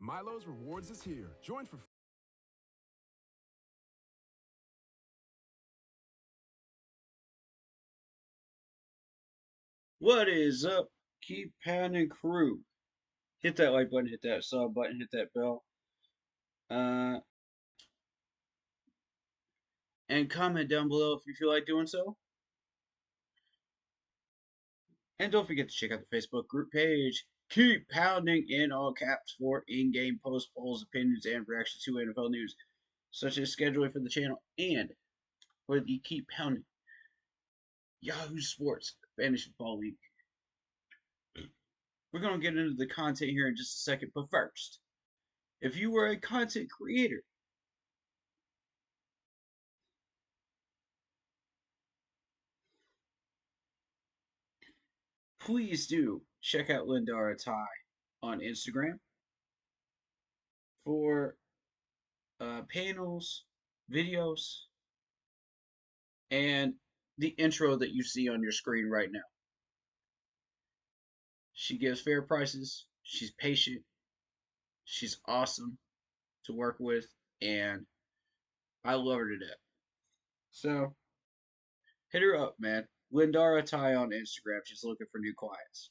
Milo's Rewards is here. Join for What is up? Keep pounding crew. Hit that like button, hit that sub button, hit that bell. Uh, and comment down below if you feel like doing so. And don't forget to check out the Facebook group page. Keep pounding in all caps for in-game post polls, opinions, and reactions to NFL news, such as scheduling for the channel and for the Keep Pounding Yahoo Sports Fantasy Football League. We're going to get into the content here in just a second, but first, if you were a content creator, please do check out Lindara Ty on Instagram for panels, videos, and the intro that you see on your screen right now. She gives fair prices, she's patient, she's awesome to work with, and I love her to death. So, hit her up, man. Lindara Ty on Instagram. She's looking for new clients.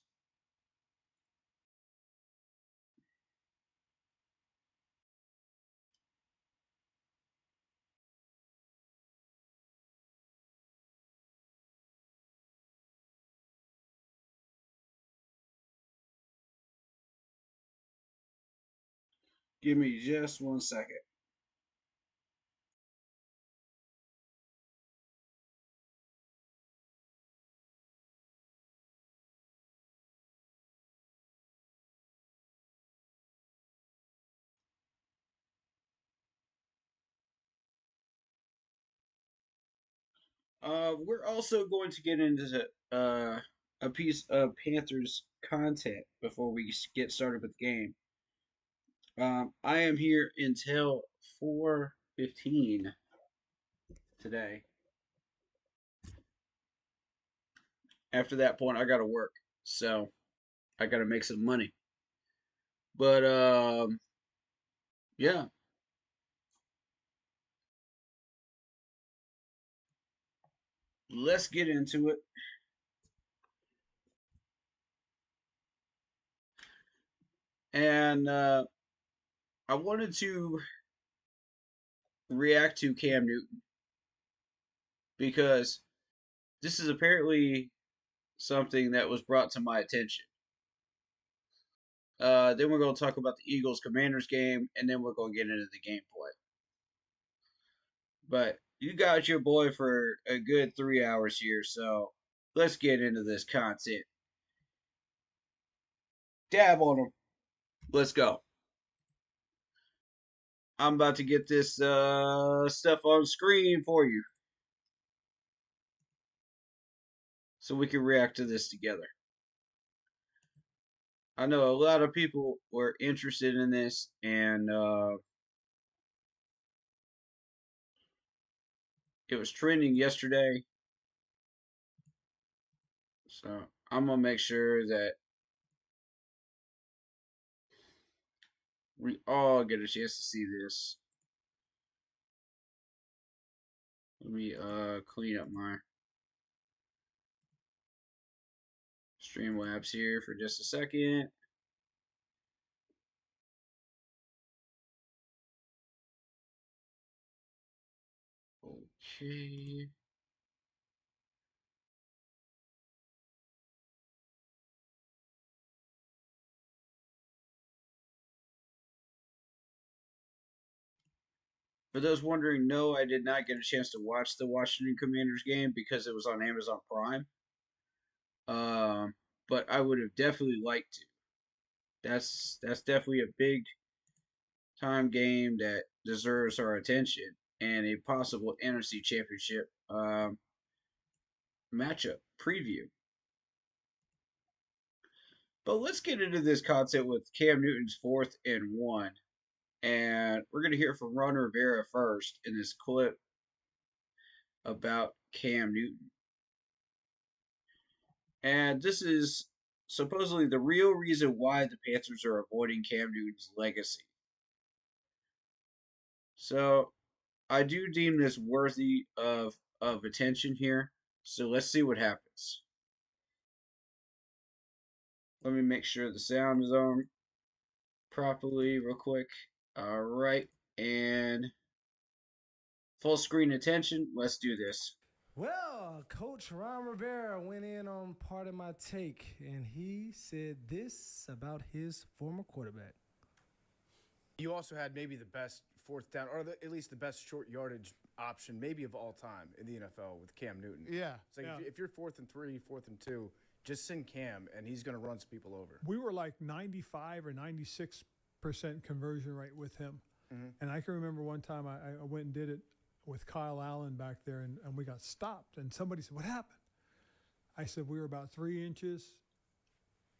Give me just 1 second. We're also going to get into a piece of Panthers content before we get started with the game. I am here until 4:15 today. After that point, I gotta work, so I gotta make some money. But yeah, let's get into it. And I wanted to react to Cam Newton because this is apparently something that was brought to my attention. Then we're going to talk about the Eagles Commanders game, and then we're going to get into the gameplay. But you got your boy for a good 3 hours here, so let's get into this content. Dab on them. Let's go. I'm about to get this stuff on screen for you so we can react to this together. I know a lot of people were interested in this, and it was trending yesterday. So I'm going to make sure that we all get a chance to see this. Let me clean up my Streamlabs here for just a second. Okay. For those wondering, no, I did not get a chance to watch the Washington Commanders game because it was on Amazon Prime. But I would have definitely liked to. That's definitely a big time game that deserves our attention and a possible NFC Championship matchup preview. But let's get into this content with Cam Newton's 4th and 1. And we're going to hear from Ron Rivera first in this clip about Cam Newton. And this is supposedly the real reason why the Panthers are avoiding Cam Newton's legacy. So I do deem this worthy of attention here. So let's see what happens. Let me make sure the sound is on properly real quick. All right, and full screen attention. Let's do this. Well, Coach Ron Rivera went in on part of my take, and he said this about his former quarterback. You also had maybe the best fourth down, or at least the best short yardage option, maybe of all time in the NFL with Cam Newton. Yeah. It's like if you're 4th and 3, 4th and 2, just send Cam, and he's going to run some people over. We were like 95 or 96% conversion rate with him. Mm-hmm. And I can remember one time I went and did it with Kyle Allen back there, and we got stopped. And somebody said, "What happened?" I said, "We were about 3 inches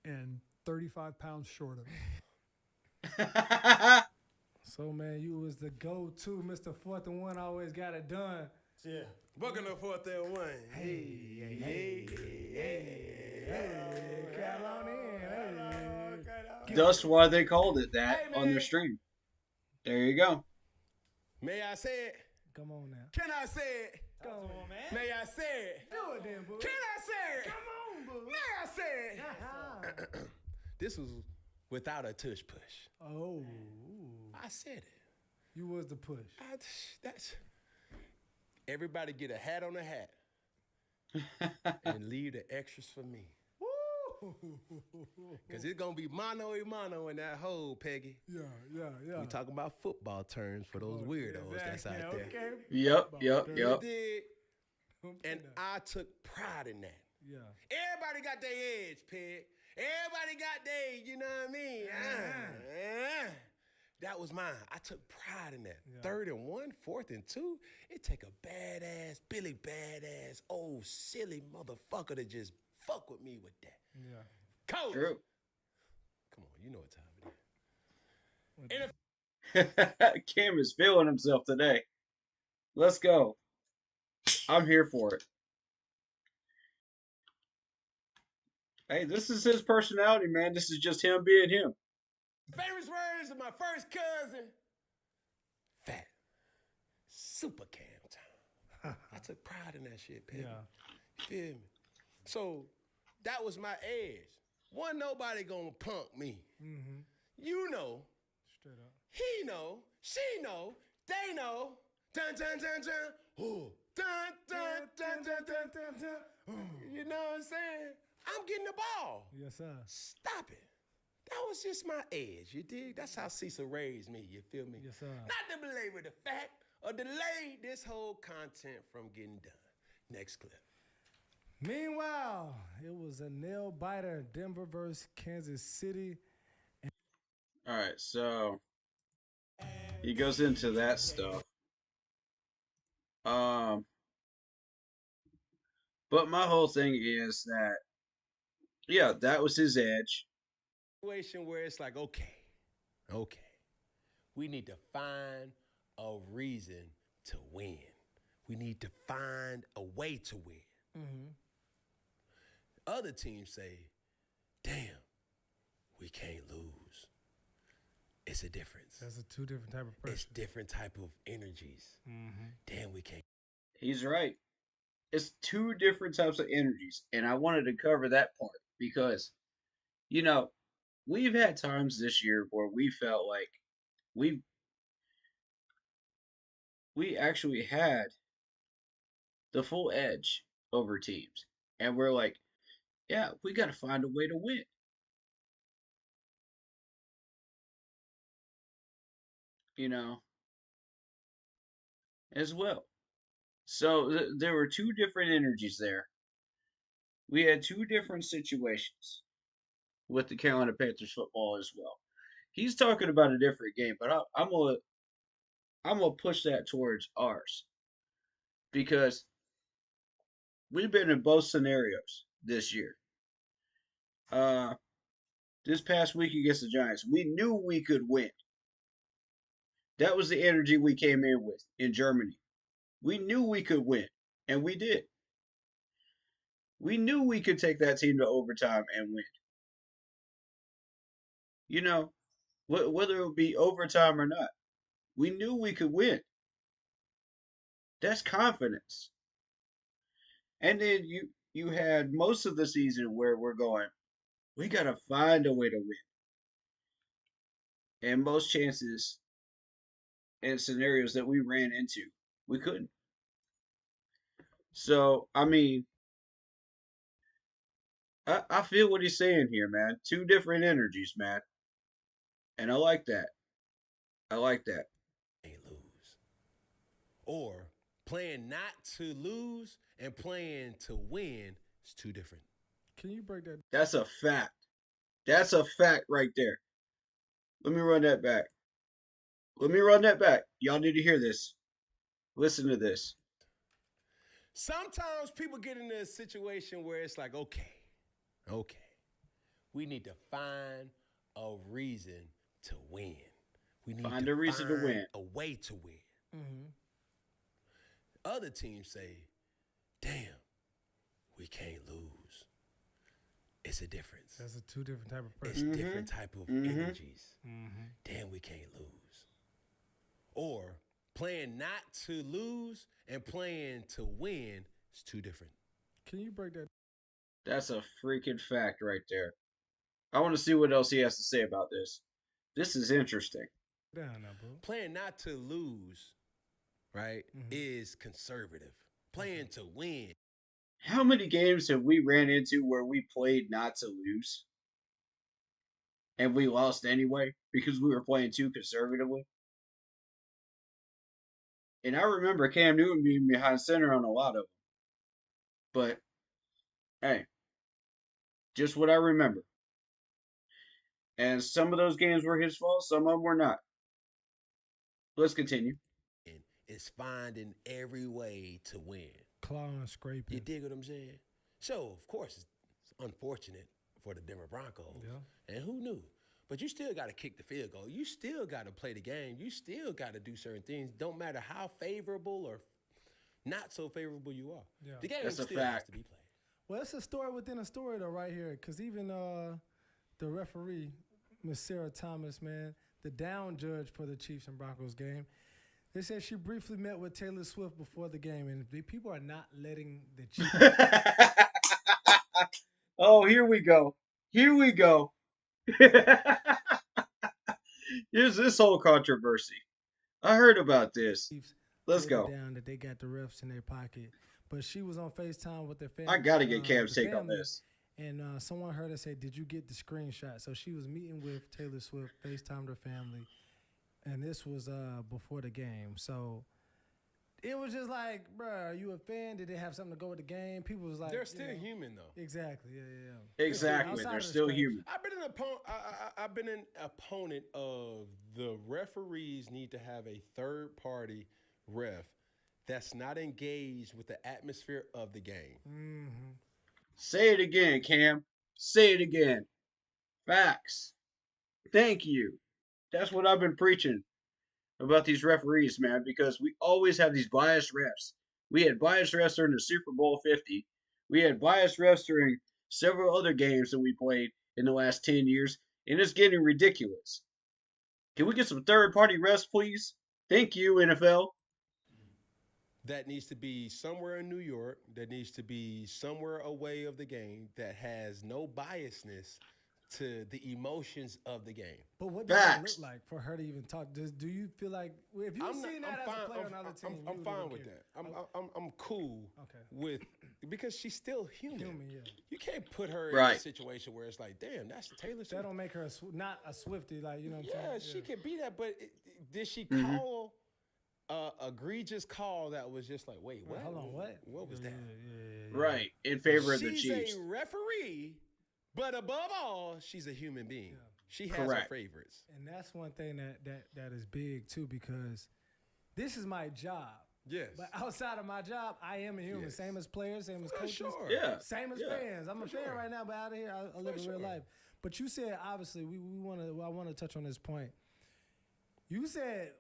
and 35 pounds short of him." So, man, you was the go-to, Mr. 4th and 1, always got it done. Yeah. Welcome to 4th and 1. Hey, got on in. Hey. That's why they called it that on their stream. There you go. May I say it? Come on now. Can I say it? Come on, man. May I say it? Do it then, boo. Can I say it? Come on, boo. May I say it? This was without a tush push. Oh, I said it. you was the push. That's everybody get a hat on a hat and leave the extras for me. Because it's going to be mano a mano in that hole, Peggy. Yeah. We talking about football terms for those weirdos that's out there. Okay. Yep. You did, and I took pride in that. Yeah. Everybody got their edge, Peg. Everybody got their, you know what I mean? That was mine. I took pride in that. Yeah. 3rd and 1, 4th and 2. It take a badass, Billy badass, old silly motherfucker to just fuck with me with that. Yeah. Coach. True. Come on, you know what time it is. Cam is feeling himself today. Let's go. I'm here for it. Hey, this is his personality, man. This is just him being him. Famous words of my first cousin. Fat. Super Cam time. I took pride in that shit, Peggy. Yeah. You feel me? So that was my edge. Wasn't nobody gonna punk me. Mm-hmm. You know, Straight up. he know, she know, they know. Dun dun dun dun. Ooh. Dun dun dun dun dun dun. You know what I'm saying? I'm getting the ball. Yes, sir. Stop it. That was just my edge, you dig? That's how Cecil raised me, you feel me? Yes, sir. Not to belabor the fact or delay this whole content from getting done. Next clip. Meanwhile, it was a nail biter, Denver versus Kansas City. All right, so he goes into that stuff. But my whole thing is that, yeah, that was his edge. Situation where it's like, okay, we need to find a reason to win. We need to find a way to win. Mm-hmm. Other teams say, damn, we can't lose. It's a difference. That's a 2 different type of pressure. It's different type of energies. Mm-hmm. Damn, we can't. He's right. It's 2 different types of energies, and I wanted to cover that part because, you know, we've had times this year where we felt like we actually had the full edge over teams, and we're like, yeah, we got to find a way to win. You know, as well. So there were 2 different energies there. We had 2 different situations with the Carolina Panthers football as well. He's talking about a different game, but I'm gonna push that towards ours because we've been in both scenarios this year. This past week against the Giants, we knew we could win. That was the energy we came in with in Germany. We knew we could win, and we did. We knew we could take that team to overtime and win. You know, whether it would be overtime or not, we knew we could win. That's confidence. And then you had most of the season where we're going, we gotta find a way to win. And most chances and scenarios that we ran into, we couldn't. So I mean, I feel what he's saying here, man. Two different energies, man. And I like that. I like that. Can't lose. Or playing not to lose and playing to win is two different. Can you break that? That's a fact. That's a fact right there. Let me run that back. Let me run that back. Y'all need to hear this. Listen to this. Sometimes people get into a situation where it's like, okay, we need to find a reason to win. We need Find to a reason to find win. a way to win. Mm-hmm. Other teams say, damn, we can't lose. It's a difference. That's a two different type of It's person. different type of Mhm. energies. Mm-hmm. Damn, we can't lose. Or playing not to lose and playing to win is two different. Can you break that That's a freaking fact right there. I want to see what else he has to say about this. This is interesting. down now, bro? Playing not to lose, right, Mhm. is conservative. Playing to win. How many games have we ran into where we played not to lose and we lost anyway because we were playing too conservatively? And I remember Cam Newton being behind center on a lot of them. But hey, just what I remember. And some of those games were his fault, some of them were not. Let's continue. Is finding every way to win. Clawing, You scraping. dig what I'm saying? So, of course, it's unfortunate for the Denver Broncos. Yeah. And who knew? But you still got to kick the field goal. You still got to play the game. You still got to do certain things. Don't matter how favorable or not so favorable you are. Yeah. The game That's a still has fact. to be played. Well, it's a story within a story, though, right here. Because even the referee, Miss Sarah Thomas, man, the down judge for the Chiefs and Broncos game, they said she briefly met with Taylor Swift before the game, and people are not letting the Chiefs. Oh, here we go. Here we go. Here's this whole controversy. I heard about this. Let's put it go. down that they got the refs in their pocket. But she was on FaceTime with their family. I got to get Cam's take on this. And someone heard her say, "Did you get the screenshot?" So she was meeting with Taylor Swift, FaceTimed her family, and this was before the game. So it was just like, bro, are you a fan? Did it have something to go with the game? People was like, They're still human, though. Exactly, yeah. Exactly. Outside They're of the still scratch. human. I've been an opponent of the referees need to have a third party ref that's not engaged with the atmosphere of the game. Mm-hmm. Say it again, Cam. Say it again. Facts. Thank you. That's what I've been preaching about these referees, man, because we always have these biased refs. We had biased refs during the Super Bowl 50. We had biased refs during several other games that we played in the last 10 years, and it's getting ridiculous. Can we get some third party refs, please? Thank you, NFL. That needs to be somewhere in New York, that needs to be somewhere away of the game, that has no biasness to the emotions of the game. But what does that Facts. look like for her to even talk? Do you feel like if you've seen that as a player on another team, I'm fine with that. I'm cool with because she's still human. Yeah. You can't put her in Right. a situation where it's like, damn, that's Taylor Swift. That don't make her not a Swiftie, like you know what I'm Yeah, saying? she could be that, but did she Mhm. call egregious call that was just like, wait, what? Hold on, what? What was that? Yeah. Right. In favor of the She's Chiefs. a referee, but above all, she's a human being. Yeah. She has her Correct. favorites. And that's one thing that is big too, because this is my job. Yes. But outside of my job, I am a human. Yes. Same as players, same as For coaches. sure. Yeah. Same as Yeah. fans. I'm a fan sure. right now, but out of here, I live in real sure. life. But you said obviously I want to touch on this point. You said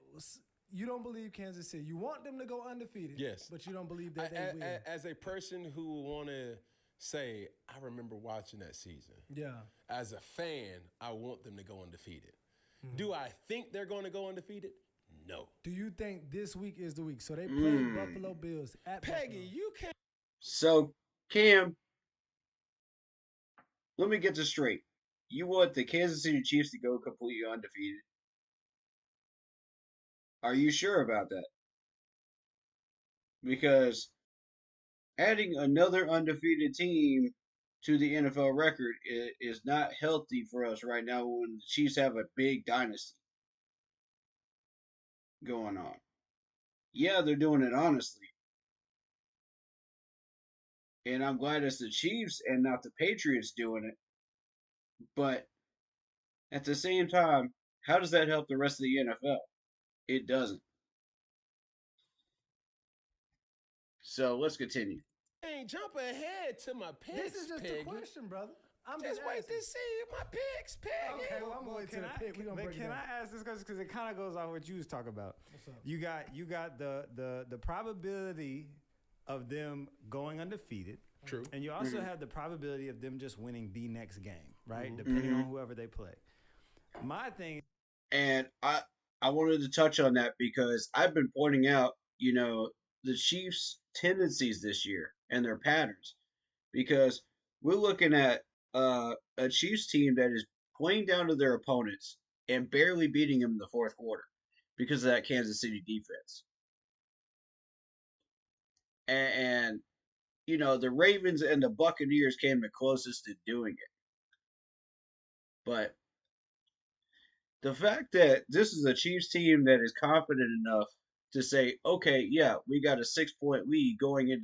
you don't believe Kansas City. You want them to go undefeated. Yes. But you don't believe that they will. As a person who want to say, I remember watching that season. Yeah. As a fan, I want them to go undefeated. Do I think they're going to go undefeated? No. Do you think this week is the week? So they play Buffalo Bills at Peggy, Buffalo. you can't. So, Cam, let me get this straight. You want the Kansas City Chiefs to go completely undefeated? Are you sure about that? Because adding another undefeated team to the NFL record is not healthy for us right now when the Chiefs have a big dynasty going on. Yeah, they're doing it honestly. And I'm glad it's the Chiefs and not the Patriots doing it. But at the same time, how does that help the rest of the NFL? It doesn't. So let's continue. Ain't jump ahead to my picks, This is just Peggy. a question, brother. I'm Just wait asking. to see my picks, Peggy. Okay, well, I'm going to the pick. We're gonna break it Can down. I ask this question because it kind of goes off what you was talking about? What's up? You got the probability of them going undefeated. True. And you also have the probability of them just winning the next game, right? Depending on whoever they play. My thing. And I wanted to touch on that because I've been pointing out, the Chiefs' tendencies this year and their patterns. Because we're looking at a Chiefs team that is playing down to their opponents and barely beating them in the fourth quarter because of that Kansas City defense. And the Ravens and the Buccaneers came the closest to doing it. But the fact that this is a Chiefs team that is confident enough to say, okay, yeah, we got a 6-point lead going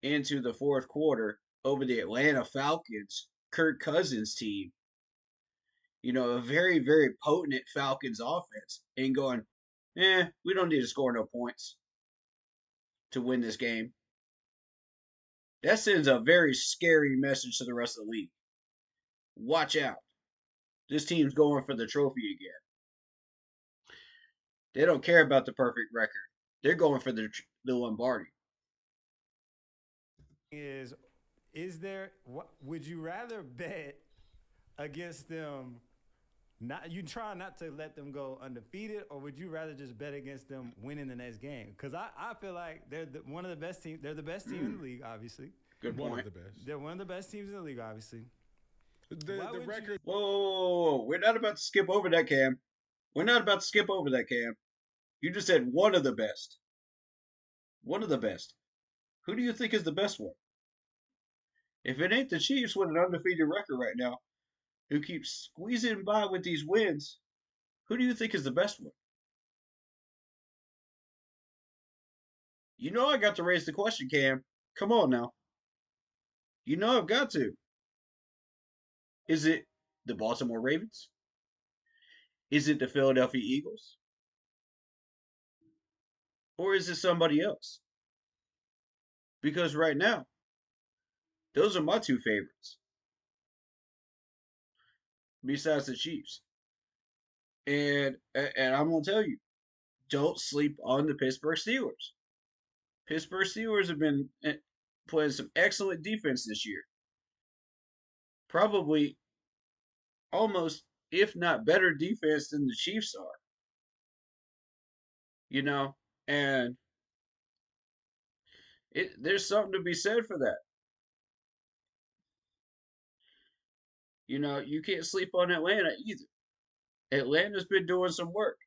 into the fourth quarter over the Atlanta Falcons, Kirk Cousins team, a very, very potent Falcons offense, and going, we don't need to score no points to win this game. That sends a very scary message to the rest of the league. Watch out. This team's going for the trophy again. They don't care about the perfect record. They're going for the Lombardi. Would you rather bet against them? You try not to let them go undefeated, or would you rather just bet against them winning the next game? Because I feel like they're one of the best teams. They're the best team in the league, obviously. Good point. One of the best. They're one of the best teams in the league, obviously. The record. Whoa. We're not about to skip over that, Cam. We're not about to skip over that, Cam. You just said one of the best. One of the best. Who do you think is the best one? If it ain't the Chiefs with an undefeated record right now, who keeps squeezing by with these wins, who do you think is the best one? I got to raise the question, Cam. Come on now. I've got to. Is it the Baltimore Ravens? Is it the Philadelphia Eagles? Or is it somebody else? Because right now, those are my two favorites. Besides the Chiefs. And I'm going to tell you, don't sleep on the Pittsburgh Steelers. Pittsburgh Steelers have been playing some excellent defense this year. Probably almost, if not better defense than the Chiefs are. And there's something to be said for that. You can't sleep on Atlanta either. Atlanta's been doing some work.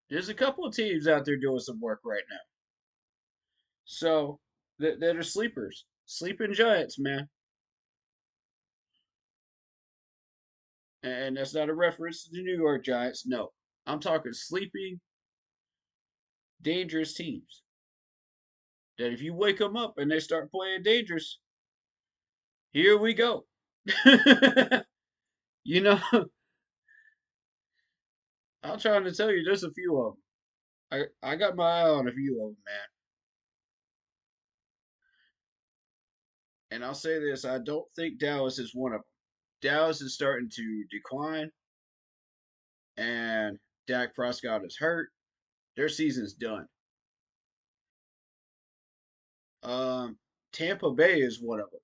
There's a couple of teams out there doing some work right now. So, that are sleepers. Sleeping giants, man. And that's not a reference to the New York Giants. No. I'm talking sleeping, dangerous teams. That if you wake them up and they start playing dangerous, here we go. I'm trying to tell you, there's a few of them. I got my eye on a few of them, man. And I'll say this, I don't think Dallas is one of them. Dallas is starting to decline. And Dak Prescott is hurt. Their season's done. Tampa Bay is one of them.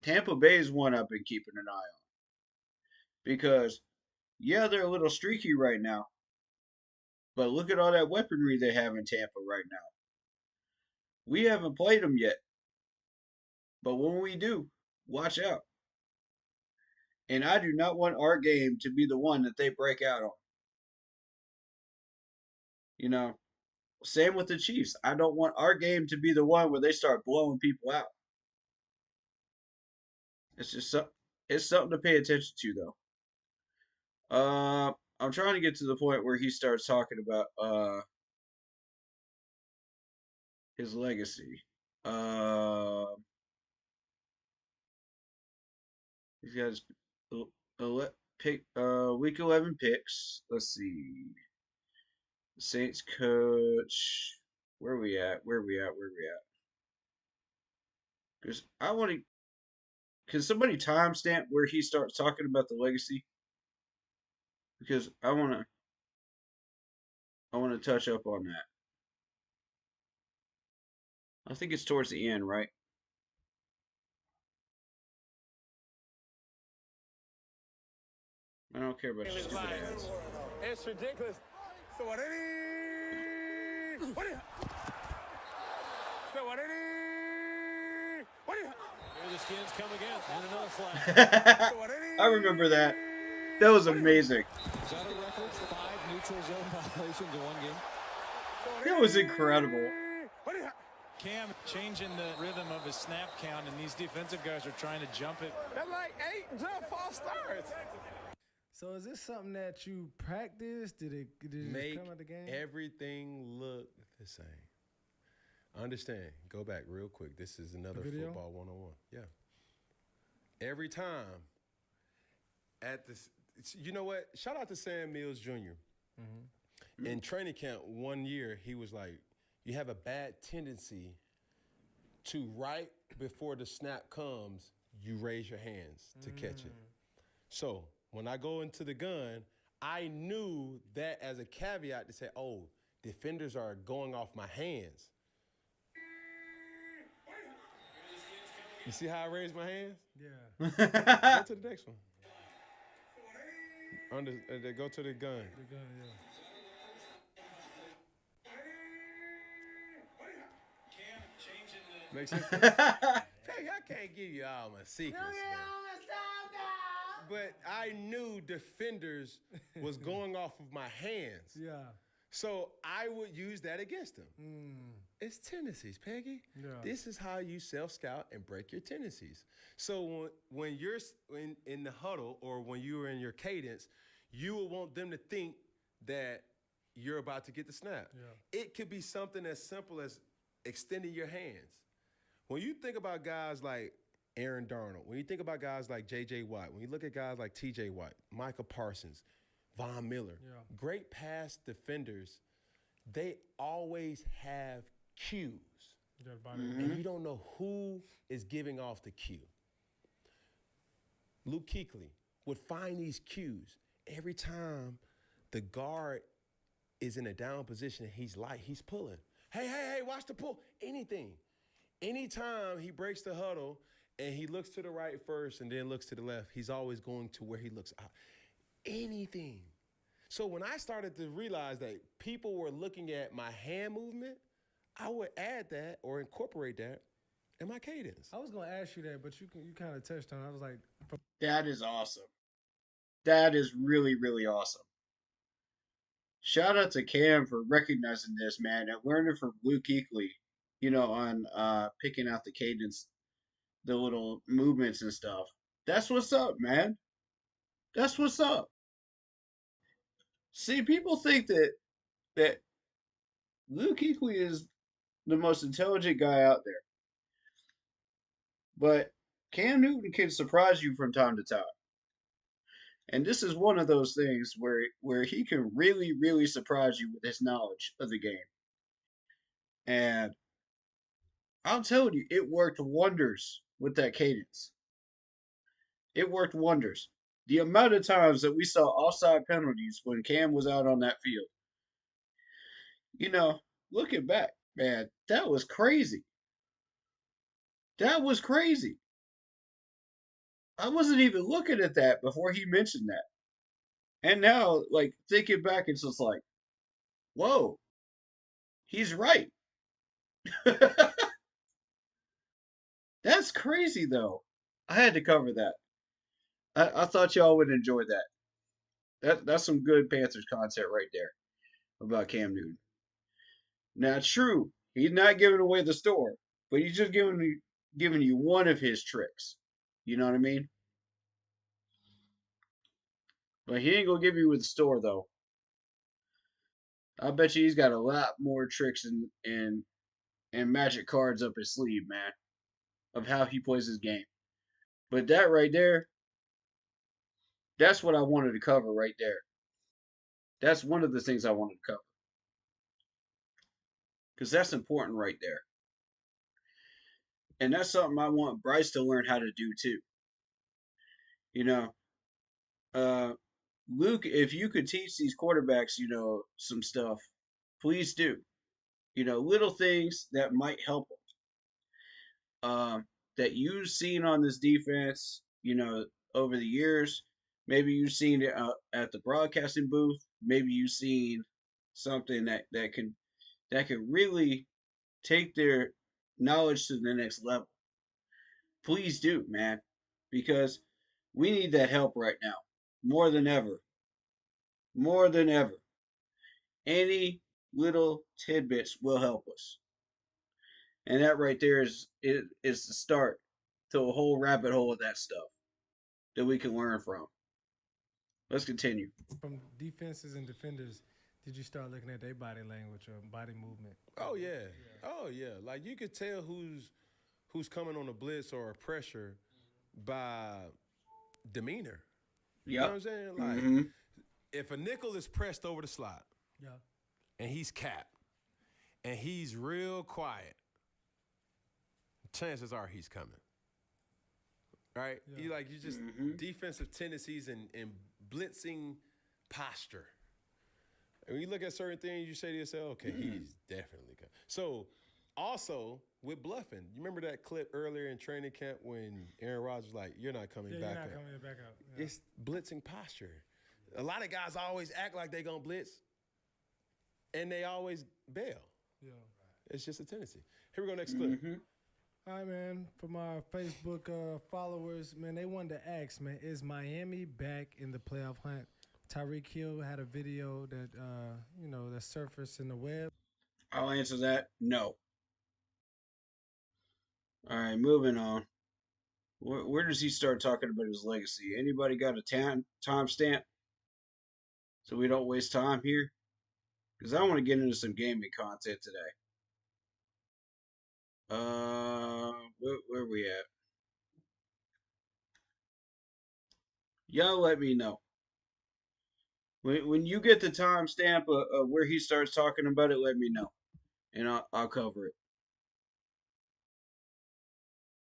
Tampa Bay is one I've been keeping an eye on because, yeah, they're a little streaky right now, but look at all that weaponry they have in Tampa right now. We haven't played them yet, but when we do, watch out. And I do not want our game to be the one that they break out on. You know, same with the Chiefs. I don't want our game to be the one where they start blowing people out. It's just it's something to pay attention to, though. I'm trying to get to the point where he starts talking about his legacy. He's got his week 11 picks. Let's see. Saints coach. Where we at? Because I want to. Can somebody timestamp where he starts talking about the legacy? Because I want to touch up on that. I think it's towards the end, right? I don't care about your stupid ads. It's ridiculous. So what Here the Skins come again, and another flag. I remember that. That was amazing. Is that a record? 5 neutral zone violations in one game? That was incredible. Cam changing the rhythm of his snap count, and these defensive guys are trying to jump it. That's like 8 jump false starts. So is this something that you practiced? Did it Make just come at the game? everything look the same. Understand. Go back real quick. This is another video? football 101. Yeah. Every time at this, you know what? Shout out to Sam Mills Jr. Mm-hmm. In training camp 1 year, he was like, you have a bad tendency to right before the snap comes, you raise your hands to catch it. So when I go into the gun, I knew that as a caveat to say, oh, defenders are going off my hands. You see how I raise my hands? Yeah. Go to the next one. Go to the gun. The gun, yeah. Make sense? Peggy, I can't give you all my secrets. But I knew defenders was going off of my hands. Yeah. So I would use that against them. It's tendencies, Peggy. Yeah. This is how you self-scout and break your tendencies. So when you're in the huddle or when you're in your cadence, you will want them to think that you're about to get the snap. Yeah. It could be something as simple as extending your hands. When you think about guys like Aaron Darnold, when you think about guys like J.J. Watt, when you look at guys like T.J. Watt, Micah Parsons, Von Miller, great pass defenders, they always have cues. And you don't know who is giving off the cue. Luke Kuechly would find these cues every time the guard is in a down position and he's pulling. Hey, watch the pull. Anything. Anytime he breaks the huddle and he looks to the right first and then looks to the left, he's always going to where he looks out. Anything. So when I started to realize that people were looking at my hand movement, I would add that or incorporate that in my cadence. I was gonna ask you that, but you kind of touched on it. I was like, That is awesome. That is really, really awesome. Shout out to Cam for recognizing this, man, and learning from Luke Kuechly, on picking out the cadence, the little movements and stuff. That's what's up, man. That's what's up. See, people think that Luke Kuechly is the most intelligent guy out there. But Cam Newton can surprise you from time to time. And this is one of those things where he can really, really surprise you with his knowledge of the game. And I'm telling you, it worked wonders with that cadence. It worked wonders. The amount of times that we saw offside penalties when Cam was out on that field. Looking back, man, that was crazy. That was crazy. I wasn't even looking at that before he mentioned that. And now, like, thinking back, it's just like, whoa, he's right. That's crazy, though. I had to cover that. I thought y'all would enjoy that. That's some good Panthers content right there about Cam Newton. Now, true, he's not giving away the store, but he's just giving you one of his tricks. You know what I mean? But he ain't gonna give you with the store though. I bet you he's got a lot more tricks and magic cards up his sleeve, man, of how he plays his game. But that right there, that's what I wanted to cover right there. That's one of the things I wanted to cover. Because that's important right there. And that's something I want Bryce to learn how to do too. You know, uh, Luke, if you could teach these quarterbacks, some stuff, please do. Little things that might help them. That you've seen on this defense, over the years. Maybe you've seen it at the broadcasting booth. Maybe you've seen something that could really take their knowledge to the next level. Please do, man, because we need that help right now more than ever. More than ever. Any little tidbits will help us. And that right there is the start to a whole rabbit hole of that stuff that we can learn from. Let's continue. From defenses and defenders, did you start looking at their body language or body movement? Oh yeah. Oh yeah. Like you could tell who's coming on a blitz or a pressure by demeanor. You know what I'm saying? Like if a nickel is pressed over the slot, Yeah. and he's capped, and he's real quiet, chances are he's coming. Right? Yeah. You just defensive tendencies and blitzing posture. And when you look at certain things, you say to yourself, okay, he's definitely coming. So also with bluffing, you remember that clip earlier in training camp when Aaron Rodgers was like, you're not coming back up. Coming back up. Yeah. It's blitzing posture. A lot of guys always act like they're going to blitz, and they always bail. Yeah. It's just a tendency. Here we go, next clip. All right, man. For my Facebook followers, man, they wanted to ask, man, is Miami back in the playoff hunt? Tyreek Hill had a video that, that surfaced in the web. I'll answer that. No. All right, moving on. Where does he start talking about his legacy? Anybody got a timestamp so we don't waste time here? Because I want to get into some gaming content today. Where we at? Y'all let me know. When you get the timestamp of where he starts talking about it, let me know, and I'll cover it.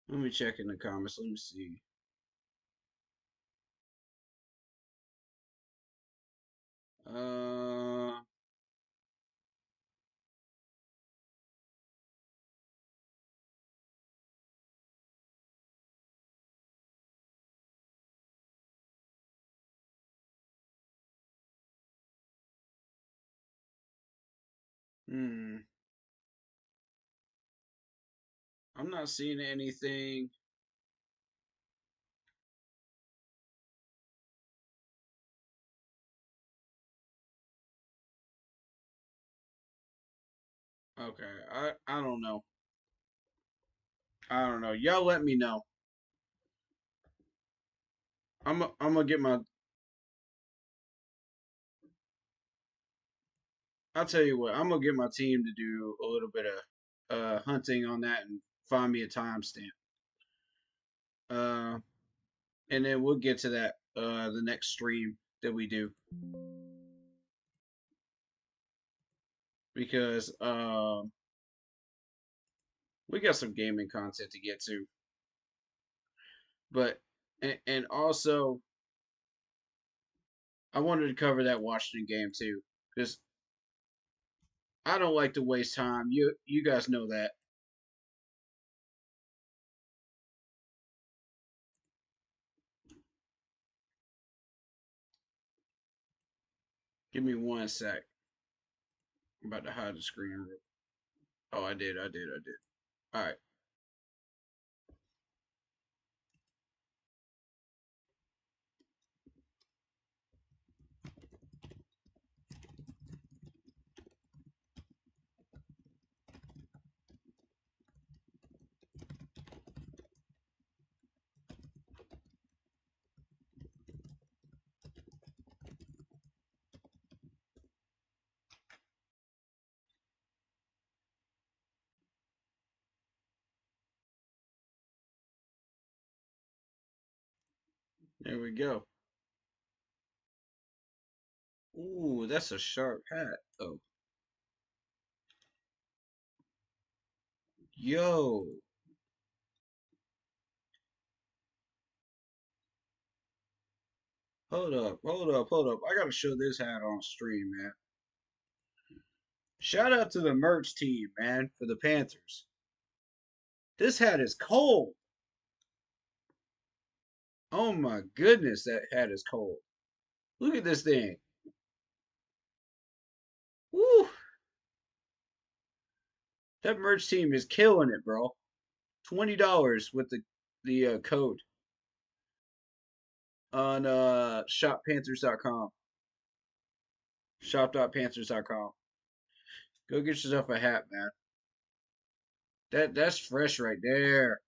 Let me check in the comments. Let me see. I'm not seeing anything. Okay, I don't know. I don't know. Y'all let me know. I'm gonna get my. I'll tell you what. I'm gonna get my team to do a little bit of hunting on that and find me a timestamp. And then we'll get to that the next stream that we do, because we got some gaming content to get to. But and also I wanted to cover that Washington game too, because I don't like to waste time. You guys know that. Give me 1 sec. I'm about to hide the screen. Oh, I did. All right. There we go. Ooh, that's a sharp hat. Oh. Yo. Hold up. I gotta show this hat on stream, man. Shout out to the merch team, man, for the Panthers. This hat is cold. Oh my goodness, that hat is cold. Look at this thing. Woo! That merch team is killing it, bro. $20 with the code on shoppanthers.com. Shop.panthers.com. Go get yourself a hat, man. That's fresh right there.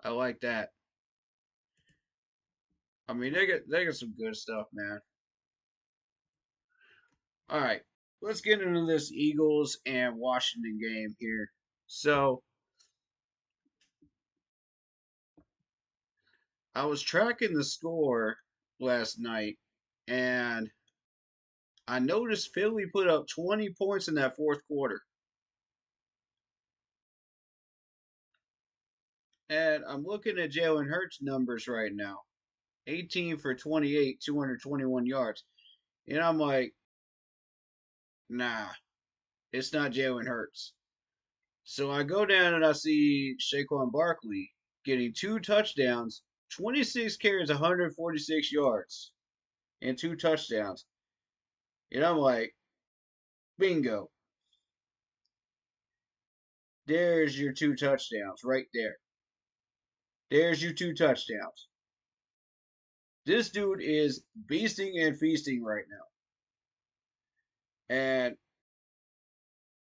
I like that. I mean, they got some good stuff, man. All right, let's get into this Eagles and Washington game here. So, I was tracking the score last night, and I noticed Philly put up 20 points in that fourth quarter. And I'm looking at Jalen Hurts' numbers right now. 18 for 28, 221 yards. And I'm like, nah, it's not Jalen Hurts. So I go down and I see Saquon Barkley getting 2 touchdowns, 26 carries, 146 yards, and 2 touchdowns. And I'm like, bingo. There's your 2 touchdowns right there. There's your 2 touchdowns. This dude is beasting and feasting right now. And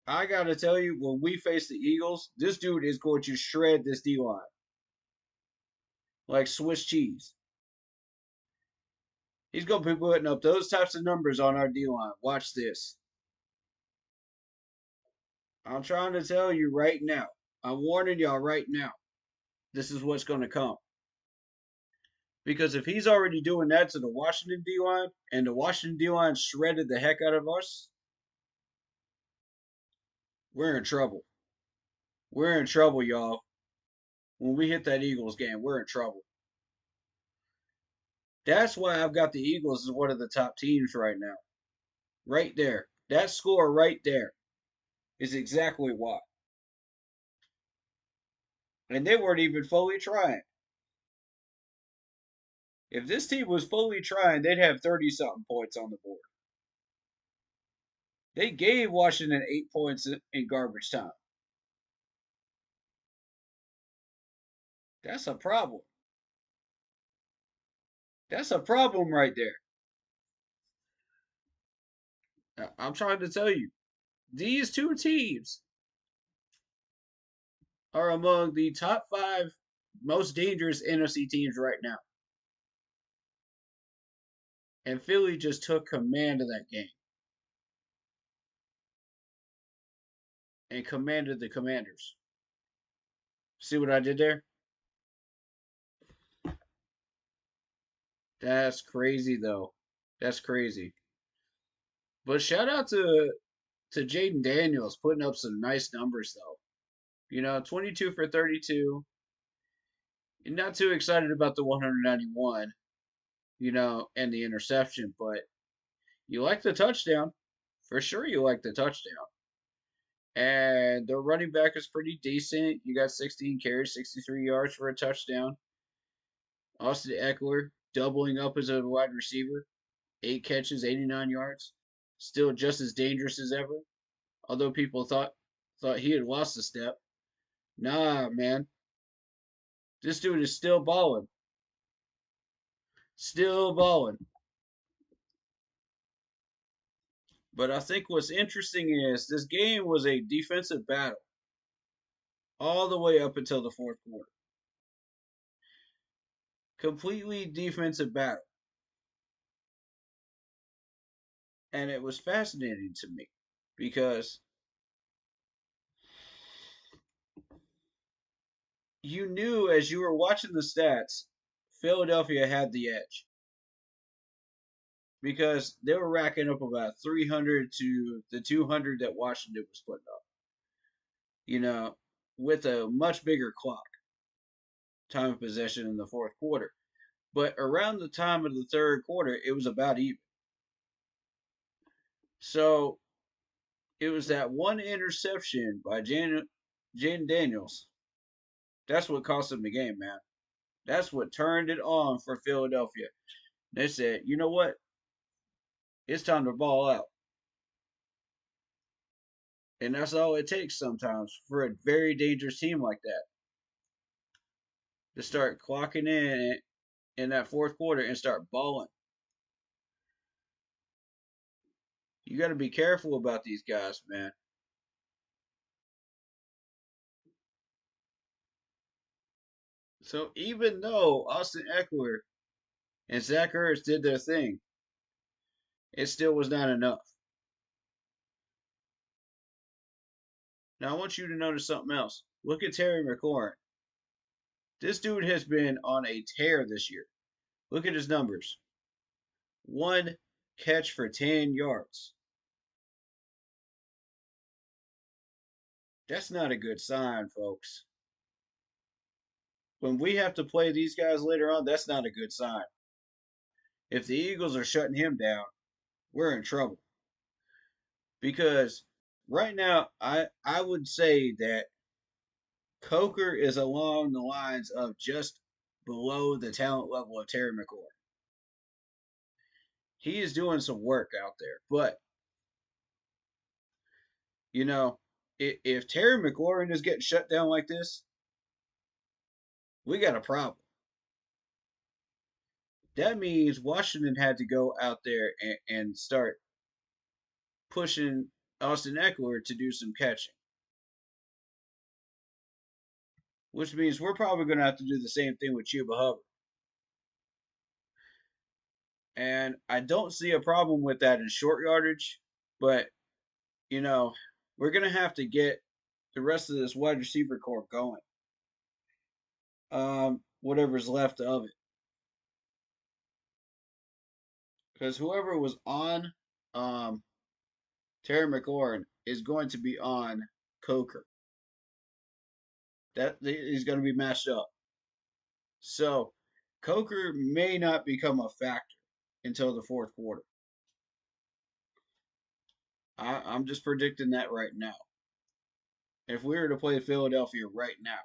I got to tell you, when we face the Eagles, this dude is going to shred this D line like Swiss cheese. He's going to be putting up those types of numbers on our D line. Watch this. I'm trying to tell you right now. I'm warning y'all right now. This is what's going to come. Because if he's already doing that to the Washington D line, and the Washington D line shredded the heck out of us, we're in trouble. We're in trouble, y'all. When we hit that Eagles game, we're in trouble. That's why I've got the Eagles as one of the top teams right now. Right there. That score right there is exactly why. And they weren't even fully trying. If this team was fully trying, they'd have 30-something points on the board. They gave Washington 8 points in garbage time. That's a problem. That's a problem right there. I'm trying to tell you, these 2 teams are among the top 5 most dangerous NFC teams right now. And Philly just took command of that game. And commanded the Commanders. See what I did there? That's crazy, though. That's crazy. But shout out to Jaden Daniels putting up some nice numbers, though. You know, 22 for 32. And not too excited about the 191, you know, and the interception, but you like the touchdown. For sure, you like the touchdown. And the running back is pretty decent. You got 16 carries, 63 yards for a touchdown. Austin Eckler doubling up as a wide receiver. 8 catches, 89 yards. Still just as dangerous as ever. Although people thought he had lost a step. Nah, man. This dude is still balling. Still balling. But I think what's interesting is this game was a defensive battle all the way up until the fourth quarter. Completely defensive battle. And it was fascinating to me because you knew as you were watching the stats, Philadelphia had the edge. Because they were racking up about 300 to the 200 that Washington was putting up. You know, with a much bigger clock, time of possession in the fourth quarter. But around the time of the third quarter, it was about even. So it was that one interception by Jaden Daniels. That's what cost them the game, man. That's what turned it on for Philadelphia. They said, you know what? It's time to ball out. And that's all it takes sometimes for a very dangerous team like that to start clocking in that fourth quarter and start balling. You got to be careful about these guys, man. So even though Austin Eckler and Zach Ertz did their thing, it still was not enough. Now I want you to notice something else. Look at Terry McLaurin. This dude has been on a tear this year. Look at his numbers. 1 catch for 10 yards. That's not a good sign, folks. When we have to play these guys later on, that's not a good sign. If the Eagles are shutting him down, we're in trouble. Because right now, I would say that Coker is along the lines of just below the talent level of Terry McLaurin. He is doing some work out there, but you know, if Terry McLaurin is getting shut down like this, we got a problem. That means Washington had to go out there and start pushing Austin Eckler to do some catching. Which means we're probably going to have to do the same thing with Chuba Hubbard. And I don't see a problem with that in short yardage, but, you know, we're going to have to get the rest of this wide receiver core going. Whatever's left of it. Because whoever was on Terry McLaurin is going to be on Coker. That is going to be matched up. So Coker may not become a factor until the fourth quarter. I'm just predicting that right now. If we were to play Philadelphia right now,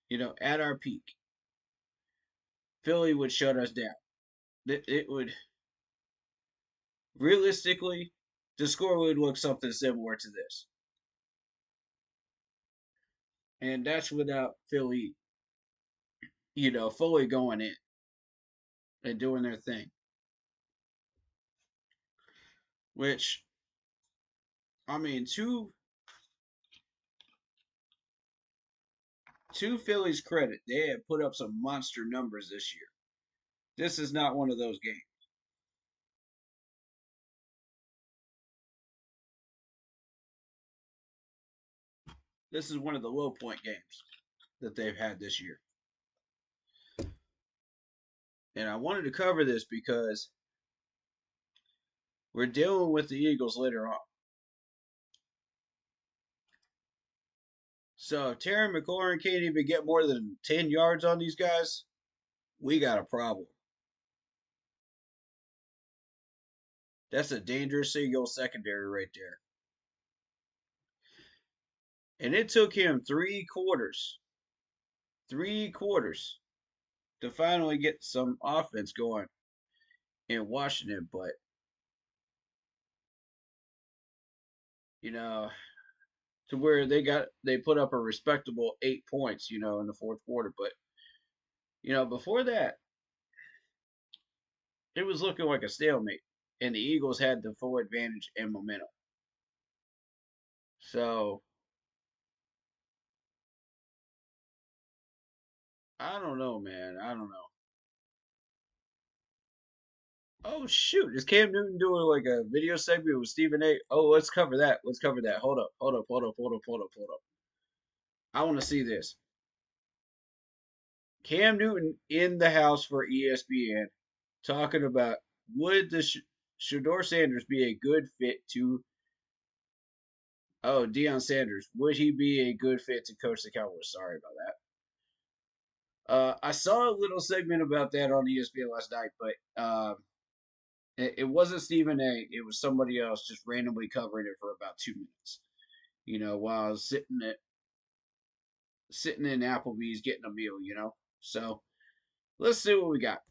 you know, at our peak, Philly would shut us down. It would, realistically, the score would look something similar to this. And that's without Philly, you know, fully going in and doing their thing. Which, I mean, to Philly's credit, they have put up some monster numbers this year. This is not one of those games. This is one of the low point games that they've had this year. And I wanted to cover this because we're dealing with the Eagles later on. So if Terry McLaurin can't even get more than 10 yards on these guys, we got a problem. That's a dangerous Eagles secondary right there. And it took him 3 quarters to finally get some offense going. in Washington, but you know, to where they put up a respectable 8 points, in the fourth quarter. But before that, it was looking like a stalemate, and the Eagles had the full advantage and momentum. So I don't know, man. I don't know. Oh shoot, is Cam Newton doing like a video segment with Stephen A? Oh, let's cover that. Let's cover that. Hold up, hold up, hold up, hold up, hold up, hold up. I want to see this. Cam Newton in the house for ESPN talking about would the Shador Sanders be a good fit to Deion Sanders, would he be a good fit to coach the Cowboys? Sorry about that. I saw a little segment about that on ESPN last night, but it wasn't Stephen A. It was somebody else just randomly covering it for about 2 minutes. While I was sitting in Applebee's getting a meal. So let's see what we got.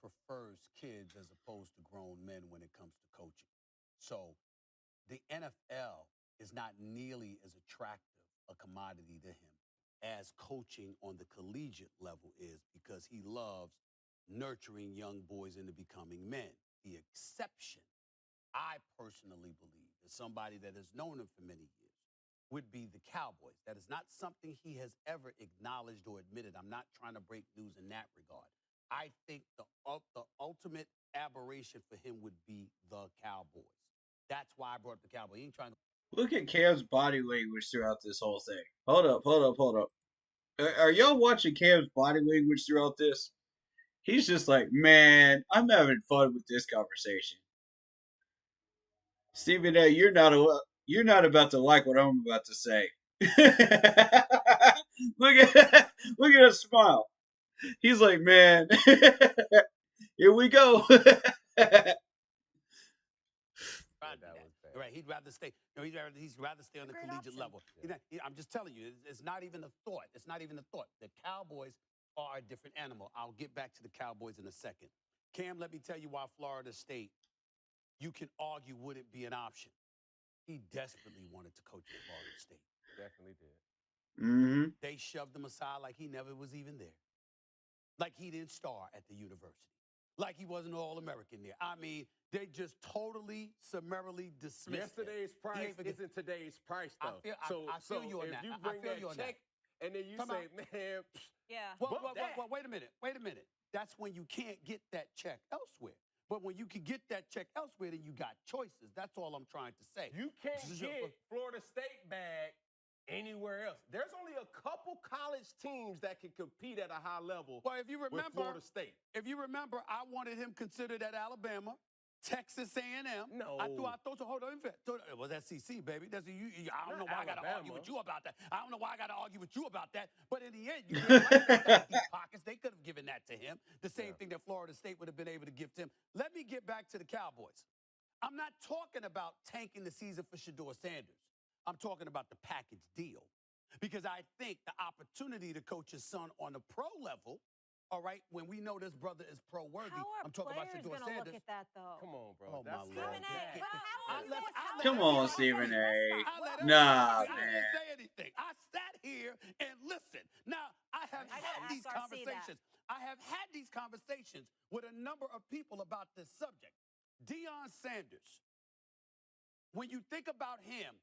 Prefers kids as opposed to grown men when it comes to coaching. So the NFL is not nearly as attractive a commodity to him as coaching on the collegiate level is, because he loves nurturing young boys into becoming men. The exception, I personally believe, as somebody that has known him for many years, would be the Cowboys. That is not something he has ever acknowledged or admitted. I'm not trying to break news in that regard. I think the ultimate aberration for him would be the Cowboys. That's why I brought up the Cowboys. He ain't trying to. Look at Cam's body language throughout this whole thing. Hold up, hold up, hold up. Are y'all watching Cam's body language throughout this? He's just like, man, I'm having fun with this conversation. Stephen A, you're not about to like what I'm about to say. Look at us smile. He's like, man, here we go. Right, he'd rather stay. He's rather stay on the collegiate level. I'm just telling you, it's not even a thought. It's not even a thought. The Cowboys are a different animal. I'll get back to the Cowboys in a second. Cam, let me tell you why Florida State, you can argue, wouldn't be an option. He desperately wanted to coach at Florida State. Definitely did. Mm-hmm. They shoved him aside like he never was even there. Like he didn't star at the university. Like he wasn't All-American there. I mean, they just totally summarily dismissed Yesterday's price isn't today's price, though. I feel you on that. If you bring that check and then you say, man, yeah. Well, wait a minute. That's when you can't get that check elsewhere. But when you can get that check elsewhere, then you got choices. That's all I'm trying to say. You can't get Florida State bag anywhere else. There's only a couple college teams that can compete at a high level. Well, if you remember, with Florida State. If you remember, I wanted him considered at Alabama, Texas A&M. No. I thought so. Hold on. It was SEC, baby. I don't know why I got to argue with you about that. I don't know why I got to argue with you about that. But in the end, you got deep pockets. They could have given that to him. The same thing that Florida State would have been able to give to him. Let me get back to the Cowboys. I'm not talking about tanking the season for Shador Sanders. I'm talking about the package deal. Because I think the opportunity to coach his son on the pro level, all right, when we know this brother is pro worthy. I'm talking about Shador Sanders. Look at that, though? Come on, bro. Oh, my Lord. Come on, Stephen A. Nah, man. I didn't say anything. I sat here and listened. Now, I have had these conversations. I have had these conversations with a number of people about this subject. Deion Sanders, when you think about him,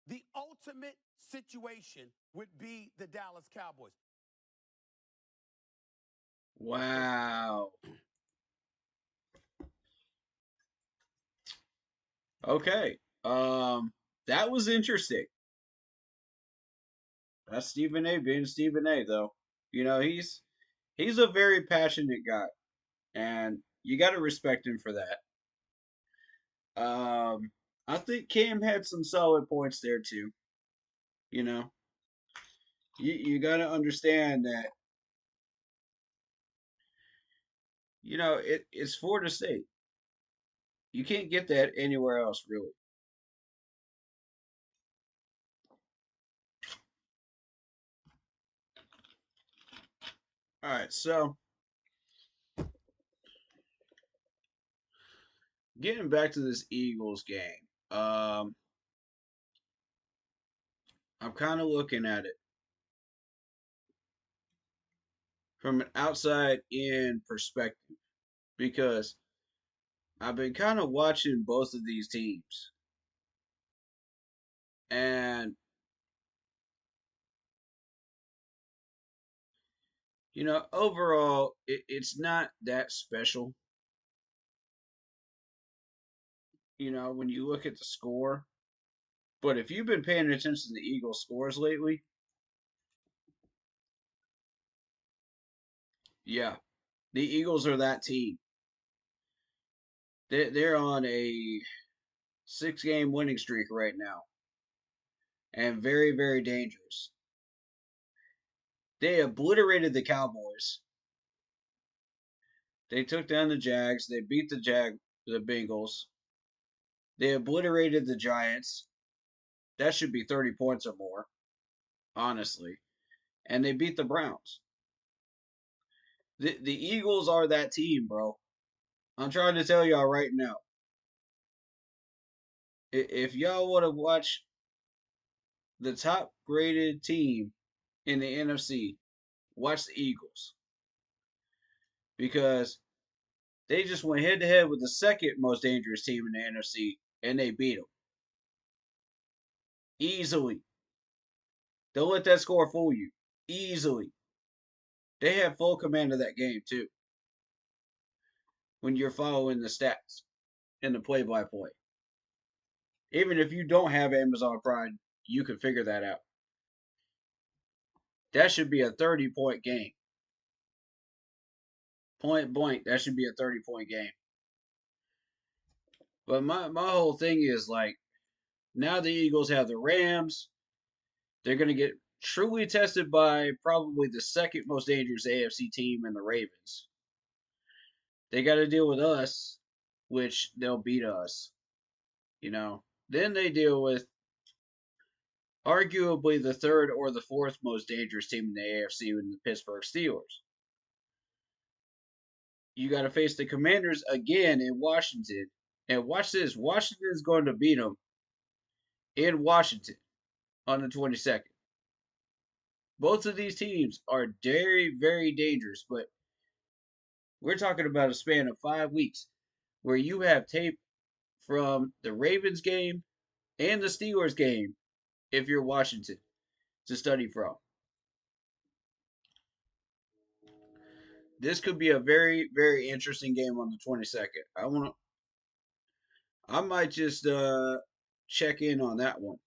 the ultimate situation would be the Dallas Cowboys. Wow. Okay. That was interesting. That's Stephen A being Stephen A, though. He's a very passionate guy, and you got to respect him for that. I think Cam had some solid points there too. You got to understand that. It's Florida State. You can't get that anywhere else, really. All right, so getting back to this Eagles game, I'm kind of looking at it from an outside in perspective because I've been kind of watching both of these teams. And, overall, it's not that special. When you look at the score. But if you've been paying attention to the Eagles' scores lately, yeah, the Eagles are that team. They're on a 6-game winning streak right now, and very, very dangerous. They obliterated the Cowboys. They took down the Jags. They beat the Bengals. They obliterated the Giants. That should be 30 points or more, honestly. And they beat the Browns. The Eagles are that team, bro. I'm trying to tell y'all right now. If y'all want to watch the top graded team in the NFC, watch the Eagles. Because they just went head to head with the second most dangerous team in the NFC, and they beat them. Easily. Don't let that score fool you. Easily. They have full command of that game, too. When you're following the stats and the play-by-play. Even if you don't have Amazon Prime, you can figure that out. That should be a 30-point game. Point blank, that should be a 30-point game. But my whole thing is like, now the Eagles have the Rams. They're going to get truly tested by probably the second most dangerous AFC team in the Ravens. They got to deal with us, which they'll beat us. Then they deal with arguably the third or the fourth most dangerous team in the AFC in the Pittsburgh Steelers. You got to face the Commanders again in Washington. And watch this. Washington is going to beat them in Washington on the 22nd. Both of these teams are very, very dangerous, but we're talking about a span of 5 weeks where you have tape from the Ravens game and the Steelers game if you're Washington to study from. This could be a very, very interesting game on the 22nd. I might just check in on that one.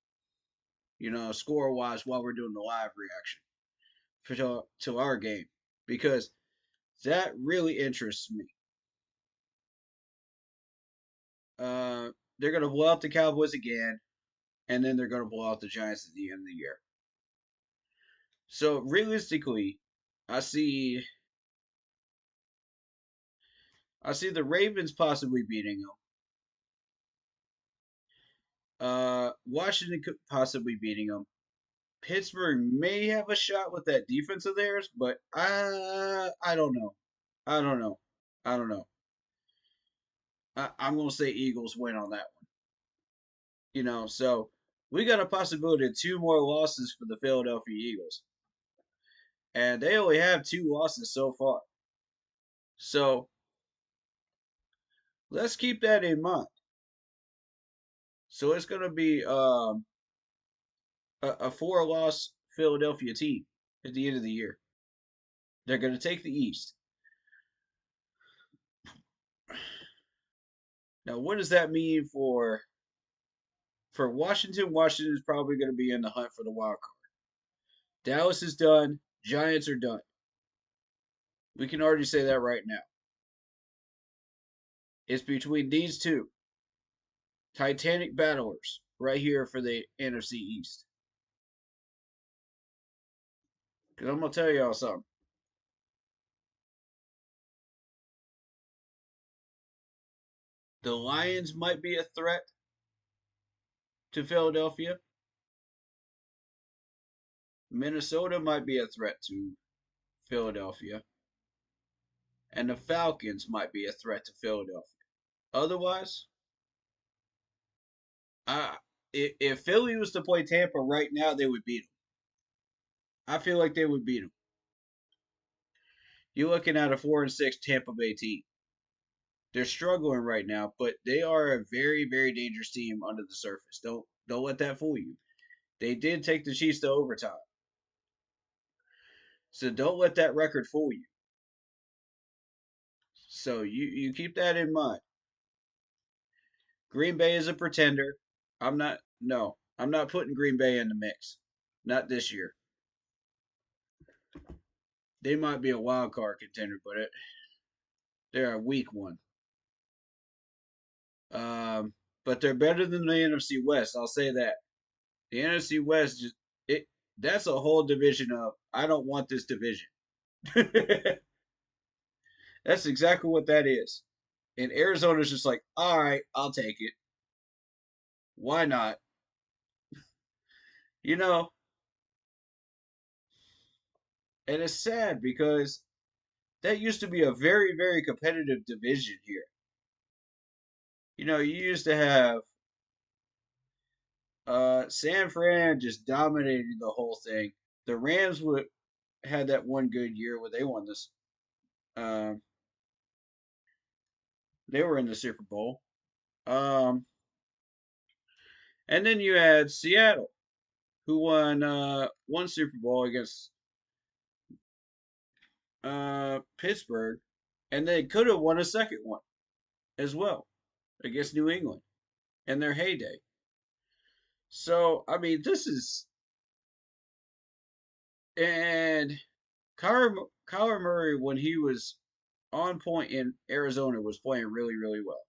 Score wise while we're doing the live reaction to our game because that really interests me. They're going to blow out the Cowboys again, and then they're going to blow out the Giants at the end of the year. So realistically, I see the Ravens possibly beating them. Washington could possibly beating them. Pittsburgh may have a shot with that defense of theirs, but I don't know. I don't know. I'm going to say Eagles win on that one. So we got a possibility of 2 more losses for the Philadelphia Eagles. And they only have 2 losses so far. So let's keep that in mind. So it's going to be a 4-loss Philadelphia team at the end of the year. They're going to take the East. Now, what does that mean for Washington? Washington is probably going to be in the hunt for the wild card. Dallas is done. Giants are done. We can already say that right now. It's between these two Titanic battlers right here for the NFC East. Because I'm going to tell y'all something. The Lions might be a threat to Philadelphia. Minnesota might be a threat to Philadelphia. And the Falcons might be a threat to Philadelphia. Otherwise, if Philly was to play Tampa right now, they would beat them. I feel like they would beat them. You're looking at a 4-6 Tampa Bay team. They're struggling right now, but they are a very, very dangerous team under the surface. Don't let that fool you. They did take the Chiefs to overtime. So don't let that record fool you. So you keep that in mind. Green Bay is a pretender. I'm not putting Green Bay in the mix. Not this year. They might be a wild card contender, but they're a weak one. But they're better than the NFC West. I'll say that. The NFC West that's a whole division of I don't want this division. That's exactly what that is. And Arizona's just like, all right, I'll take it. Why not? You know, and it's sad because that used to be a very, very competitive division here. You used to have San Fran just dominating the whole thing. The Rams had that one good year where they won this. They were in the Super Bowl. And then you had Seattle, who won one Super Bowl against Pittsburgh, and they could have won a second one as well against New England in their heyday. So this is and Kyler Murray when he was on point in Arizona was playing really really well.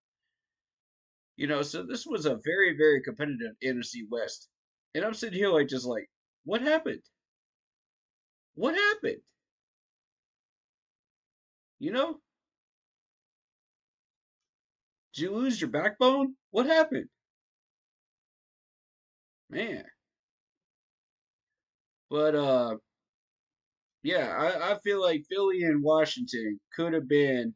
So this was a very very competitive NFC West, and I'm sitting here just like, what happened? What happened? Did you lose your backbone? What happened? Man. But yeah, I feel like Philly and Washington could have been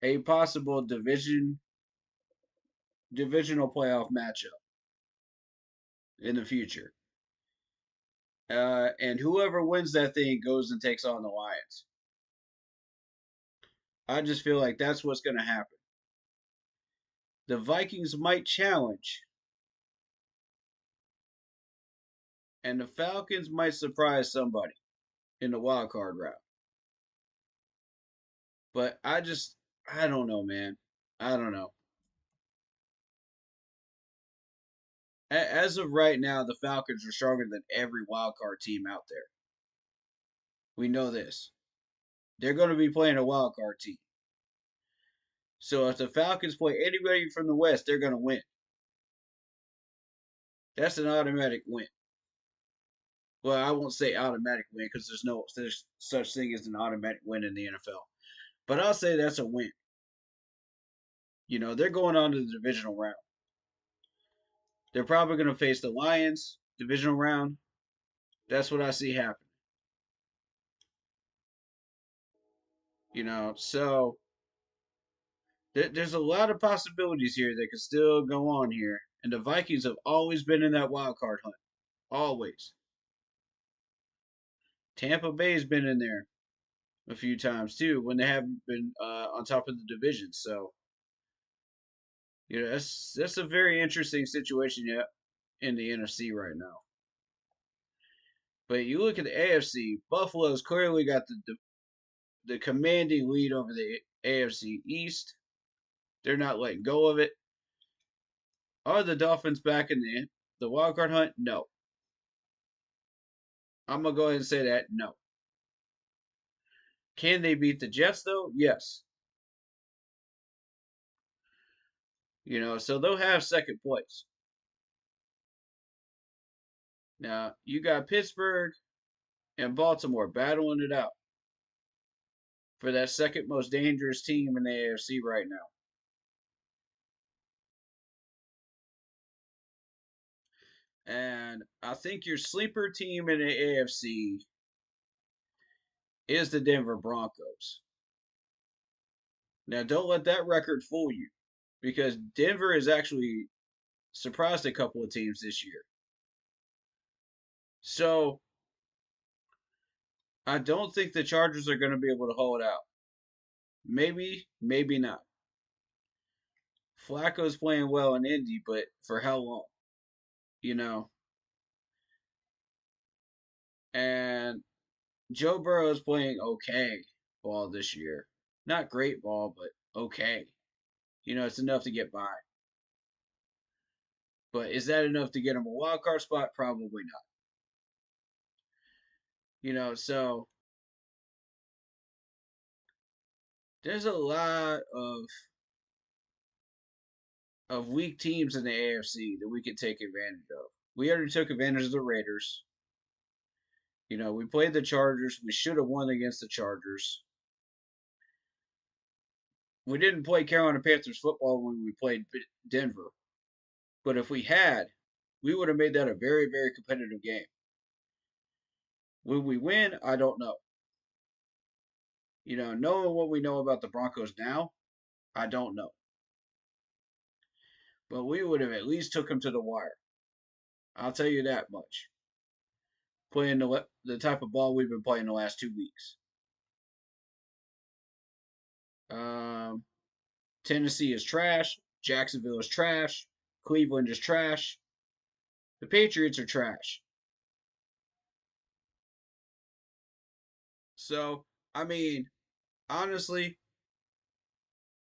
a possible divisional playoff matchup in the future. And whoever wins that thing goes and takes on the Lions. I just feel like that's what's going to happen. The Vikings might challenge, and the Falcons might surprise somebody in the wild card round. But I don't know, man. I don't know. As of right now, the Falcons are stronger than every wild card team out there. We know this. They're going to be playing a wild card team. So if the Falcons play anybody from the West, they're going to win. That's an automatic win. Well, I won't say automatic win because there's such thing as an automatic win in the NFL. But I'll say that's a win. They're going on to the divisional round. They're probably going to face the Lions divisional round. That's what I see happening. So there's a lot of possibilities here that could still go on here. And the Vikings have always been in that wild card hunt. Always. Tampa Bay's been in there a few times too when they haven't been on top of the division. So, that's a very interesting situation in the NFC right now. But you look at the AFC, Buffalo's clearly got the commanding lead over the AFC East. They're not letting go of it. Are the Dolphins back in the wild card hunt? No. I'm gonna go ahead and say that no. Can they beat the Jets though? Yes. So they'll have second place. Now you got Pittsburgh and Baltimore battling it out for that second most dangerous team in the AFC right now. And I think your sleeper team in the AFC is the Denver Broncos. Now, don't let that record fool you, because Denver has actually surprised a couple of teams this year. So, I don't think the Chargers are going to be able to hold out. Maybe, maybe not. Flacco's playing well in Indy, but for how long? You know? And Joe Burrow's playing okay ball this year. Not great ball, but okay. You know, it's enough to get by. But is that enough to get him a wild card spot? Probably not. You know, so there's a lot of weak teams in the AFC that we could take advantage of. We already took advantage of the Raiders. You know, we played the Chargers. We should have won against the Chargers. We didn't play Carolina Panthers football when we played Denver. But if we had, we would have made that a very, very competitive game. Will we win? I don't know. You know, knowing what we know about the Broncos now, I don't know. But we would have at least took them to the wire. I'll tell you that much. Playing the type of ball we've been playing the last 2 weeks. Tennessee is trash. Jacksonville is trash. Cleveland is trash. The Patriots are trash. So, I mean, honestly,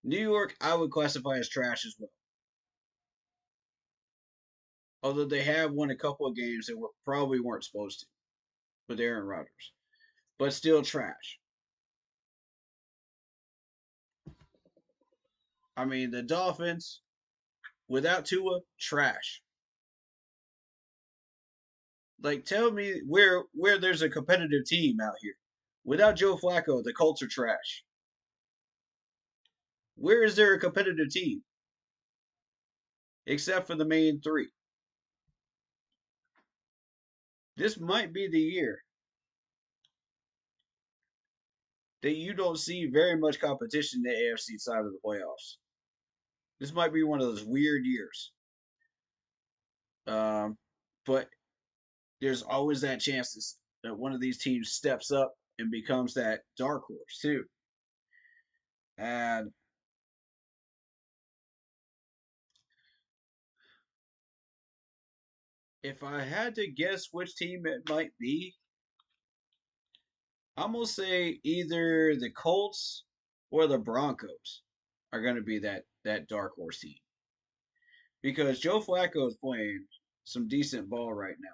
New York, I would classify as trash as well. Although they have won a couple of games that probably weren't supposed to with Aaron Rodgers. But still trash. I mean, the Dolphins, without Tua, trash. Like, tell me where there's a competitive team out here. Without Joe Flacco, the Colts are trash. Where is there a competitive team? Except for the main three. This might be the year that you don't see very much competition in the AFC side of the playoffs. This might be one of those weird years. But there's always that chance that one of these teams steps up and becomes that dark horse too. And if I had to guess which team it might be, I'm going to say either the Colts or the Broncos are going to be that dark horse team. Because Joe Flacco is playing some decent ball right now.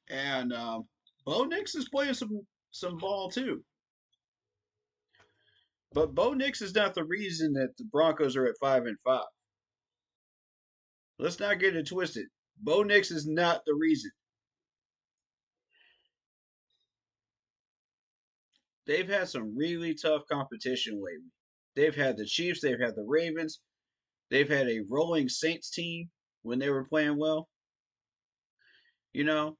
And Bo Nix is playing some ball too. But Bo Nix is not the reason that the Broncos are at 5-5. Let's not get it twisted. Bo Nix is not the reason. They've had some really tough competition lately. They've had the Chiefs, they've had the Ravens, they've had a rolling Saints team when they were playing well. You know,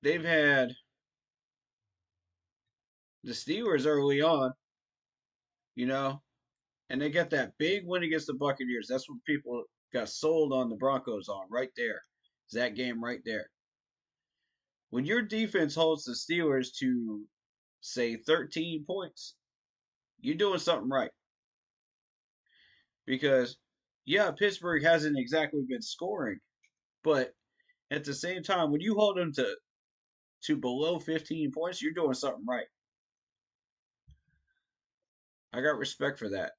they've had the Steelers early on, you know, and they got that big win against the Buccaneers. That's what people got sold on the Broncos on right there. Is that game right there. When your defense holds the Steelers to, say, 13 points, you're doing something right. Because, yeah, Pittsburgh hasn't exactly been scoring, but at the same time, when you hold them to below 15 points, you're doing something right. I got respect for that.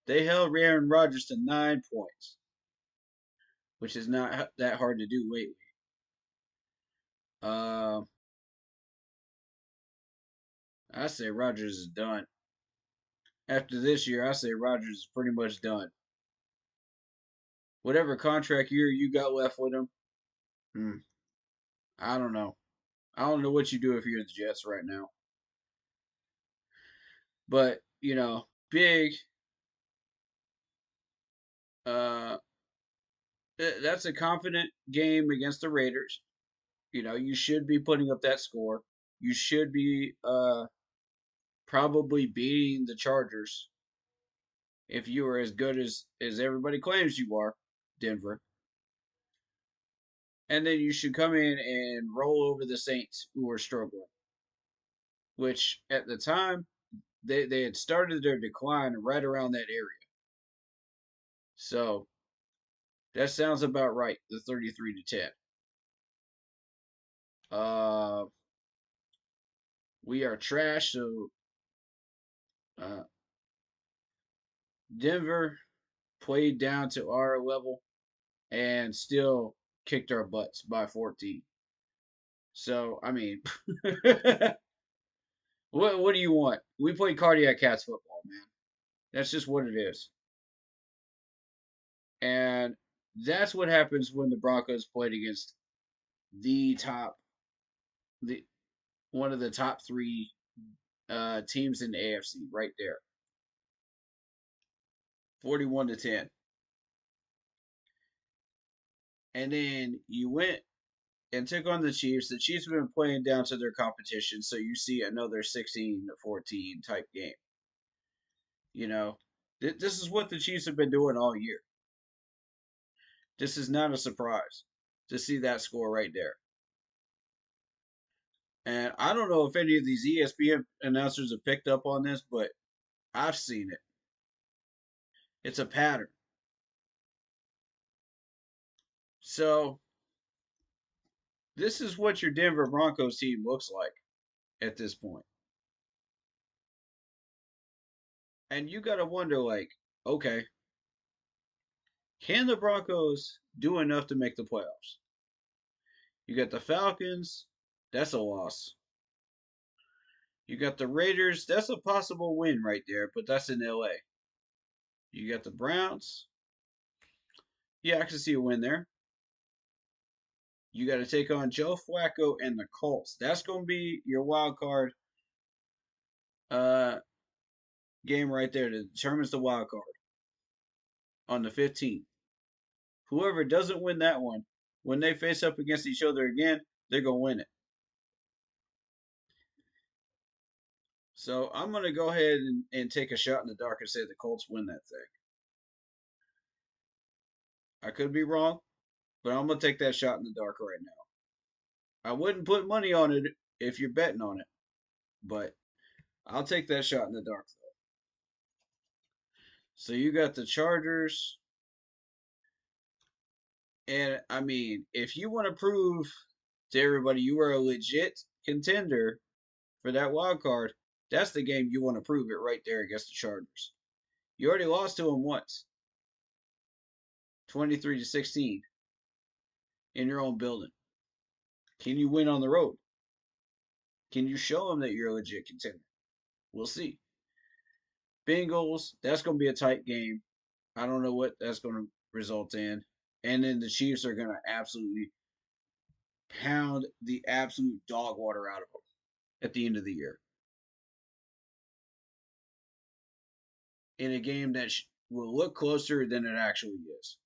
They held Aaron Rodgers to 9 points, which is not that hard to do lately. I say Rodgers is done. After this year, I say Rodgers is pretty much done. Whatever contract year you got left with him, I don't know. I don't know what you do if you're the Jets right now. But, you know, big. That's a confident game against the Raiders. You should be putting up that score. You should be probably beating the Chargers if you are as good as everybody claims you are, Denver. And then you should come in and roll over the Saints, who are struggling. Which at the time they had started their decline right around that area. So that sounds about right. The 33-10. We are trash. So uh, Denver played down to our level and still kicked our butts by 14. So I mean, what do you want? We play cardiac cats football, man. That's just what it is. And that's what happens when the Broncos played against the one of the top three teams in the AFC right there. 41-10. And then you went and took on the Chiefs. The Chiefs have been playing down to their competition, so you see another 16-14 type game. This is what the Chiefs have been doing all year. This is not a surprise to see that score right there. And I don't know if any of these ESPN announcers have picked up on this, but I've seen it. It's a pattern. So, this is what your Denver Broncos team looks like at this point. And you got to wonder, okay, can the Broncos do enough to make the playoffs? You got the Falcons, that's a loss. You got the Raiders, that's a possible win right there, but that's in LA. You got the Browns. Yeah, I can see a win there. You got to take on Joe Flacco and the Colts. That's going to be your wild card game right there that determines the wild card on the 15th. Whoever doesn't win that one, when they face up against each other again, they're going to win it. So I'm going to go ahead and take a shot in the dark and say the Colts win that thing. I could be wrong, but I'm going to take that shot in the dark right now. I wouldn't put money on it if you're betting on it, but I'll take that shot in the dark, though. So you got the Chargers. And, I mean, if you want to prove to everybody you are a legit contender for that wild card, that's the game you want to prove it right there against the Chargers. You already lost to them once. 23-16 in your own building. Can you win on the road? Can you show them that you're a legit contender? We'll see. Bengals, that's going to be a tight game. I don't know what that's going to result in. And then the Chiefs are going to absolutely pound the absolute dog water out of them at the end of the year. In a game that will look closer than it actually is.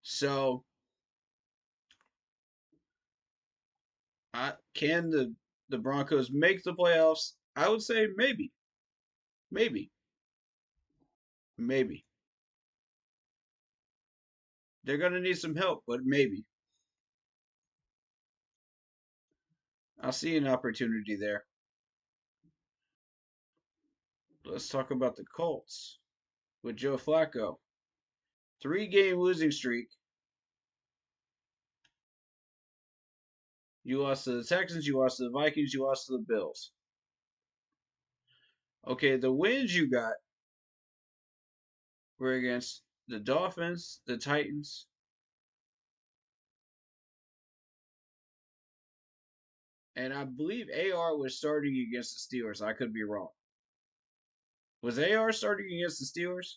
So, can the Broncos make the playoffs? I would say maybe. Maybe. Maybe. They're going to need some help, but maybe. I see an opportunity there. Let's talk about the Colts with Joe Flacco. 3-game losing streak. You lost to the Texans, you lost to the Vikings, you lost to the Bills. Okay, the wins you got were against the Dolphins, the Titans, and I believe AR was starting against the Steelers. I could be wrong. Was AR starting against the Steelers?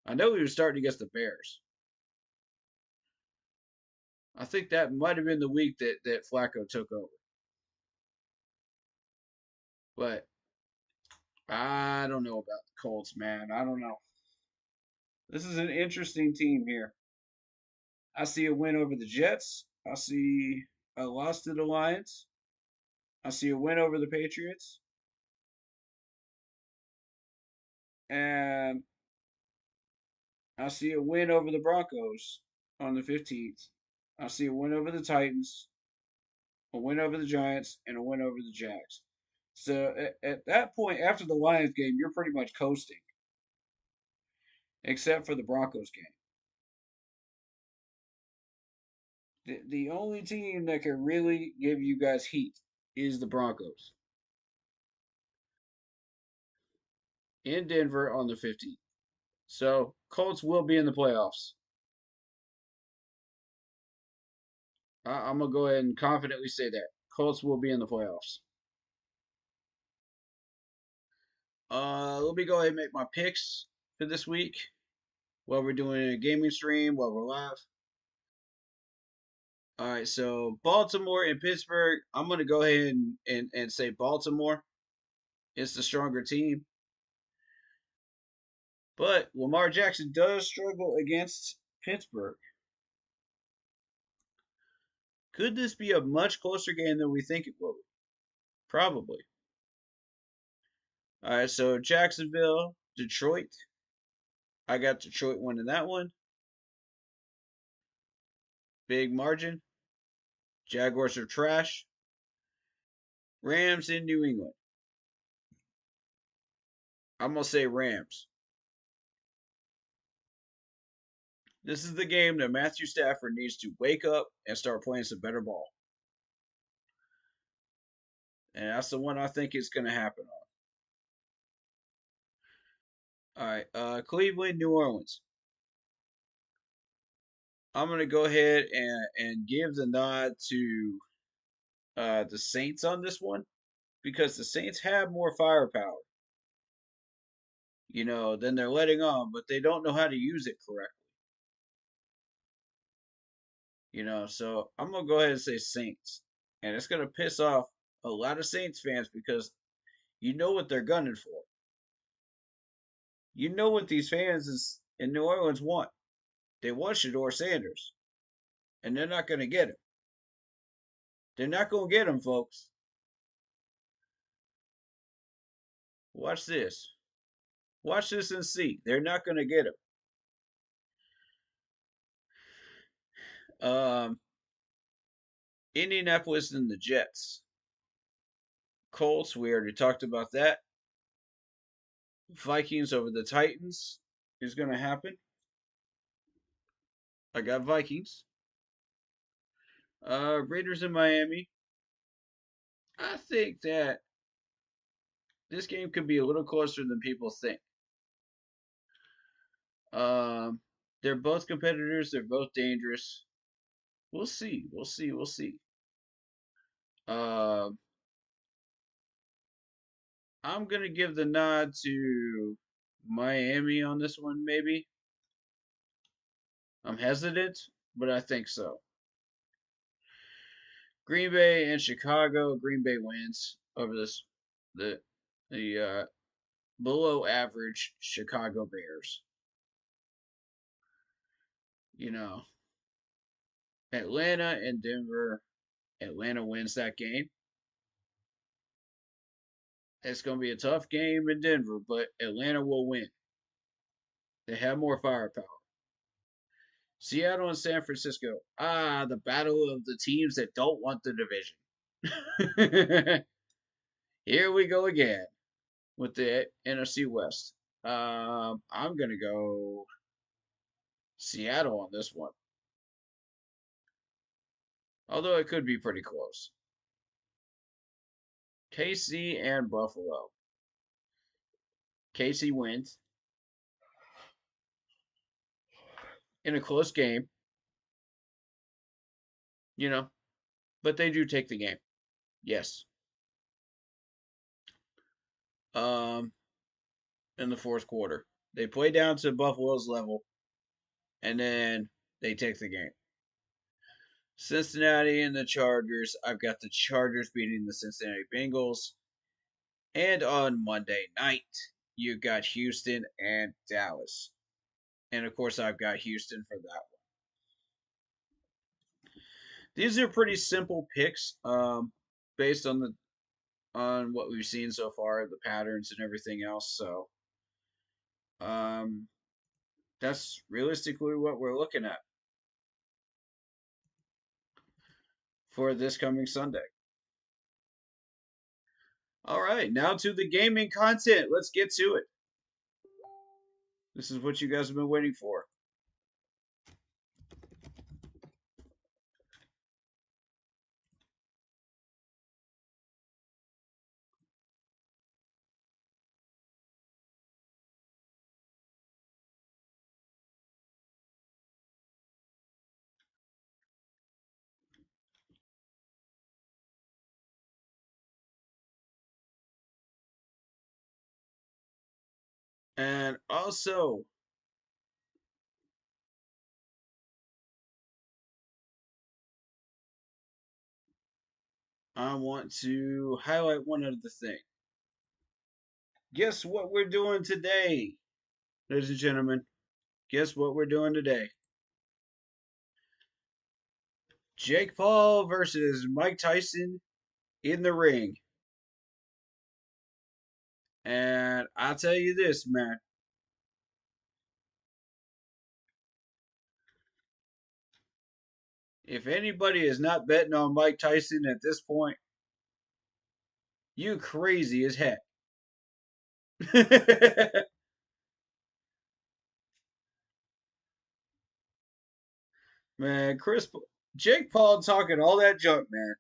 I know he was starting against the Bears. I think that might have been the week that Flacco took over. But I don't know about the Colts, man. I don't know. This is an interesting team here. I see a win over the Jets. I see a loss to the Lions. I see a win over the Patriots. And I see a win over the Broncos on the 15th. I see a win over the Titans, a win over the Giants, and a win over the Jags. So at that point, after the Lions game, you're pretty much coasting, except for the Broncos game. The only team that can really give you guys heat is the Broncos in Denver on the 15th. So Colts will be in the playoffs. I'm gonna go ahead and confidently say that Colts will be in the playoffs. Let me go ahead and make my picks for this week while we're doing a gaming stream while we're live. All right, so Baltimore and Pittsburgh. I'm gonna go ahead and say Baltimore. It's the stronger team. But Lamar Jackson does struggle against Pittsburgh. Could this be a much closer game than we think it will be? Probably. All right, so Jacksonville, Detroit. I got Detroit winning that one. Big margin. Jaguars are trash. Rams in New England. I'm going to say Rams. This is the game that Matthew Stafford needs to wake up and start playing some better ball. And that's the one I think is going to happen on. All right, Cleveland, New Orleans. I'm going to go ahead and give the nod to the Saints on this one because the Saints have more firepower, than they're letting on, but they don't know how to use it correctly. So I'm going to go ahead and say Saints. And it's going to piss off a lot of Saints fans because you know what they're gunning for. You know what these fans in New Orleans want. They want Shedeur Sanders. And they're not going to get him. They're not going to get him, folks. Watch this. Watch this and see. They're not going to get him. Indianapolis and the Jets. Colts, we already talked about that. Vikings over the Titans is going to happen. I got Vikings. Raiders in Miami. I think that this game could be a little closer than people think. They're both competitors. They're both dangerous. We'll see. We'll see. We'll see. I'm going to give the nod to Miami on this one, maybe. I'm hesitant, but I think so. Green Bay and Chicago. Green Bay wins over the below average Chicago Bears. Atlanta and Denver. Atlanta wins that game. It's going to be a tough game in Denver, but Atlanta will win. They have more firepower. Seattle and San Francisco. The battle of the teams that don't want the division. Here we go again with the NFC West. I'm going to go Seattle on this one. Although it could be pretty close. KC and Buffalo. KC wins in a close game. But they do take the game. Yes. In the fourth quarter. They play down to Buffalo's level, and then they take the game. Cincinnati and the Chargers. I've got the Chargers beating the Cincinnati Bengals. And on Monday night, you got Houston and Dallas. And of course, I've got Houston for that one. These are pretty simple picks, based on what we've seen so far, the patterns and everything else. So, that's realistically what we're looking at for this coming Sunday. All right, now to the gaming content. Let's get to it. This is what you guys have been waiting for. And also, I want to highlight one other thing. Guess what we're doing today, ladies and gentlemen? Guess what we're doing today? Jake Paul versus Mike Tyson in the ring. And I'll tell you this, man. If anybody is not betting on Mike Tyson at this point, you crazy as heck. Man, Jake Paul talking all that junk, man.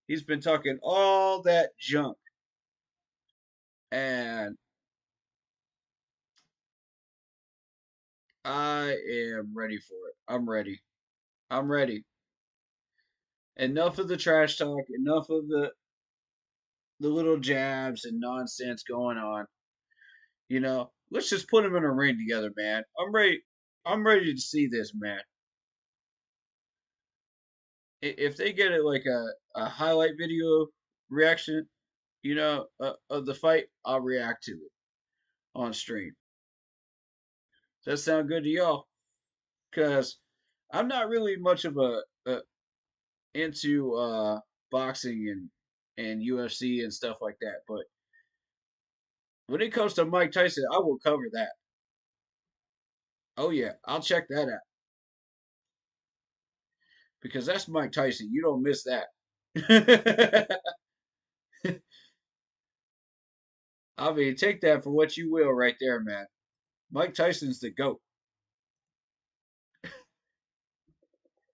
He's been talking all that junk. And I am ready for it. I'm ready. I'm ready. Enough of the trash talk, enough of the little jabs and nonsense going on. Let's just put them in a ring together, man. I'm ready. I'm ready to see this, man. If they get it like a highlight video reaction, of the fight, I'll react to it on stream. Does that sound good to y'all? Cause I'm not really much of a into boxing and UFC and stuff like that, but when it comes to Mike Tyson, I will cover that. Oh yeah, I'll check that out because that's Mike Tyson. You don't miss that. I mean, take that for what you will, right there, man. Mike Tyson's the goat.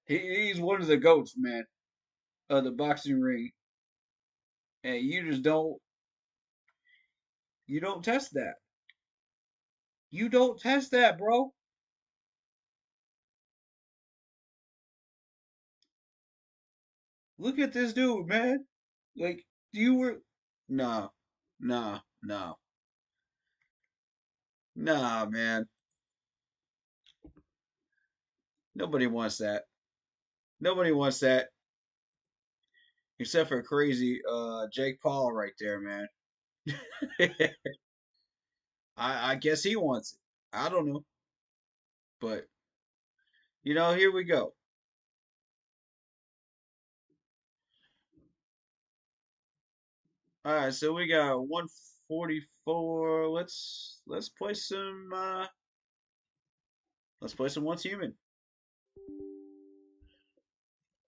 He's one of the goats, man, of the boxing ring, and you don't test that. You don't test that, bro. Look at this dude, man. Like you were, nah, nah, nah, nah, man. Nobody wants that. Nobody wants that except for crazy Jake Paul right there, man. I guess he wants it. I don't know, but here we go. All right, so we got 144. Let's play some. Let's play some Once Human.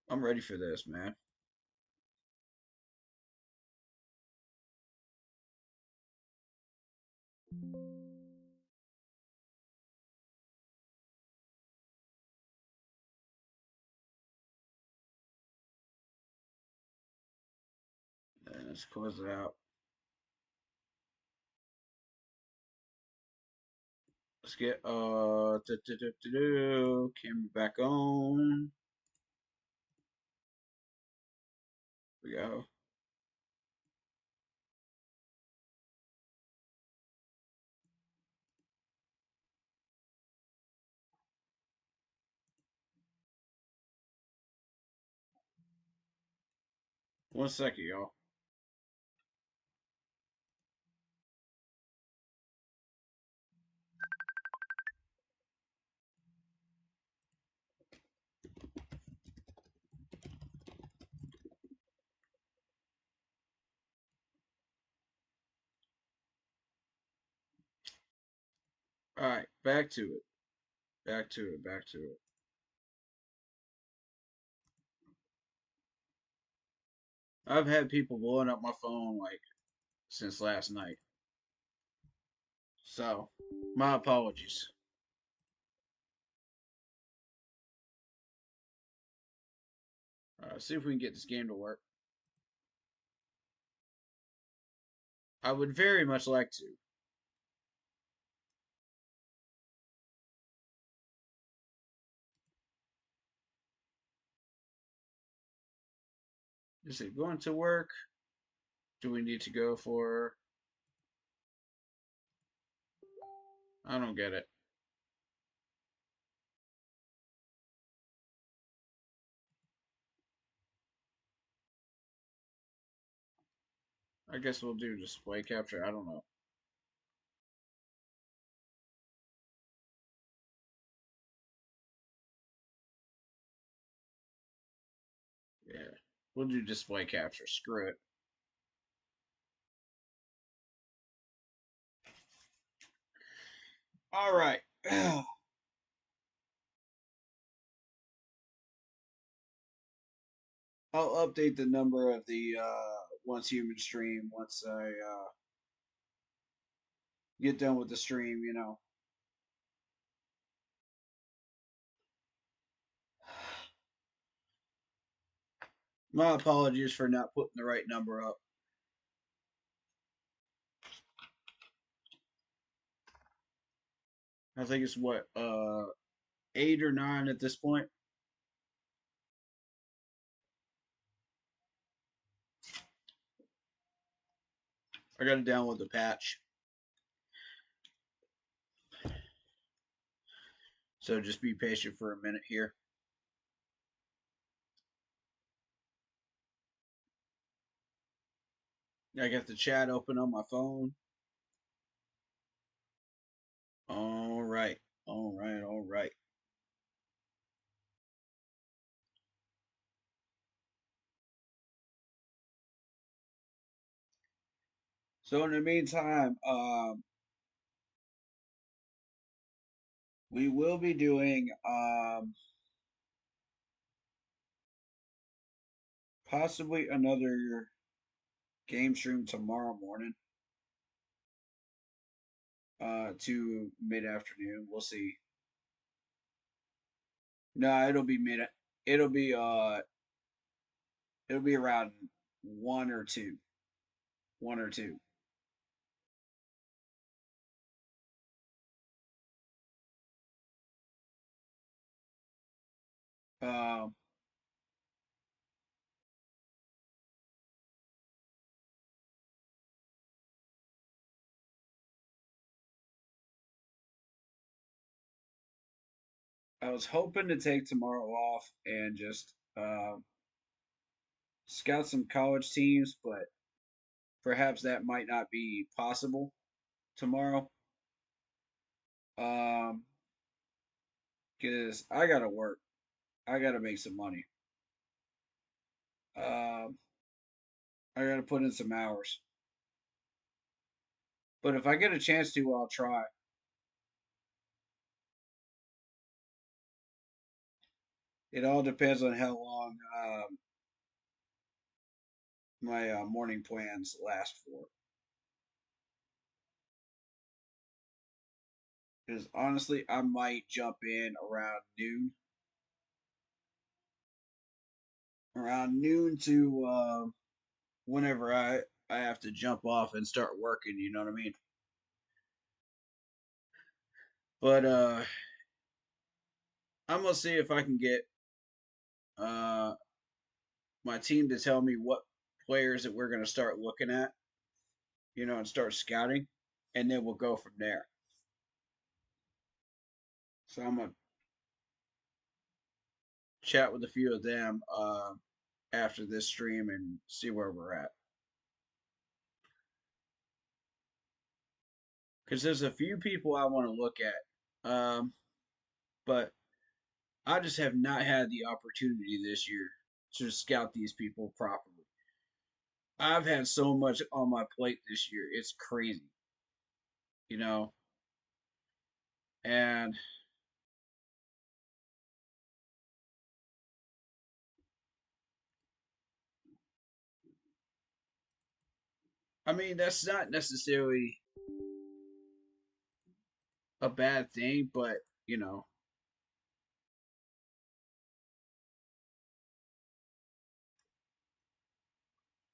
I'm ready for this, man. Let's close it out. Let's get camera back on. We go. One second, y'all. All right, back to it. Back to it. Back to it. I've had people blowing up my phone like since last night. So, my apologies. See if we can get this game to work. I would very much like to. Is it going to work? Do we need to go for... I don't get it. I guess we'll do display capture. I don't know. Yeah, we'll do display capture. Screw it. All right. I'll update the number of the Once Human stream once I get done with the stream, you know. My apologies for not putting the right number up. I think it's what, 8 or 9 at this point. I got to download the patch. So just be patient for a minute here. I got the chat open on my phone. All right. All right. All right. So in the meantime, we will be doing possibly another game stream tomorrow morning to mid-afternoon. We'll see. No, it'll be it'll be around 1 or 2. 1 or 2. Um I was hoping to take tomorrow off and just scout some college teams, but perhaps that might not be possible tomorrow. Because I gotta work. I gotta make some money. I gotta put in some hours. But if I get a chance to, I'll try. It all depends on how long my morning plans last for. Because honestly, I might jump in around noon. Around noon to whenever I have to jump off and start working. You know what I mean? But I'm gonna see if I can get uh my team to tell me what players that we're gonna start looking at. You know, and start scouting, and then we'll go from there. So I'm gonna chat with a few of them after this stream and see where we're at. Because there's a few people I want to look at, but I just have not had the opportunity this year to scout these people properly. I've had so much on my plate this year; it's crazy. You know, And I mean, that's not necessarily a bad thing, but you know,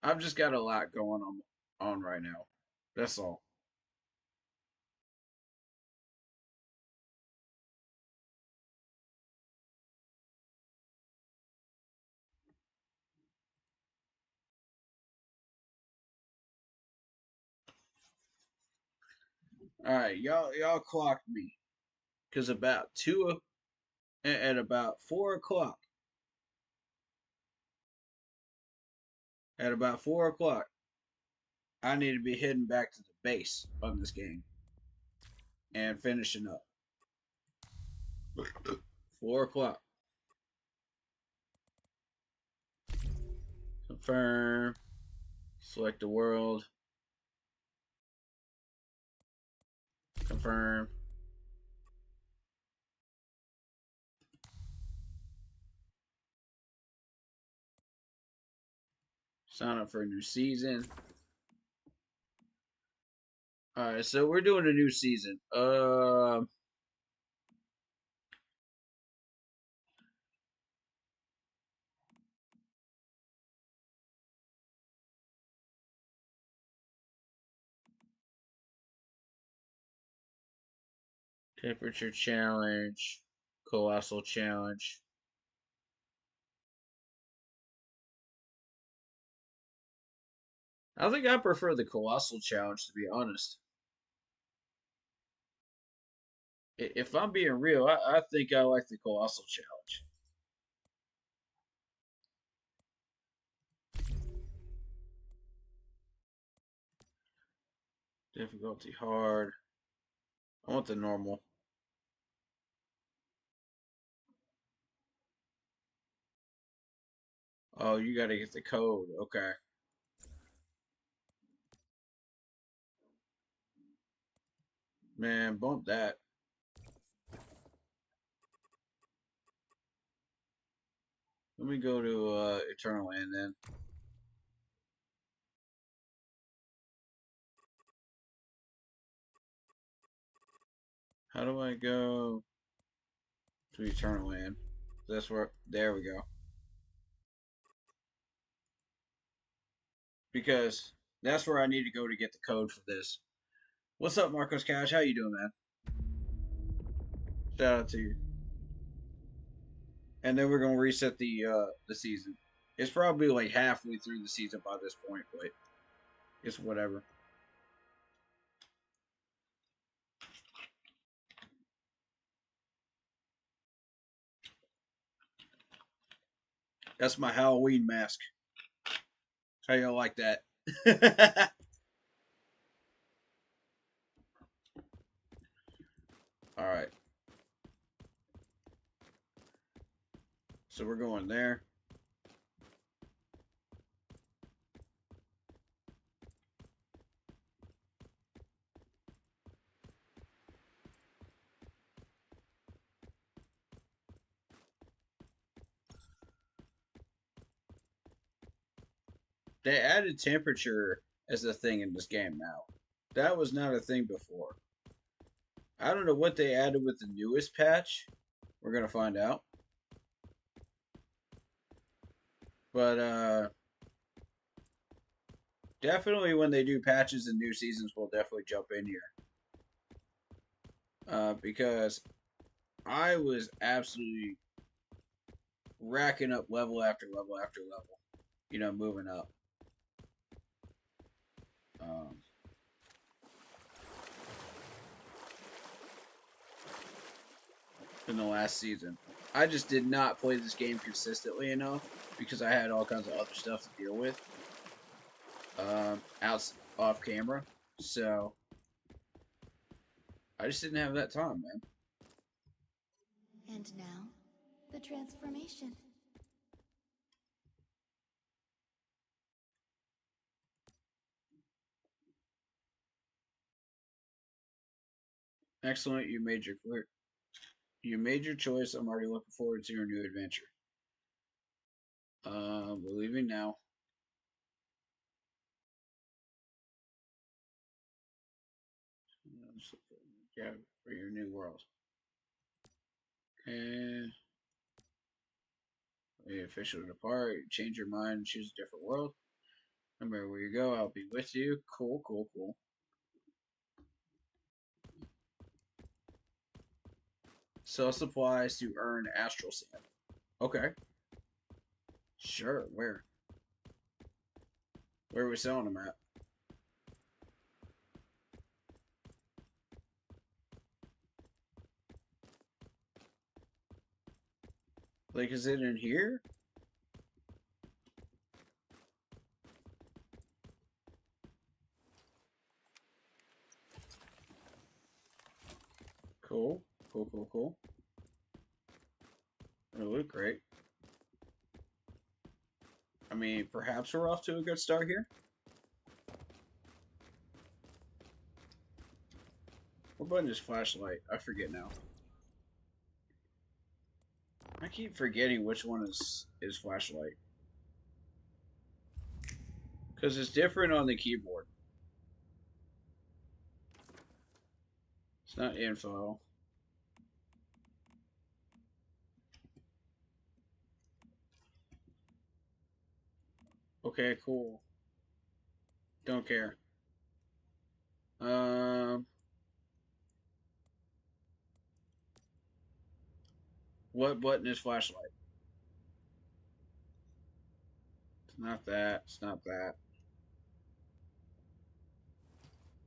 I've just got a lot going on right now. That's all. All right, y'all clocked me because at about 4 o'clock, I need to be heading back to the base on this game and finishing up. 4 o'clock. Confirm. Select the world. Confirm. Sign up for a new season. Alright, so we're doing a new season. Temperature challenge. Colossal challenge. I think I prefer the Colossal challenge, to be honest. If I'm being real, I think I like the Colossal challenge. Difficulty hard. I want the normal. Oh, you gotta get the code. Okay. Man, bump that. Let me go to Eternal Land then. How do I go to Eternal Land? That's where. There we go. Because that's where I need to go to get the code for this. What's up, Marcos Cash? How you doing, man? Shout out to you. And then we're gonna reset the season. It's probably like halfway through the season by this point, but it's whatever. That's my Halloween mask. How y'all like that? All right. So we're going there. They added temperature as a thing in this game now. That was not a thing before. I don't know what they added with the newest patch. We're gonna find out. But definitely when they do patches and new seasons, we'll definitely jump in here. Because I was absolutely racking up level after level after level. You know, moving up. In the last season. I just did not play this game consistently enough because I had all kinds of other stuff to deal with off camera. So I just didn't have that time, man. And now, the transformation. Excellent. You made your clear. You made your choice. I'm already looking forward to your new adventure. We're leaving now. Yeah, for your new world. And we officially depart. Change your mind. Choose a different world. Remember where you go. I'll be with you. Cool, cool, cool. Sell supplies to earn astral sand. Okay. Sure. Where? Where are we selling them at? Like, is it in here? Cool. Cool, cool, cool. They look great. I mean, perhaps we're off to a good start here. What button is flashlight? I forget now. I keep forgetting which one is flashlight. Because it's different on the keyboard. It's not info. Okay, cool. Don't care. What button is flashlight? It's not that. It's not that.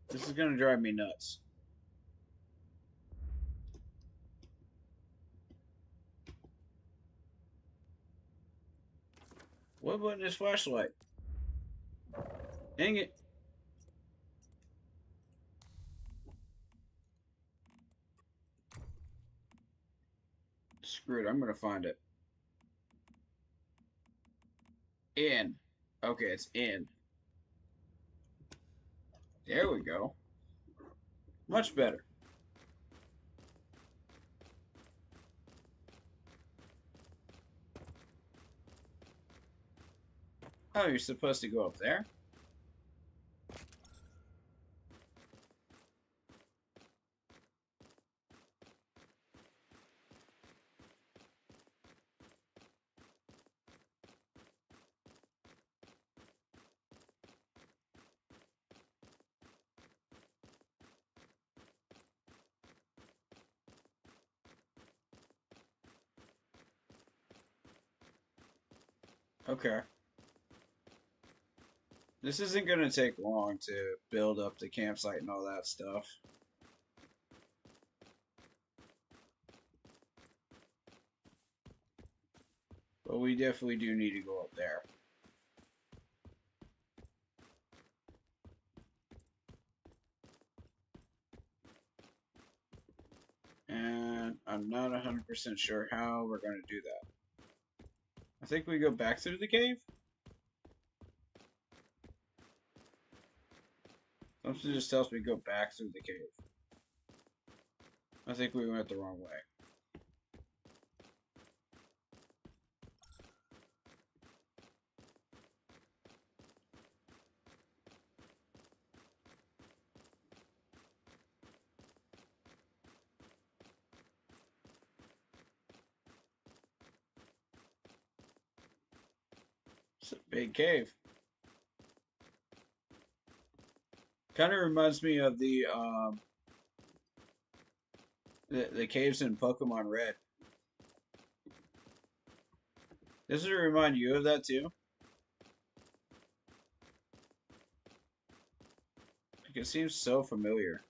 This is gonna drive me nuts. What button is flashlight? Dang it. Screw it, I'm gonna find it. In. Okay, it's in. There we go. Much better. Oh, you're supposed to go up there? Okay. This isn't going to take long to build up the campsite and all that stuff. But we definitely do need to go up there. And I'm not 100% sure how we're going to do that. I think we go back through the cave? Something just tells me go back through the cave. I think we went the wrong way. It's a big cave. Kind of reminds me of the caves in Pokemon Red. Does it remind you of that too? Like, it seems so familiar.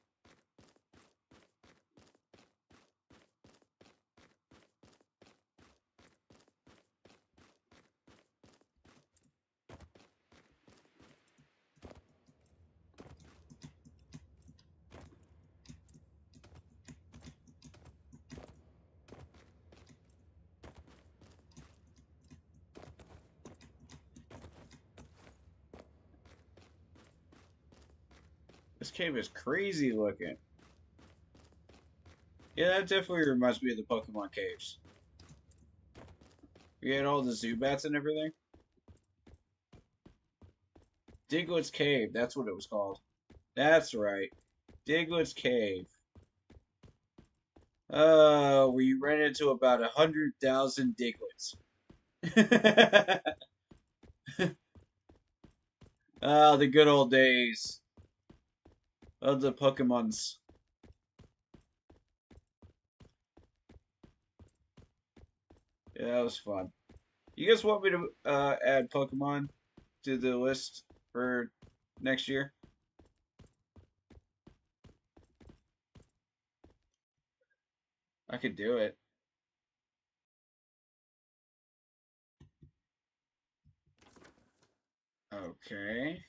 This cave is crazy looking. Yeah, that definitely reminds me of the Pokemon caves. You had all the Zubats and everything. Diglett's Cave, that's what it was called. That's right. Diglett's Cave. Where you ran into about 100,000 Diglets. Ah, the good old days of the Pokemons. Yeah, that was fun. You guys want me to add Pokemon to the list for next year? I could do it. Okay.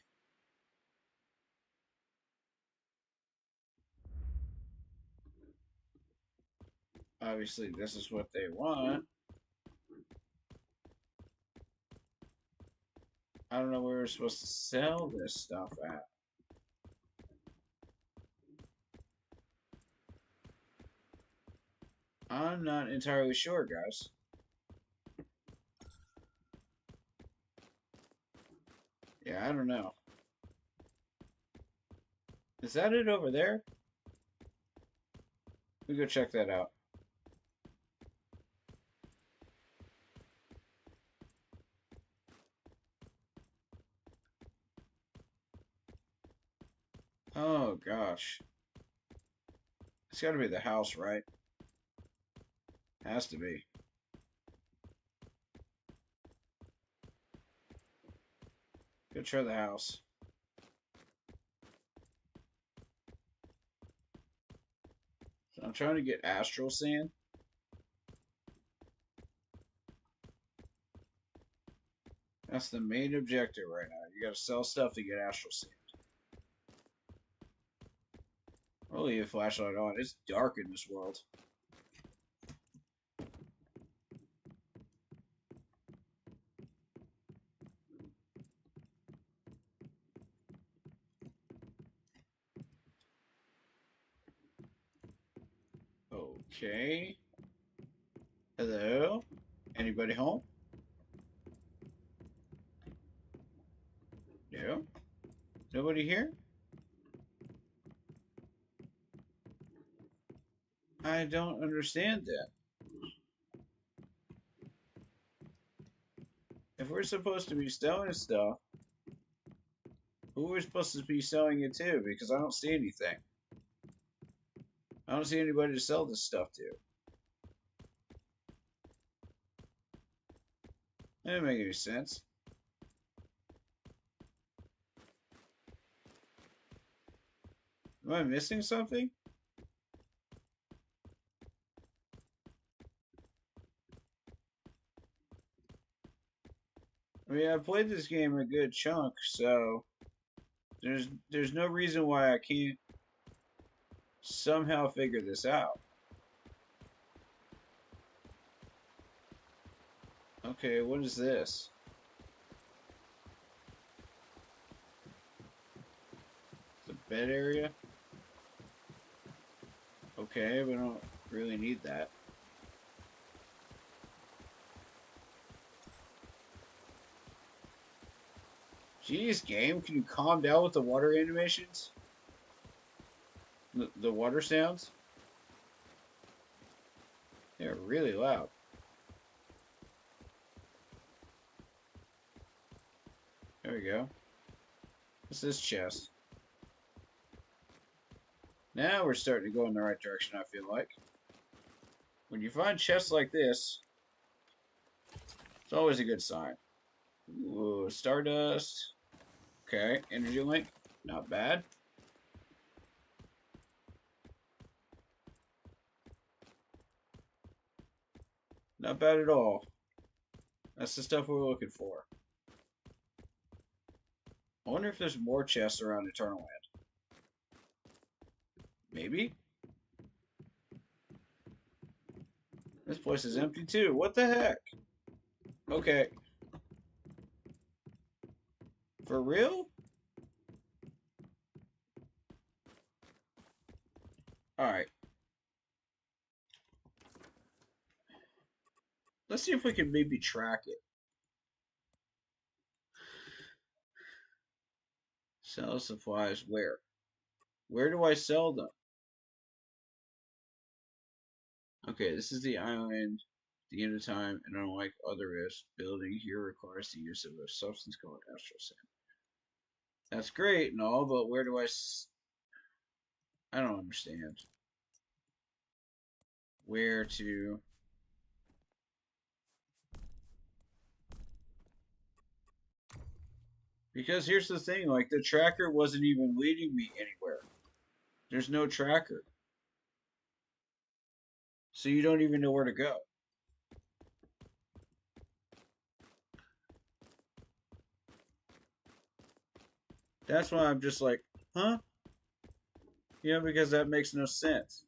Obviously, this is what they want. I don't know where we're supposed to sell this stuff at. I'm not entirely sure, guys. Yeah, I don't know. Is that it over there? We go check that out. Oh gosh. It's gotta be the house, right? Has to be. Go try the house. So I'm trying to get Astral Sand. That's the main objective right now. You gotta sell stuff to get Astral Sand. I'll leave a flashlight on. It's dark in this world. Okay. Hello? Anybody home? No? Nobody here? I don't understand that. If we're supposed to be selling stuff, who are we supposed to be selling it to? Because I don't see anything. I don't see anybody to sell this stuff to. That doesn't make any sense. Am I missing something? I mean, I played this game a good chunk, so there's no reason why I can't somehow figure this out. Okay, what is this? The bed area? Okay, we don't really need that. Jeez, game, can you calm down with the water animations? The water sounds? They're really loud. There we go. What's this chest? Now we're starting to go in the right direction, I feel like. When you find chests like this, it's always a good sign. Ooh, Stardust. Okay, Energy Link. Not bad. Not bad at all. That's the stuff we're looking for. I wonder if there's more chests around Eternal Land. Maybe? This place is empty too. What the heck? Okay. For real? Alright. Let's see if we can maybe track it. Sell supplies where? Where do I sell them? Okay, this is the island. At the end of time, and unlike other rifts, building here requires the use of a substance called astral sand. That's great and all, but where do I don't understand. Where to... Because here's the thing, like, the tracker wasn't even leading me anywhere. There's no tracker. So you don't even know where to go. That's why I'm just like, huh? Yeah, because that makes no sense.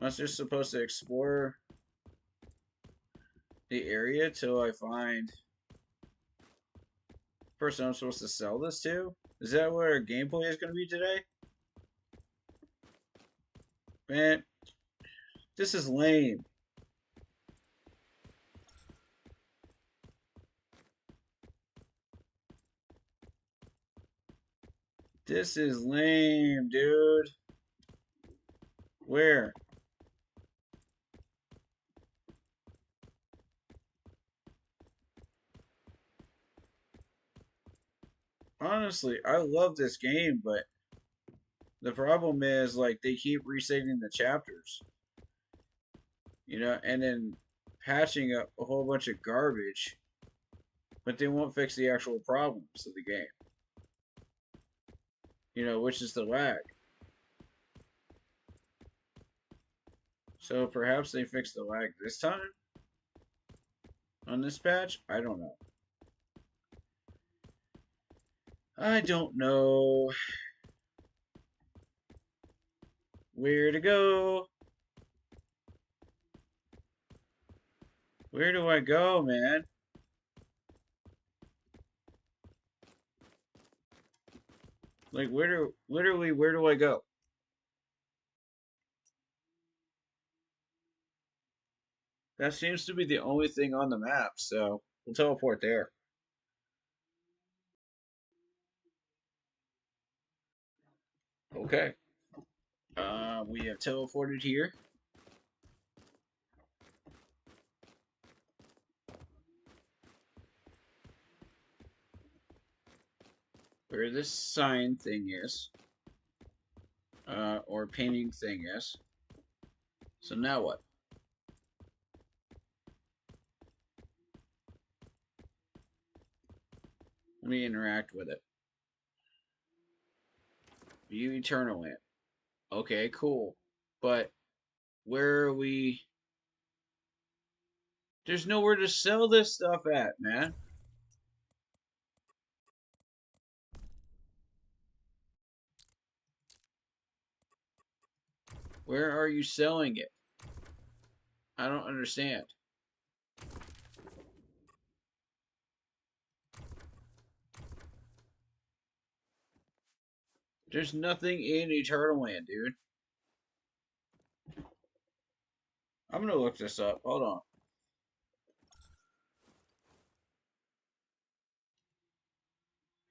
I was just supposed to explore the area till I find the person I'm supposed to sell this to? Is that what our gameplay is going to be today? Man, this is lame. This is lame, dude. Where? Honestly, I love this game, but the problem is, like, they keep resetting the chapters. You know, and then patching up a whole bunch of garbage, but they won't fix the actual problems of the game. You know, which is the lag. So perhaps they fixed the lag this time? On this patch? I don't know. I don't know where to go. Where do I go, man? Like, literally, where do I go? That seems to be the only thing on the map, so we'll teleport there. Okay. We have teleported here. Where this sign thing is. Or painting thing is. So now what? Let me interact with it. View Eternal Land. Okay, cool. But where are we? There's nowhere to sell this stuff at, man. Where are you selling it? I don't understand. There's nothing in Eternal Land, dude. I'm gonna look this up. Hold on.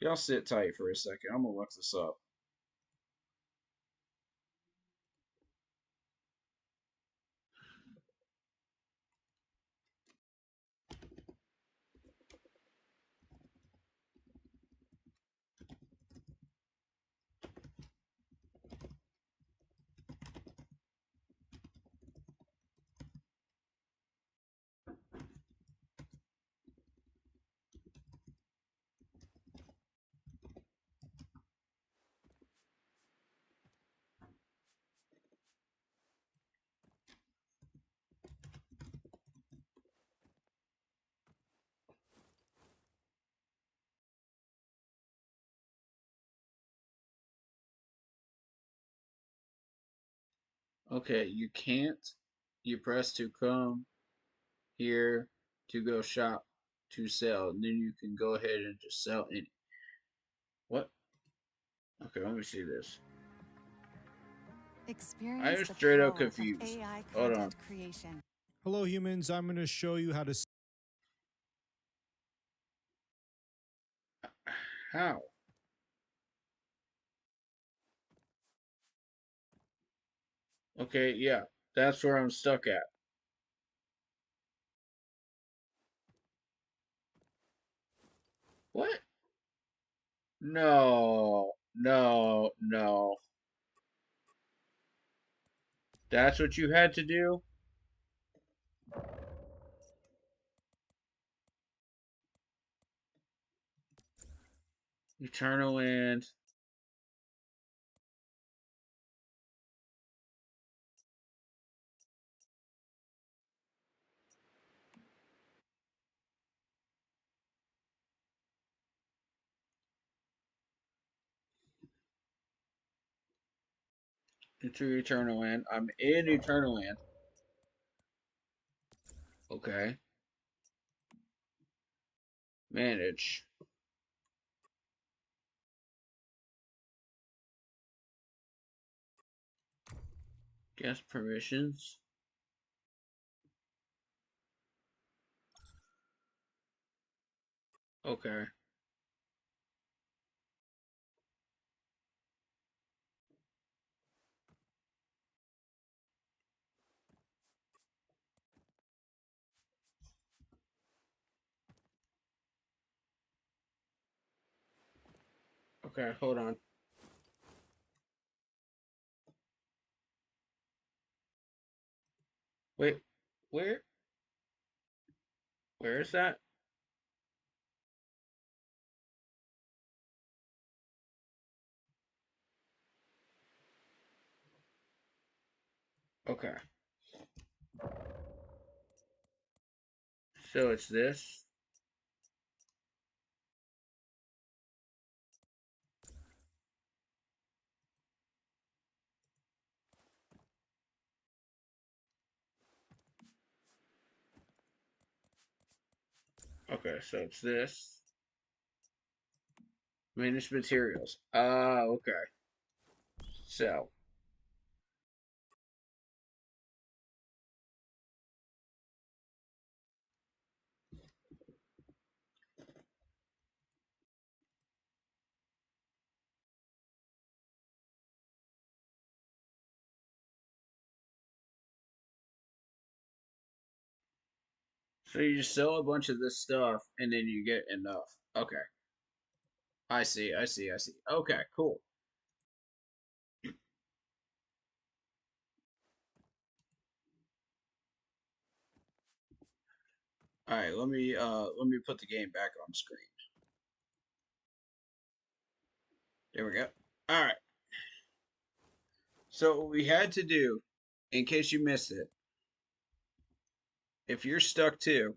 Y'all sit tight for a second. I'm gonna look this up. Okay, you can't. You press to come here to go shop to sell, and then you can go ahead and just sell any. What? Okay, let me see this. Experience I am the straight up power of confused. AI Hold on. content creation. Hello, humans. I'm going to show you how to. How? Okay, yeah. That's where I'm stuck at. What? No. No. No. That's what you had to do? Eternal Land. Into Eternal Land. I'm in Eternal Land. Okay. Manage. Guest permissions. Okay. Okay, hold on. Wait, where? Where is that? Okay. So it's this. Okay, so it's this. Manage materials. Okay. So. So you just sell a bunch of this stuff and then you get enough. Okay. I see, I see, I see. Okay, cool. Alright, let me put the game back on screen. There we go. Alright. So what we had to do, in case you missed it, if you're stuck too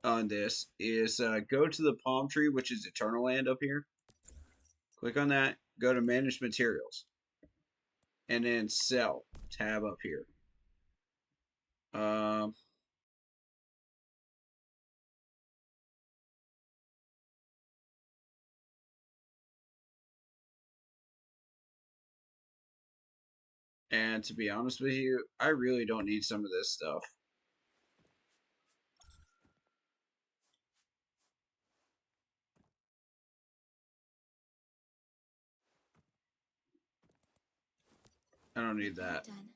on this, is go to the palm tree, which is Eternal Land up here. Click on that, go to Manage Materials, and then Sell tab up here. And to be honest with you, I really don't need some of this stuff. I don't need that. Done.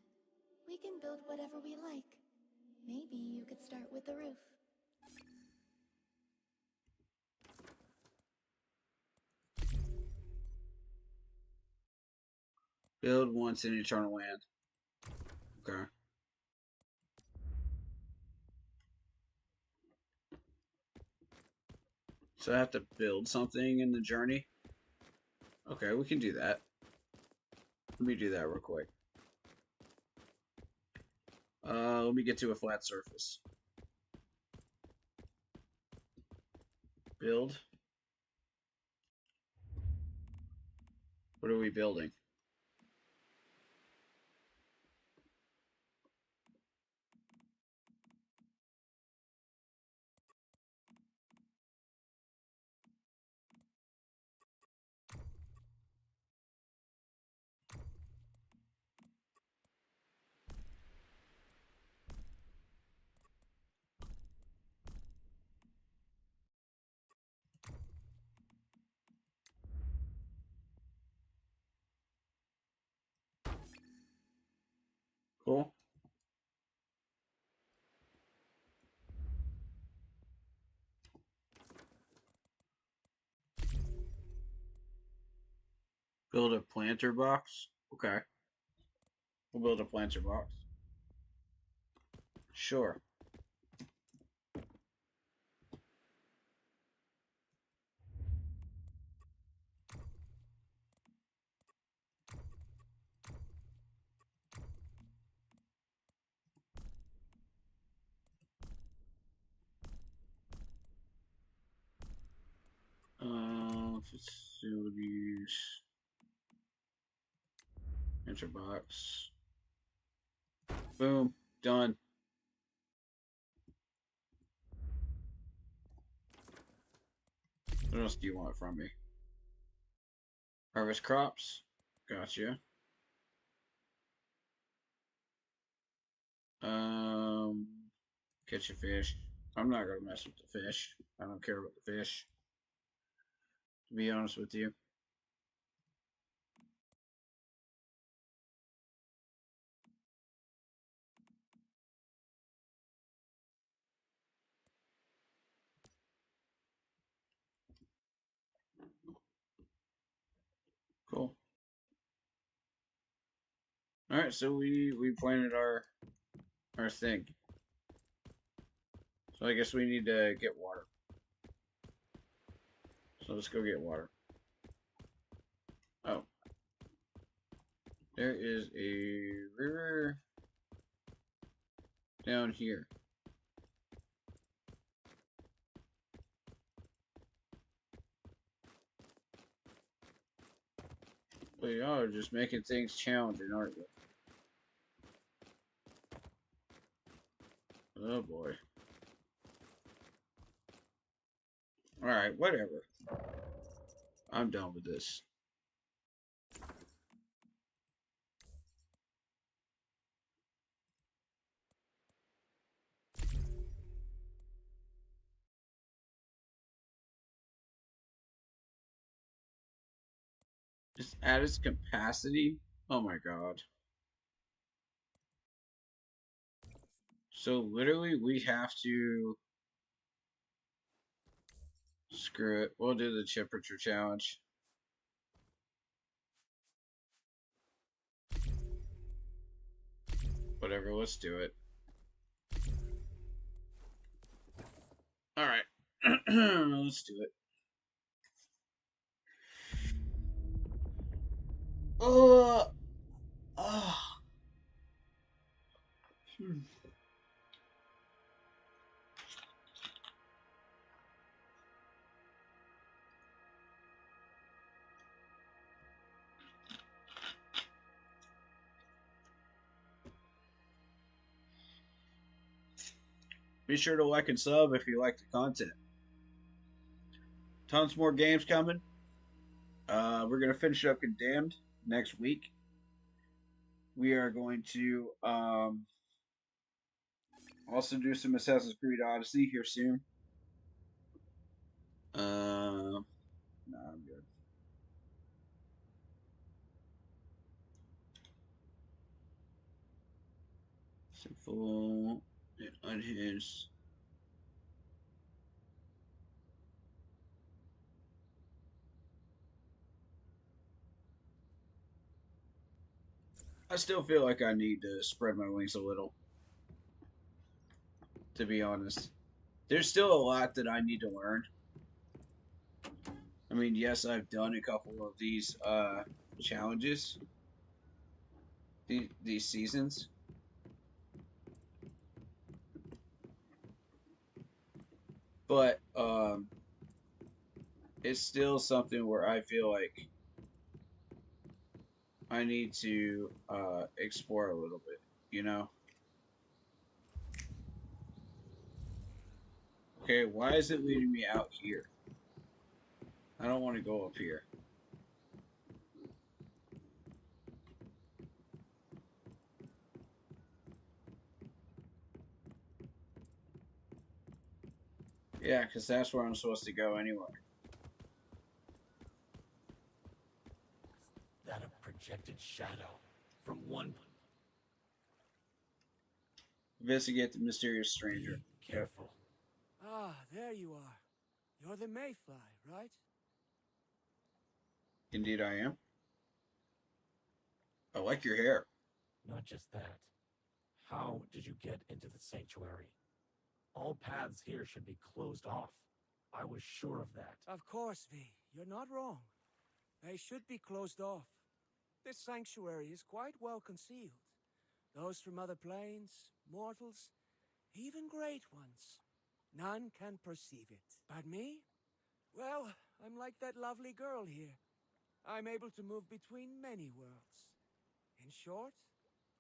We can build whatever we like. Maybe you could start with the roof. Build once in Eternal Land. Okay. So I have to build something in the journey? Okay, we can do that. Let me do that real quick. Let me get to a flat surface. Build. What are we building? Cool. Build a planter box. Okay. We'll build a planter box. Sure. Facilities. Enter box. Boom. Done. What else do you want from me? Harvest crops. Gotcha. Catch a fish. I'm not gonna mess with the fish. I don't care about the fish. To be honest with you. Cool. All right, so we planted our thing. So I guess we need to get water. So let's go get water. Oh. There is a river down here. Well, y'all are just making things challenging, aren't you? Oh boy. Alright, whatever. I'm done with this. Just add its capacity? Oh my god. So literally we have to... Screw it. We'll do the temperature challenge. Whatever, let's do it. Alright. Let's do it. Be sure to like and sub if you like the content. Tons more games coming. We're going to finish up Condemned next week. We are going to also do some Assassin's Creed Odyssey here soon. No, I'm good. Simple and unhinged. I still feel like I need to spread my wings a little, to be honest. There's still a lot that I need to learn. I mean, yes, I've done a couple of these challenges, these seasons. But it's still something where I feel like I need to explore a little bit, you know? Okay, why is it leading me out here? I don't want to go up here. Yeah, because that's where I'm supposed to go anyway. That a projected shadow from one. investigate the mysterious stranger. Careful. Ah, there you are. You're the Mayfly, right? Indeed, I am. I like your hair. Not just that. How did you get into the sanctuary? All paths here should be closed off. I was sure of that. Of course, V. You're not wrong. They should be closed off. This sanctuary is quite well concealed. Those from other planes, mortals, even great ones, none can perceive it. But me? Well, I'm like that lovely girl here. I'm able to move between many worlds. In short,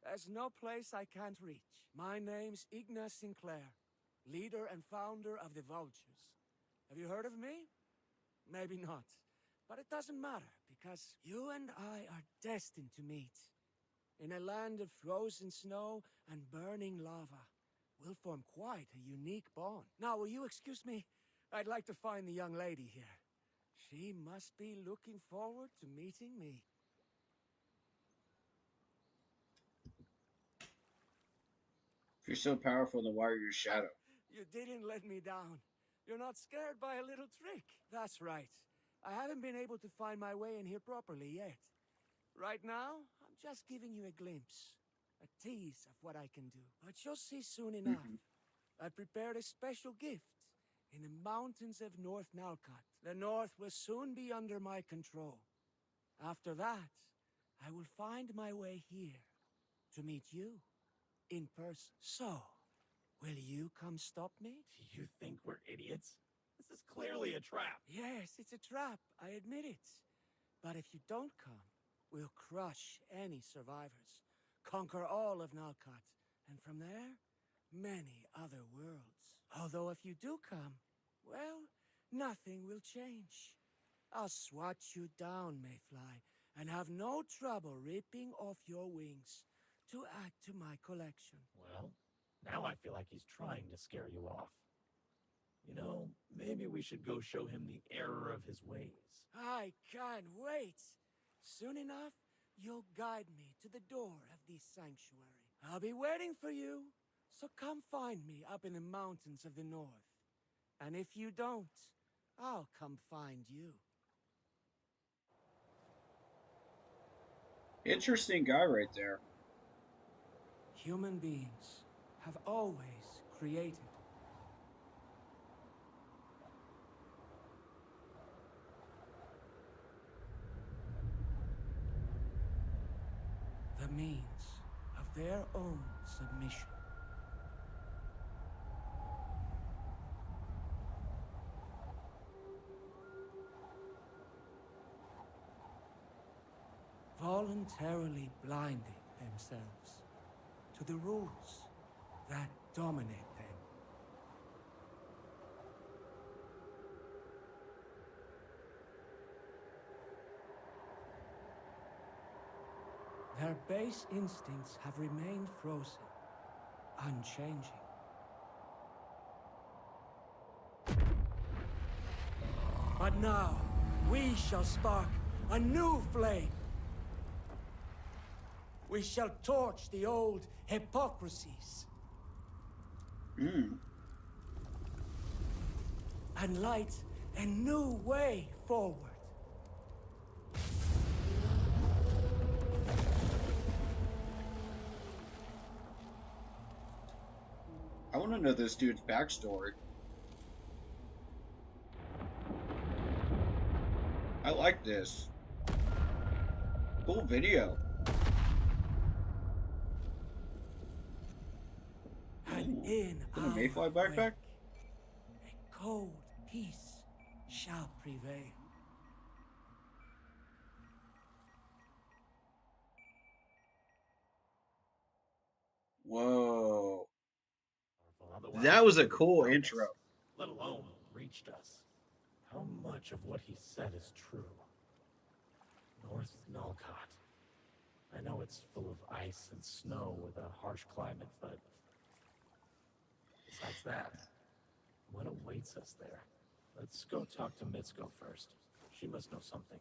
there's no place I can't reach. My name's Igna Sinclair, leader and founder of the Vultures. Have you heard of me? Maybe not. But it doesn't matter, because you and I are destined to meet. In a land of frozen snow and burning lava, we'll form quite a unique bond. Now, will you excuse me? I'd like to find the young lady here. She must be looking forward to meeting me. If you're so powerful, then why are you a shadow? You didn't let me down. You're not scared by a little trick. That's right. I haven't been able to find my way in here properly yet. Right now, I'm just giving you a glimpse, a tease of what I can do. But you'll see soon enough. I prepared a special gift in the mountains of North Nalcott. The North will soon be under my control. After that, I will find my way here to meet you in person. So, will you come stop me? Do you think we're idiots? This is clearly a trap. Yes, it's a trap, I admit it. But if you don't come, we'll crush any survivors, conquer all of Nalcott, and from there, many other worlds. Although if you do come, well, nothing will change. I'll swat you down, Mayfly, and have no trouble ripping off your wings to add to my collection. Well, now I feel like he's trying to scare you off. You know, maybe we should go show him the error of his ways. I can't wait. Soon enough, you'll guide me to the door of this sanctuary. I'll be waiting for you, so come find me up in the mountains of the north. And if you don't, I'll come find you. Interesting guy right there. Human beings have always created. The means of their own submission. Voluntarily blinding themselves to the rules that dominate them. Their base instincts have remained frozen, unchanging. But now, we shall spark a new flame. We shall torch the old hypocrisies. And light a new way forward. I want to know this dude's backstory. I like this. Cool video. And in a our Mayfly backpack? wake, a cold peace shall prevail. Whoa. Otherwise, That was a he cool wouldn't intro. focus, let alone reached us. How much of what he said is true? North Nalcott. I know it's full of ice and snow with a harsh climate, but besides that, what awaits us there? Let's go talk to Mitsuko first. She must know something.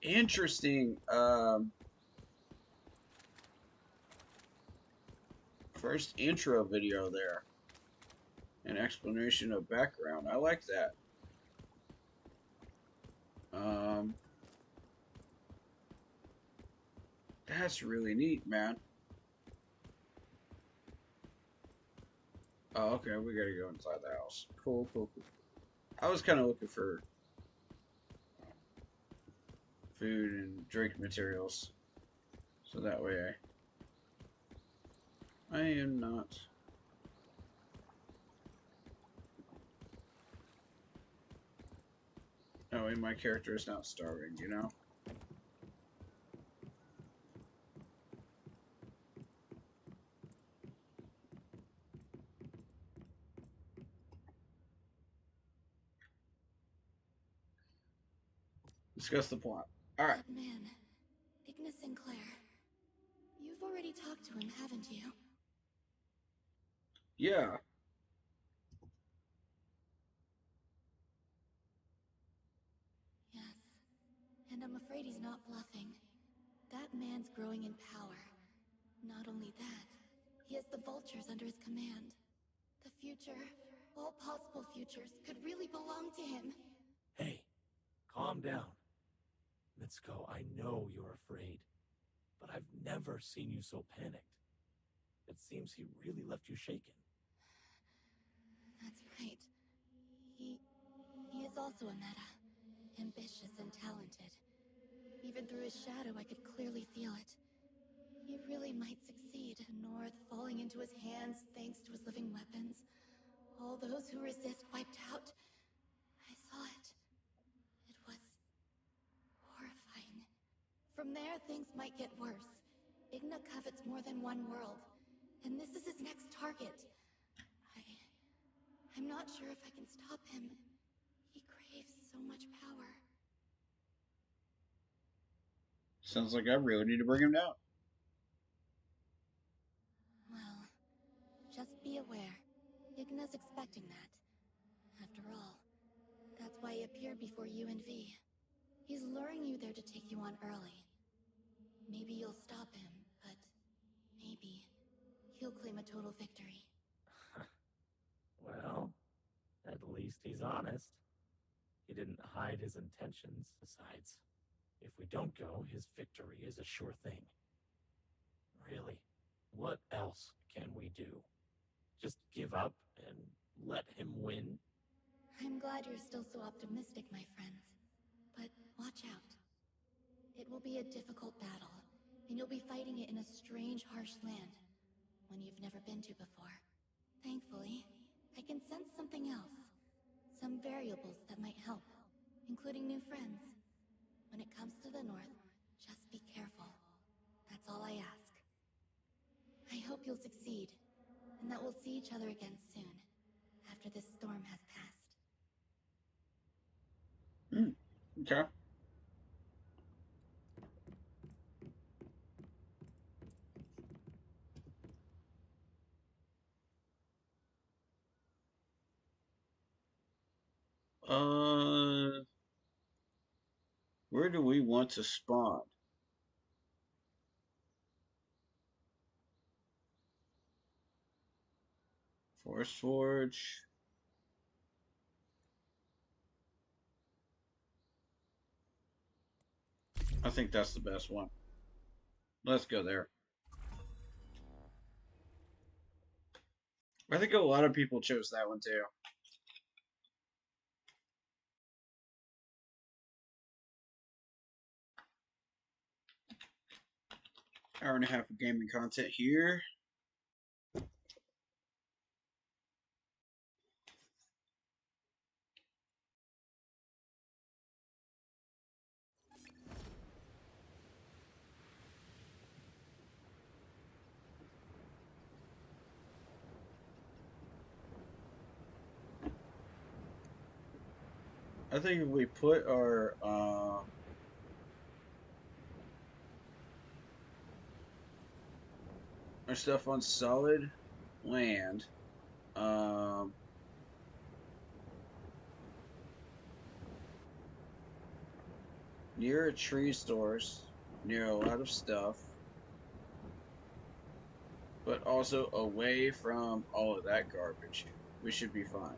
Interesting. First intro video there. An explanation of background. I like that. That's really neat, man. Oh, okay, we gotta go inside the house. Cool, cool, cool. I was kind of looking for food and drink materials, so that way I am not. That way my character is not starving, you know? Discuss the plot. Alright. That man, Ignis Sinclair. You've already talked to him, haven't you? Yeah. Yes. And I'm afraid he's not bluffing. That man's growing in power. Not only that, he has the vultures under his command. The future, all possible futures, could really belong to him. Hey, calm down. Mitsuko, I know you're afraid, but I've never seen you so panicked. It seems he really left you shaken. That's right. He is also a meta. Ambitious and talented. Even through his shadow, I could clearly feel it. He really might succeed. The North falling into his hands thanks to his living weapons. All those who resist wiped out. I saw it. It was horrifying. From there, things might get worse. Igna covets more than one world, and this is his next target. I'm not sure if I can stop him. He craves so much power. Sounds like I really need to bring him down. Well, just be aware. Igna's expecting that. After all, that's why he appeared before you and V. He's luring you there to take you on early. Maybe you'll stop him, but maybe he'll claim a total victory. Well, at least he's honest. He didn't hide his intentions. Besides, if we don't go, his victory is a sure thing. Really, what else can we do? Just give up and let him win? I'm glad you're still so optimistic, my friends. But watch out. It will be a difficult battle, and you'll be fighting it in a strange, harsh land, one you've never been to before. Thankfully, I can sense something else. Some variables that might help, including new friends. When it comes to the North, just be careful. That's all I ask. I hope you'll succeed, and that we'll see each other again soon, after this storm has passed. Okay. Where do we want to spawn? Forest Forge. I think that's the best one. Let's go there. I think a lot of people chose that one too. Hour and a half of gaming content here. I think if we put our stuff on solid land, near a tree stores, near a lot of stuff, but also away from all of that garbage. We should be fine.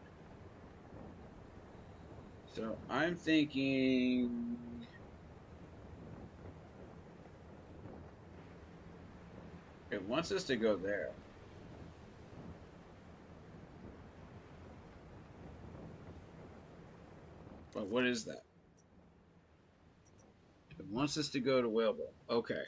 So I'm thinking it wants us to go there. But what is that? It wants us to go to Whalebone. Okay.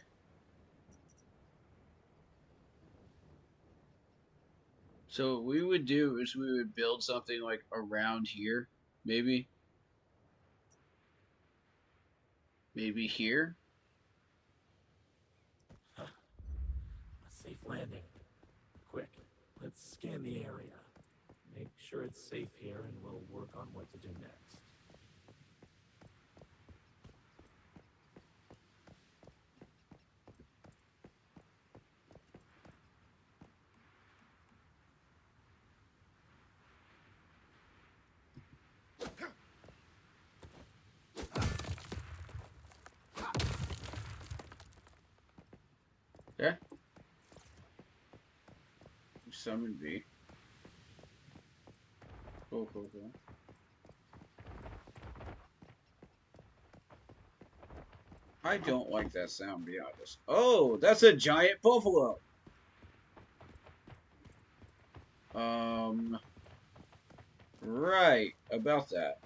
So what we would do is we would build something like around here, maybe. Maybe here. A safe landing. Quick, let's scan the area. Make sure it's safe here and we'll work on what to do next. Okay. Summon B. Cool. I don't like that sound, to be honest. Oh, that's a giant buffalo. Right, about that.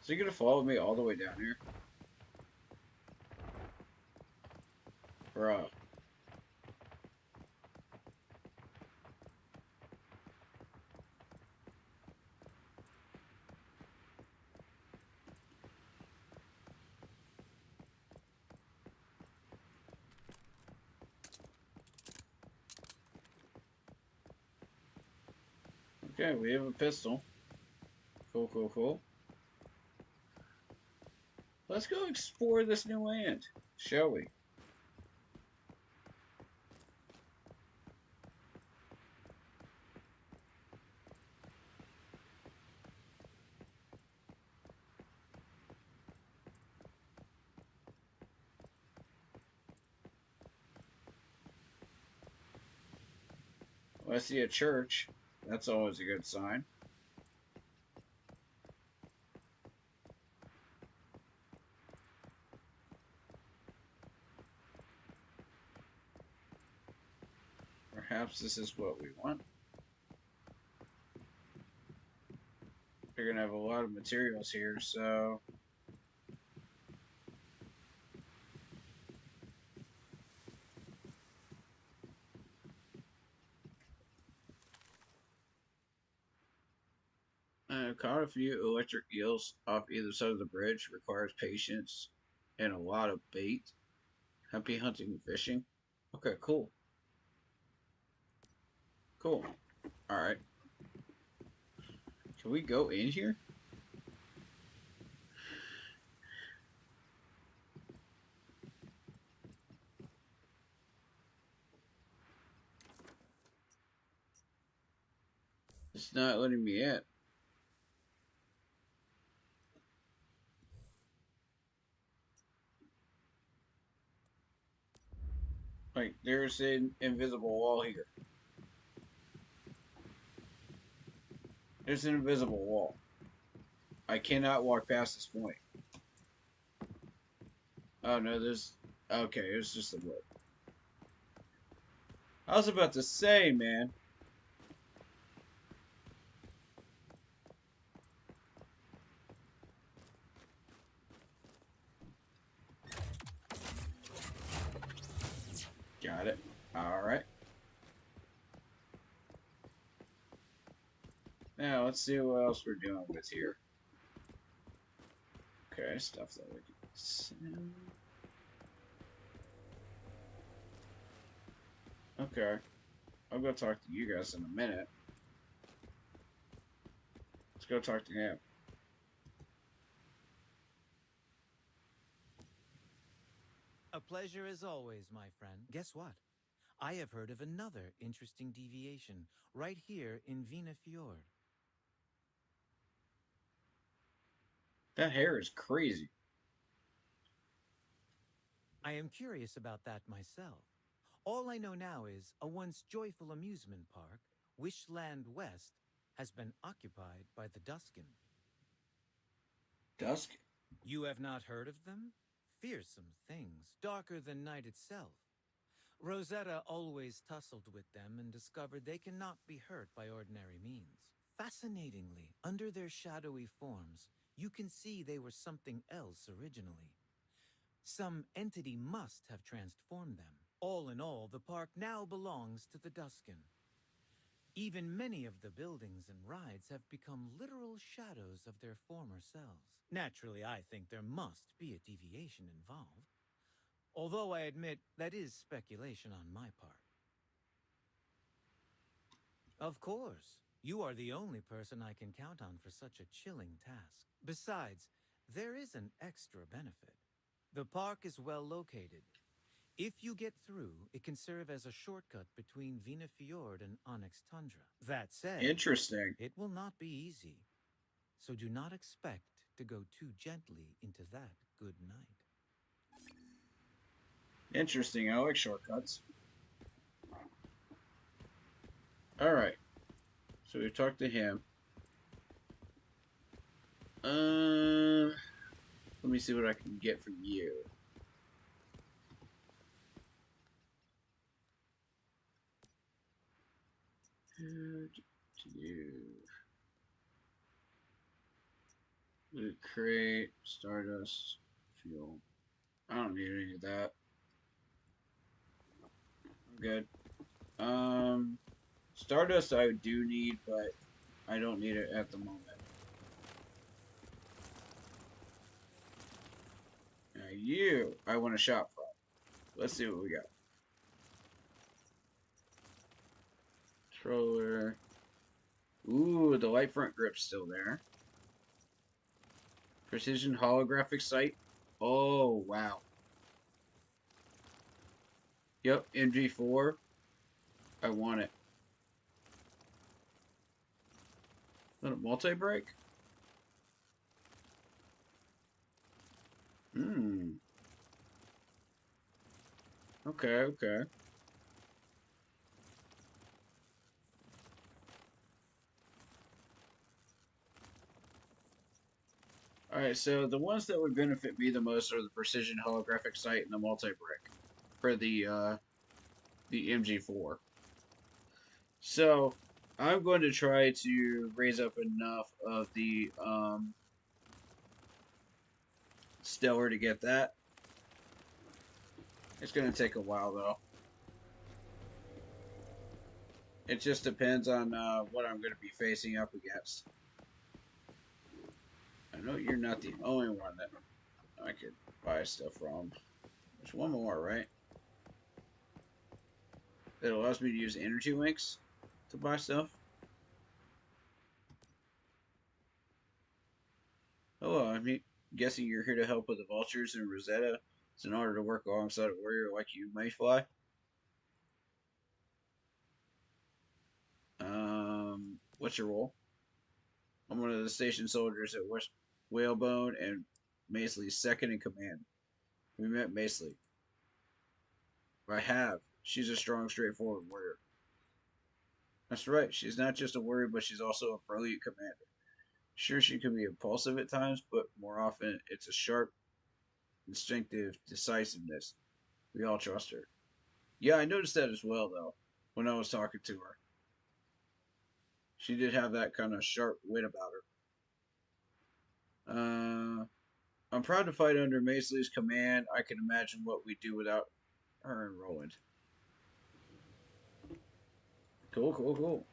So you're gonna follow me all the way down here? Bruh. Okay, we have a pistol. Cool. Let's go explore this new land, shall we? Well, I see a church. That's always a good sign. Perhaps this is what we want. We're gonna have a lot of materials here, so caught a few electric eels off either side of the bridge. Requires patience and a lot of bait. Happy hunting and fishing. Okay, cool. Alright. Can we go in here? It's not letting me in. Like, there's an invisible wall here. There's an invisible wall. I cannot walk past this point. Oh no, there's... Okay, it's just a wood. I was about to say, man. Got it. Alright. Now, let's see what else we're doing with here. Okay, stuff that we can sell. Okay. I'll go talk to you guys in a minute. Let's go talk to him. A pleasure as always, my friend. Guess what? I have heard of another interesting deviation right here in Vina Fjord. That hair is crazy. I am curious about that myself. All I know now is a once joyful amusement park, Wishland West, has been occupied by the Duskin. Dusk? You have not heard of them? Fearsome things, darker than night itself. Rosetta always tussled with them and discovered they cannot be hurt by ordinary means. Fascinatingly, under their shadowy forms, you can see they were something else originally. Some entity must have transformed them. All in all, the park now belongs to the Duskin. Even many of the buildings and rides have become literal shadows of their former selves. Naturally, I think there must be a deviation involved. Although I admit that is speculation on my part. Of course, you are the only person I can count on for such a chilling task. Besides, there is an extra benefit. The park is well located. If you get through, it can serve as a shortcut between Vina Fjord and Onyx Tundra. That said, Interesting. It will not be easy. So do not expect to go too gently into that good night. Interesting. I like shortcuts. Alright. So we've talked to him. Let me see what I can get from you. Loot crate, Stardust, fuel. I don't need any of that. I'm good. Stardust I do need, but I don't need it at the moment. Now you, I want to shop from. Let's see what we got. Controller. Ooh, the light front grip's still there. Precision holographic sight. Oh, wow. Yep, MG4. I want it. Is that a multi-break? Okay, okay. Alright, so the ones that would benefit me the most are the precision holographic sight and the multi-brick for the MG4. So, I'm going to try to raise up enough of the Stellar to get that. It's going to take a while, though. It just depends on what I'm going to be facing up against. I know you're not the only one that I could buy stuff from. There's one more, right? That allows me to use energy links to buy stuff. Hello, I'm guessing you're here to help with the vultures and Rosetta. It's an honor to work alongside a warrior like you, Mayfly. What's your role? I'm one of the station soldiers at West Whalebone and Maisley's second in command. We met Maisley. I have. She's a strong, straightforward warrior. That's right. She's not just a warrior, but she's also a brilliant commander. Sure, she can be impulsive at times, but more often it's a sharp, instinctive decisiveness. We all trust her. Yeah, I noticed that as well, though, when I was talking to her. She did have that kind of sharp wit about her. I'm proud to fight under Maisley's command. I can imagine what we'd do without her and Roland. Cool, cool, cool.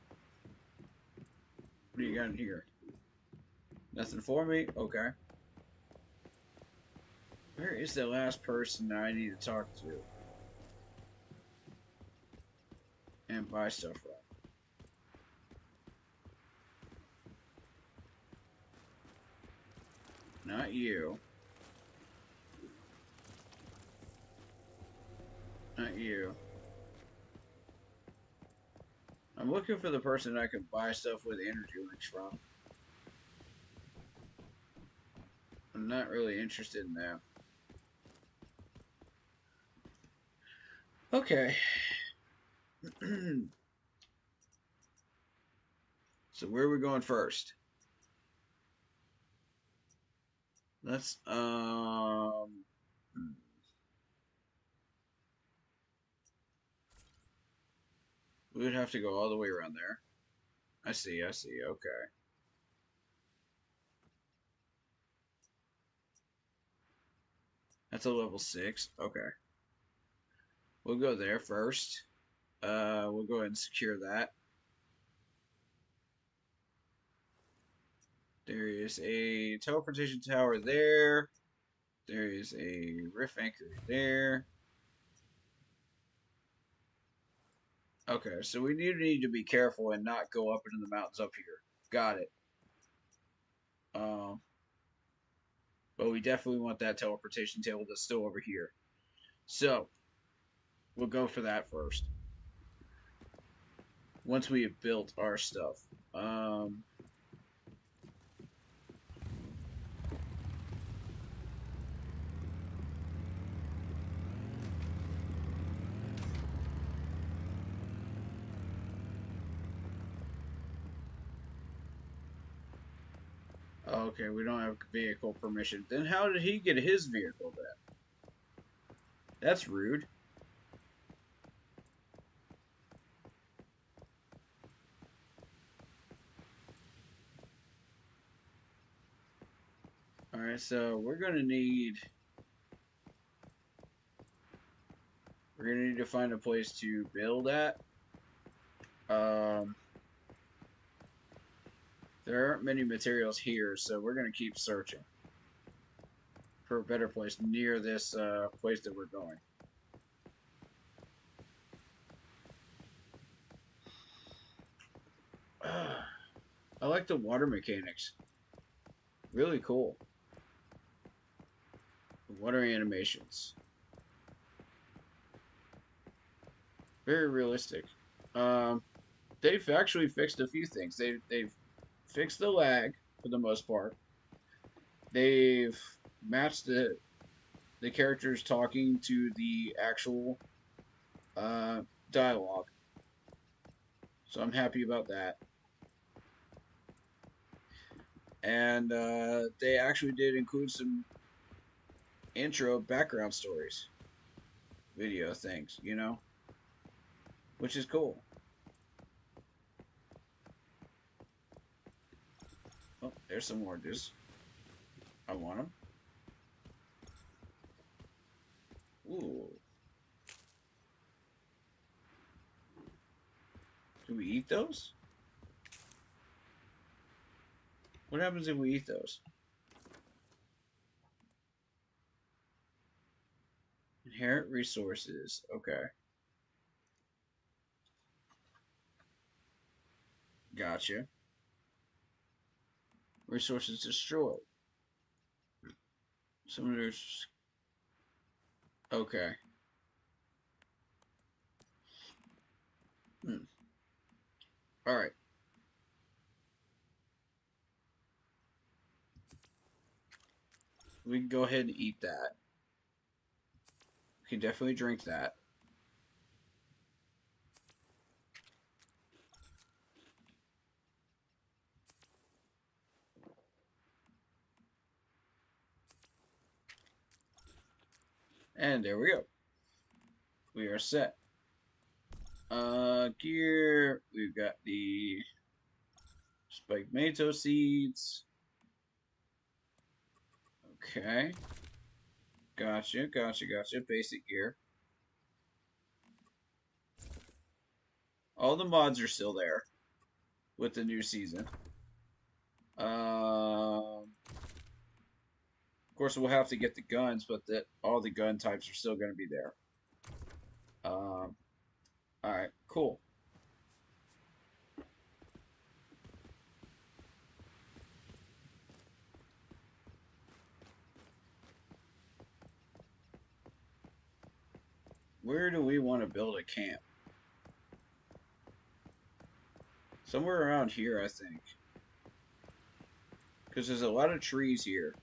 What do you got in here? Nothing for me? Okay. Where is the last person that I need to talk to? And buy stuff from? Not you. Not you. I'm looking for the person I can buy stuff with energy links from. I'm not really interested in that. Okay. So where are we going first? Let's we would have to go all the way around there. I see, okay. That's a level 6. Okay. We'll go there first. We'll go ahead and secure that. There is a teleportation tower there. There is a rift anchor there. Okay, so we need to be careful and not go up into the mountains up here. Got it. But we definitely want that teleportation table that's still over here. So, we'll go for that first. Once we have built our stuff. Okay, we don't have vehicle permission. Then how did he get his vehicle then? That's rude. Alright, so we're gonna need to find a place to build at. There aren't many materials here, so we're gonna keep searching for a better place near this place that we're going. I like the water mechanics. Really cool. The water animations. Very realistic. They've actually fixed a few things. They've fixed the lag for the most part. They've matched the characters talking to the actual dialogue. So I'm happy about that. And they actually did include some intro background stories, video things, you know, which is cool. Oh, there's some oranges. I want them. Ooh. Do we eat those? What happens if we eat those? Inherent resources. Okay. Gotcha. Resources destroyed. Some of there's... Okay. Alright. We can go ahead and eat that. We can definitely drink that. And there we go. We are set. Gear. We've got the spiked mato seeds. Okay. Gotcha. Basic gear. All the mods are still there with the new season. Of course, we'll have to get the guns, but all the gun types are still going to be there. Alright, cool. Where do we want to build a camp? Somewhere around here, I think. Because there's a lot of trees here.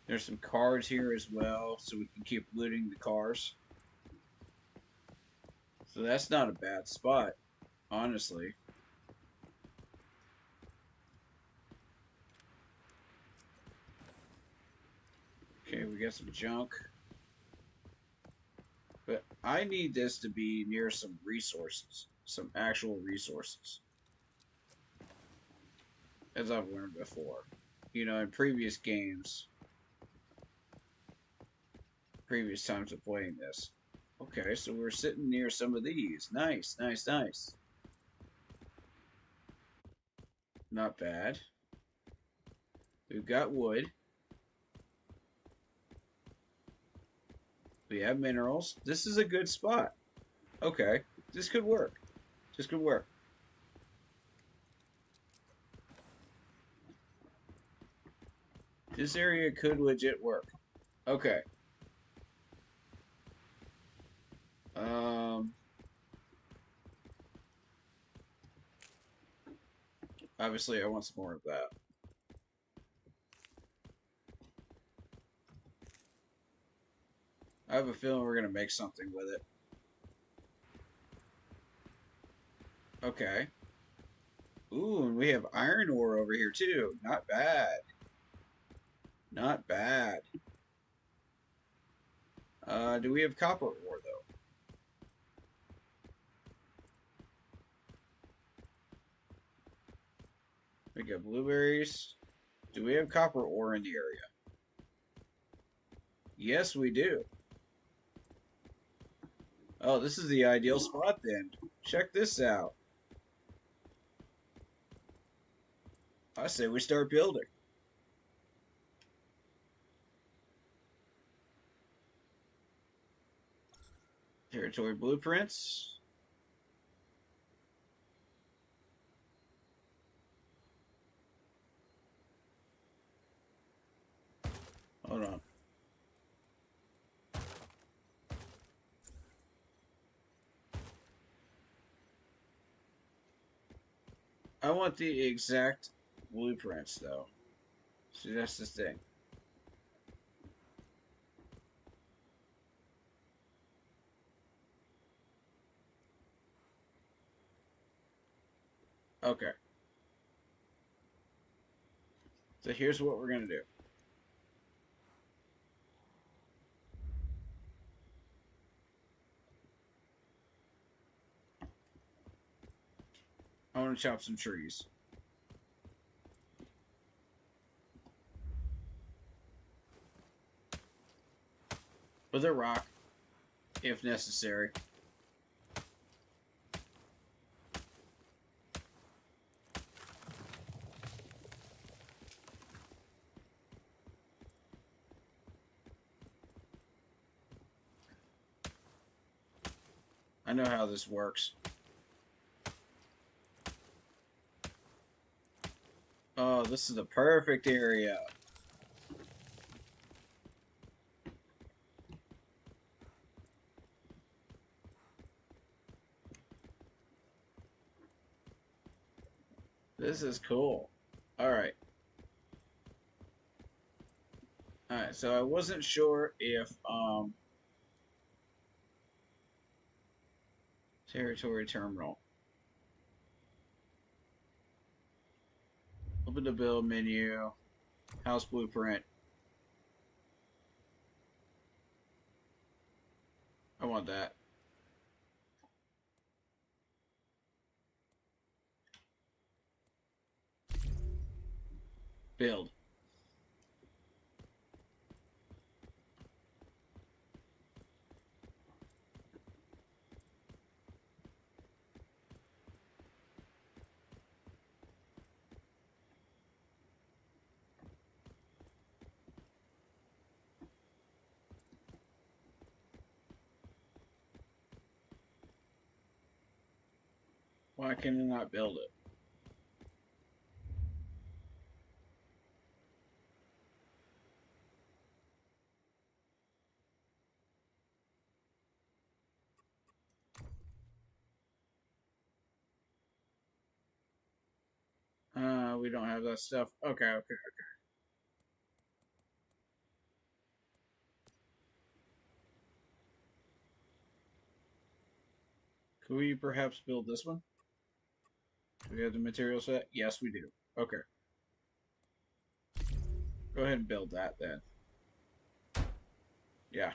There's some cars here as well, so we can keep looting the cars. So that's not a bad spot, honestly. Okay, we got some junk. But I need this to be near some resources. Some actual resources. As I've learned before. You know, in previous games. Previous times of playing this. Okay, so we're sitting near some of these. Nice, nice, nice. Not bad. We've got wood. We have minerals. This is a good spot. Okay, this could work. This could work. This area could legit work. Okay. Obviously, I want some more of that. I have a feeling we're gonna make something with it. Okay. Ooh, and we have iron ore over here too. Not bad. Not bad. Do we have copper ore though? We got blueberries. Do we have copper ore in the area? Yes, we do. Oh, this is the ideal spot then. Check this out. I say we start building. Territory blueprints. Hold on. I want the exact blueprints though. See, that's the thing. Okay. So here's what we're gonna do. I want to chop some trees. With a rock, if necessary. I know how this works. Oh, this is the perfect area. This is cool. Alright. Alright, so I wasn't sure if, territory terminal. Open the build menu. House blueprint. I want that. Build. Why can I not build it? We don't have that stuff. Okay, okay, okay. Could we perhaps build this one? Do we have the material set? Yes, we do. Okay. Go ahead and build that then. Yeah.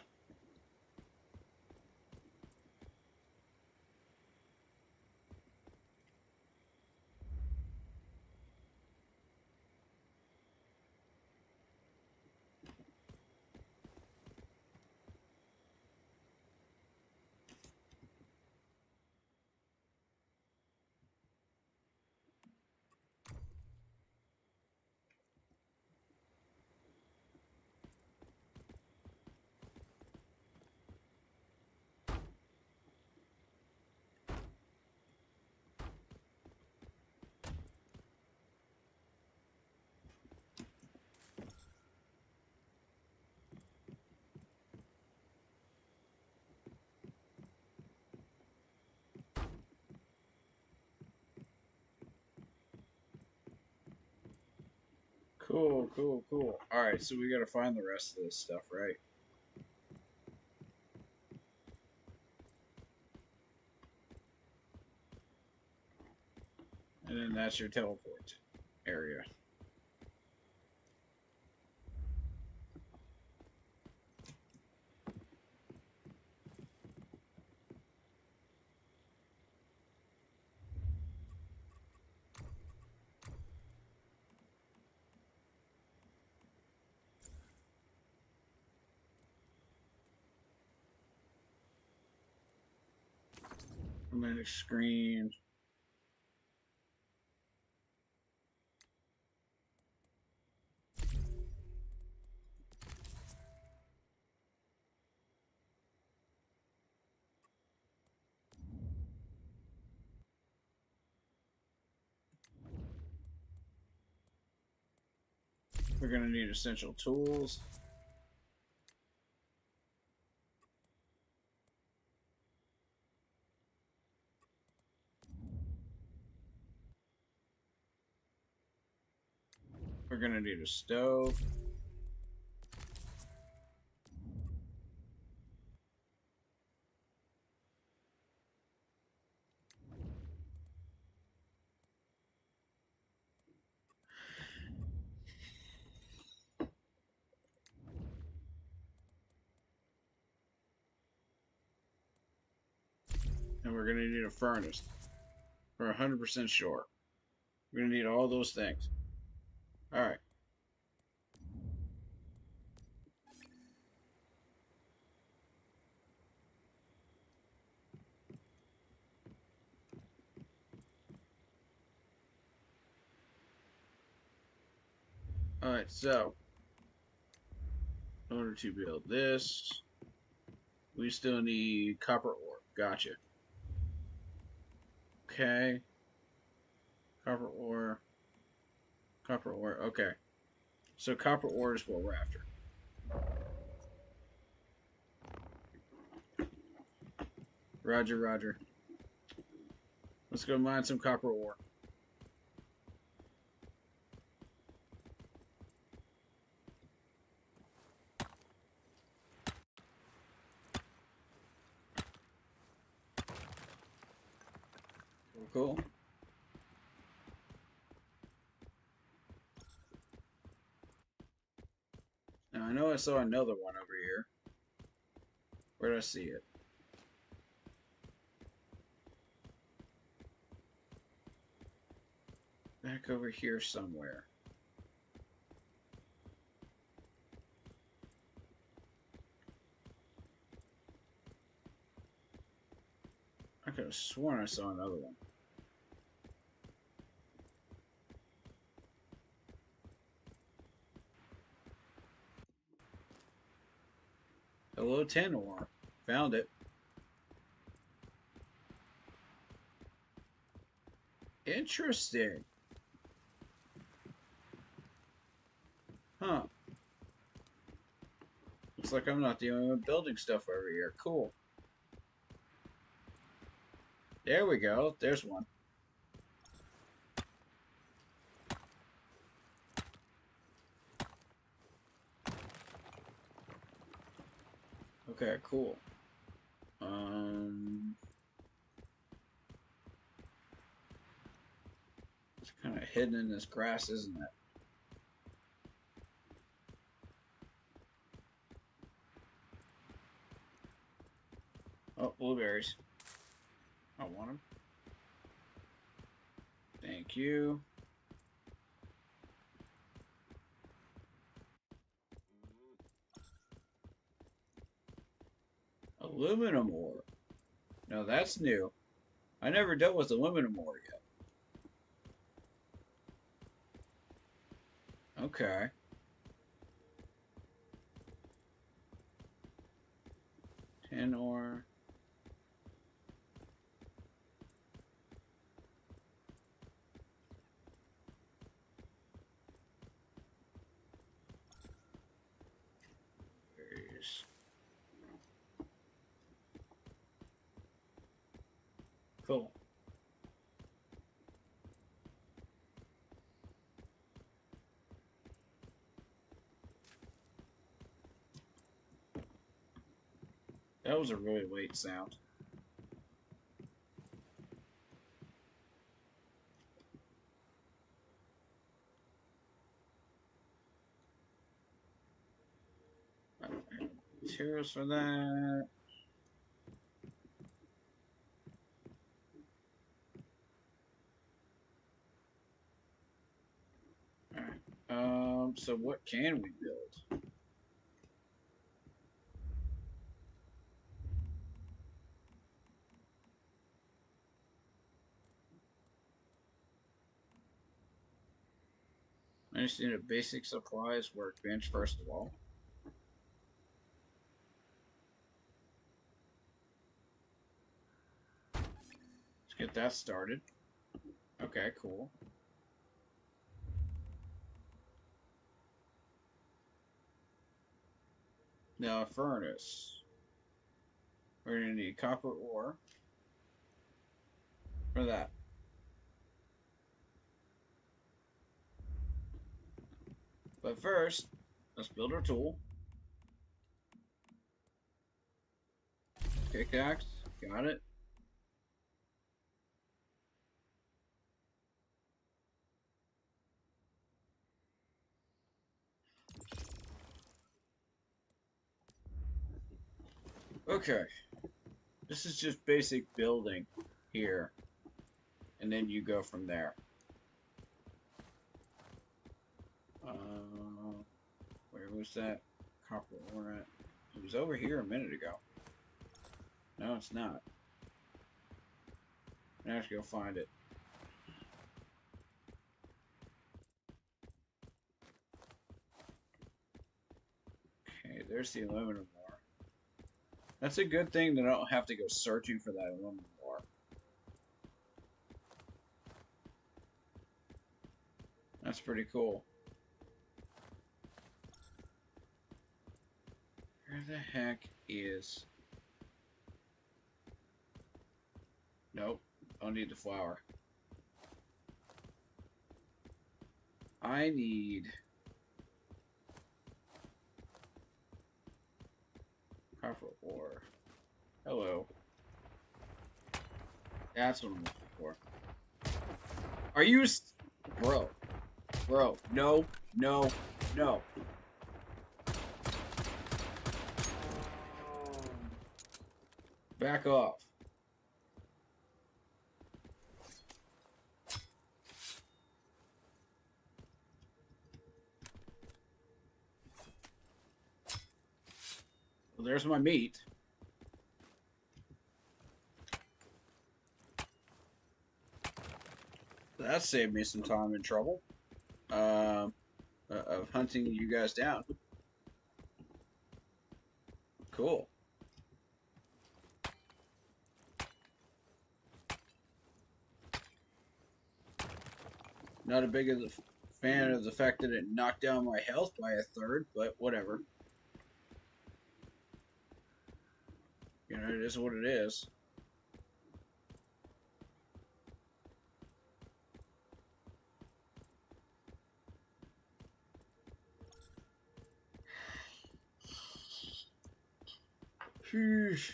Cool, cool, cool. Alright, so we gotta find the rest of this stuff, right? And then that's your teleport area. Romantic screen. We're gonna need essential tools. We're gonna need a stove. And we're gonna need a furnace. We're 100% sure. We're gonna need all those things. Alright. Alright, so in order to build this, we still need copper ore. Gotcha. Okay. Copper ore. Copper ore. Okay. So copper ore is what we're after. Roger, roger. Let's go mine some copper ore. Cool. Now I know I saw another one over here. Where did I see it? Back over here somewhere. I could have sworn I saw another one. Hello, Tanor. Found it. Interesting. Huh. Looks like I'm not the only one building stuff over here. Cool. There we go. There's one. Okay, cool. hidden in this grass, isn't it? Oh, blueberries. I want them. Thank you. Aluminum ore. No, that's new. I never dealt with aluminum ore yet. Okay. Tin ore. Berries. Cool. That was a really late sound. Materials for that. Alright. So what can we build? I just need a basic supplies workbench first of all. Let's get that started. Okay, cool. Now a furnace. We're gonna need copper ore for that. But first, let's build our tool. Pickaxe, got it. Okay. This is just basic building here. And then you go from there. Where was that copper ore at? It was over here a minute ago. No, it's not. I have to go find it. Okay, there's the aluminum ore. That's a good thing that I don't have to go searching for that aluminum ore. That's pretty cool. Where the heck is... Nope, don't need the flour. I need... copper ore. Hello. That's what I'm looking for. Are you... Bro. Bro. No. No. No. Back off. Well, there's my meat. That saved me some time and trouble of hunting you guys down. Cool. Not a big of a fan of the fact that it knocked down my health by a third, but whatever. You know, it is what it is. Sheesh.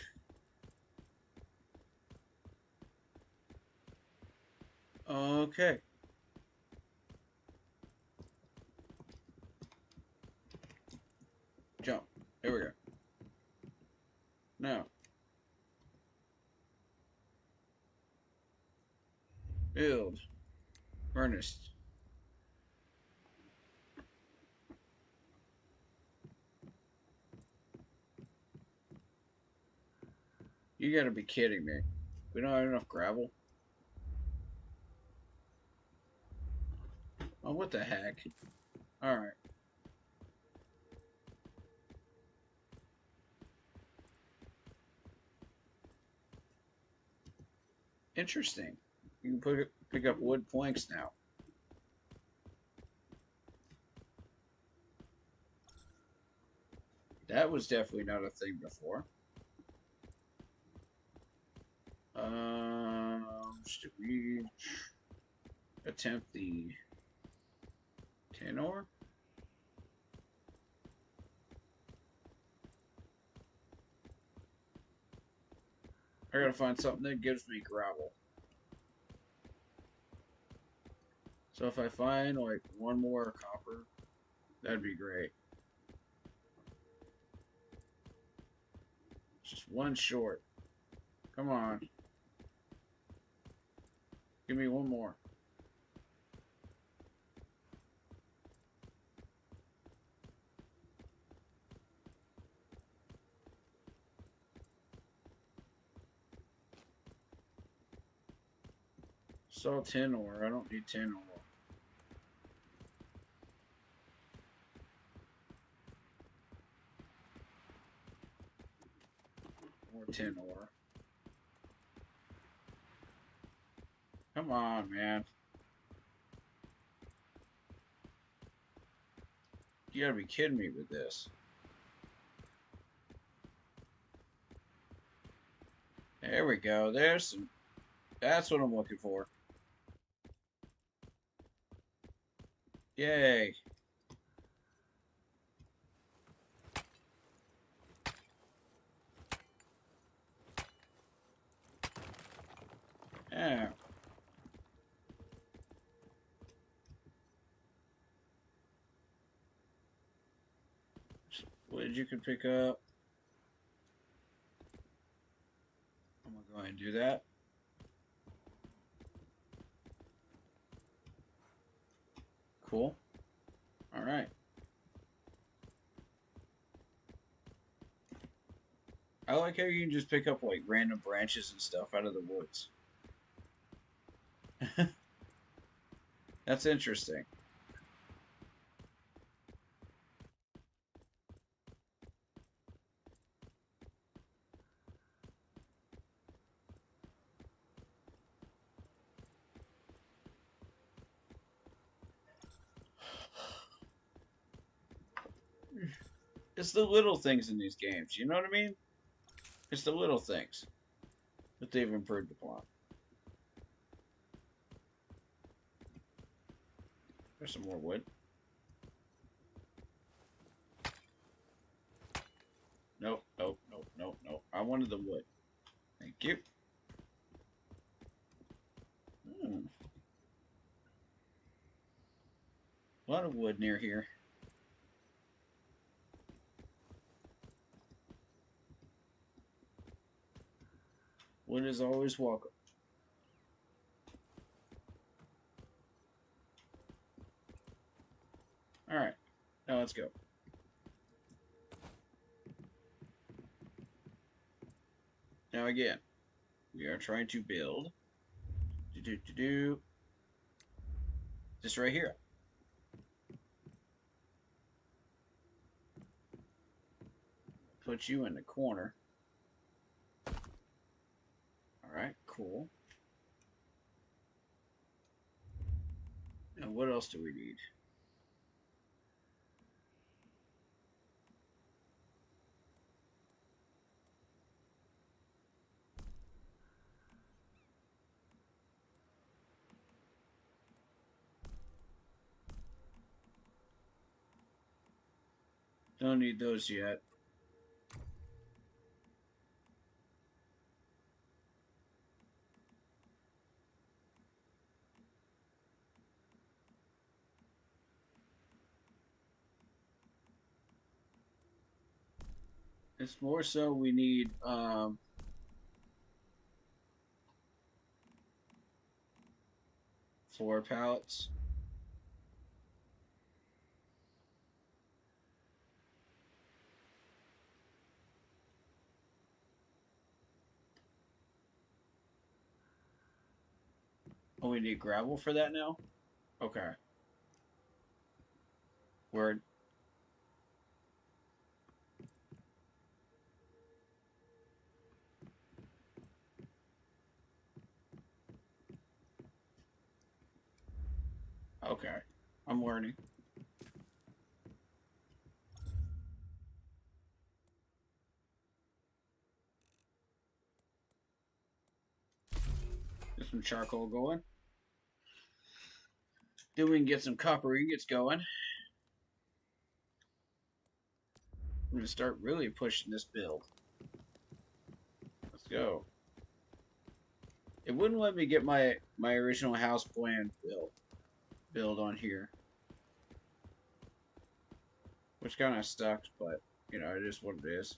Okay. Jump. There we go. Now. Build. Ernest. You gotta be kidding me. We don't have enough gravel? Oh, what the heck? Alright. Interesting. You can pick up wood planks now. That was definitely not a thing before. Should we attempt the tin ore? I gotta find something that gives me gravel. So if I find like one more copper, that'd be great. Just one short. Come on. Give me one more. Saw tin ore. I don't need tin ore. More tin ore. Come on, man. You gotta be kidding me with this. There we go. There's some. That's what I'm looking for. Yay. Yeah. What you can pick up. I'm gonna go ahead and do that. Cool. All right. I like how you can just pick up like random branches and stuff out of the woods. That's interesting. It's the little things in these games, you know what I mean? It's the little things that they've improved upon. There's some more wood. Nope, nope, nope, nope, nope. I wanted the wood. Thank you. A lot of wood near here. Wood is always welcome. Alright, now let's go. Now again, we are trying to build this right here. Put you in the corner. Alright, cool. Now what else do we need? Don't need those yet. It's more so we need 4 pallets. Oh, we need gravel for that now? Okay. Word. Okay. I'm learning. Get some charcoal going. Then we can get some copper ingots going. I'm gonna start really pushing this build. Let's go. It wouldn't let me get my original house plan build on here, which kind of sucked, but you know, it is what it is.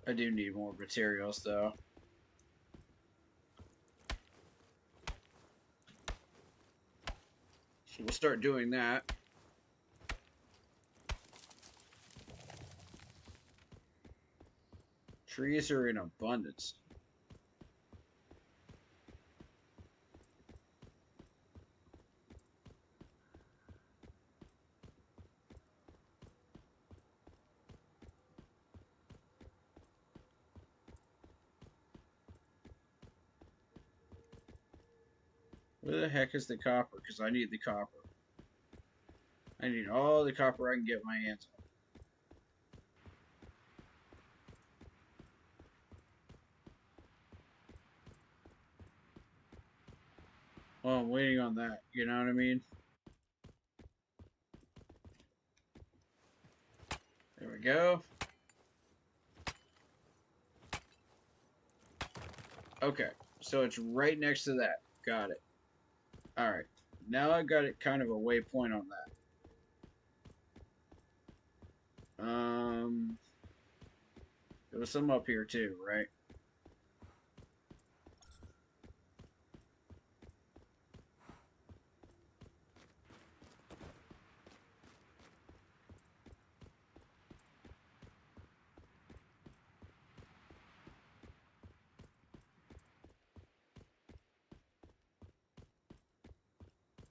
I do need more materials though. So we'll start doing that. Trees are in abundance. Where the heck is the copper? Because I need the copper. I need all the copper I can get my hands on. Well, I'm waiting on that, you know what I mean? There we go. Okay, so it's right next to that. Got it. Alright, now I got it kind of a waypoint on that. There was some up here too, right?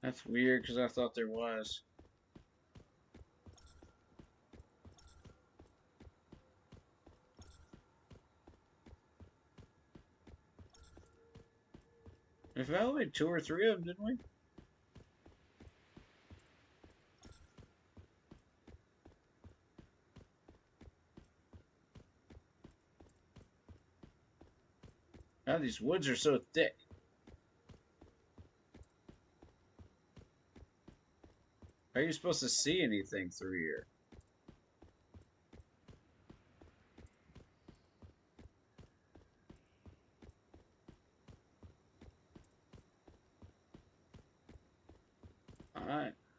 That's weird because I thought there was. We found like 2 or 3 of them, didn't we? Now these woods are so thick. How are you supposed to see anything through here?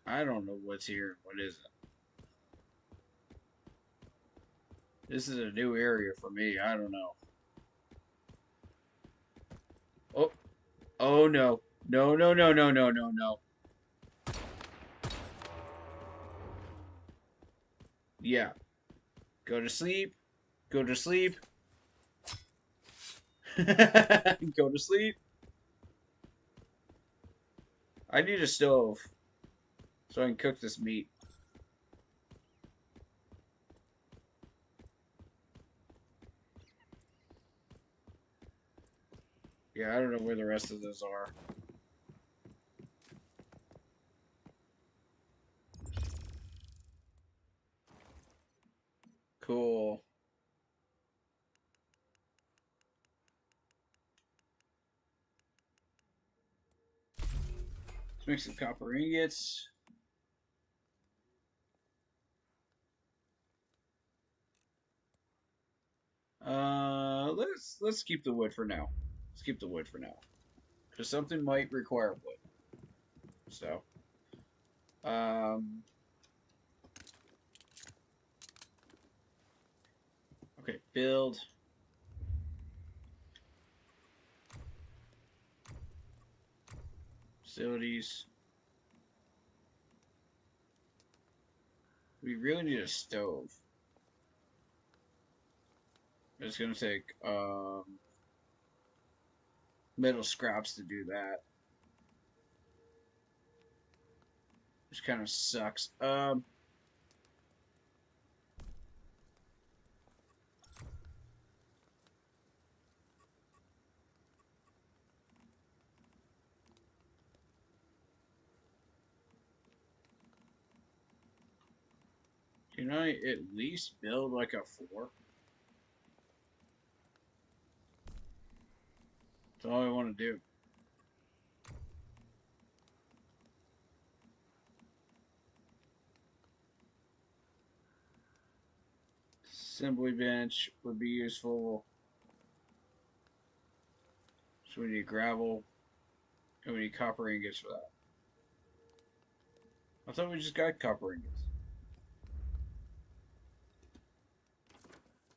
I don't know what's here and what isn't. This is a new area for me. I don't know. Oh. Oh no. No, no, no, no, no, no, no. Yeah. Go to sleep. Go to sleep. Go to sleep. I need a stove so I can cook this meat. Yeah, I don't know where the rest of those are. Cool. Let's make some copper ingots. let's keep the wood for now. Let's keep the wood for now, because something might require wood. So, okay, build. Facilities. We really need a stove. It's gonna take metal scraps to do that, which kind of sucks. Can I at least build like a 4? That's all I want to do. Assembly bench would be useful. So we need gravel, and we need copper ingots for that. I thought we just got copper ingots.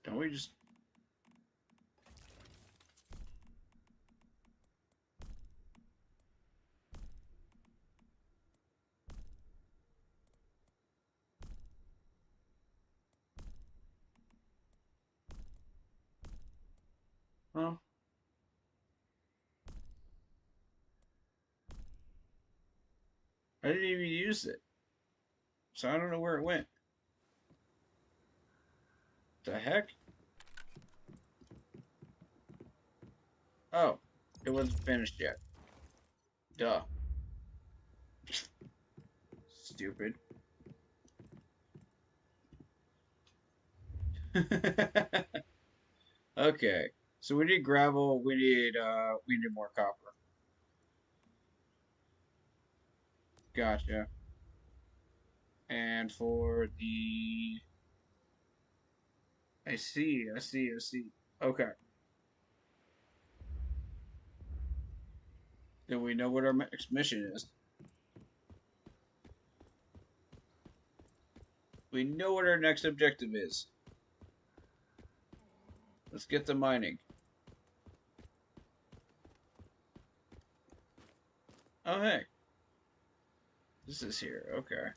Don't we just... Huh? I didn't even use it. So I don't know where it went. The heck? Oh, it wasn't finished yet. Duh. Stupid. Okay, so we need gravel. We need more copper. Gotcha. And for the... I see. Okay. Then we know what our next mission is. We know what our next objective is. Let's get to mining. Oh, hey. This is here. Okay.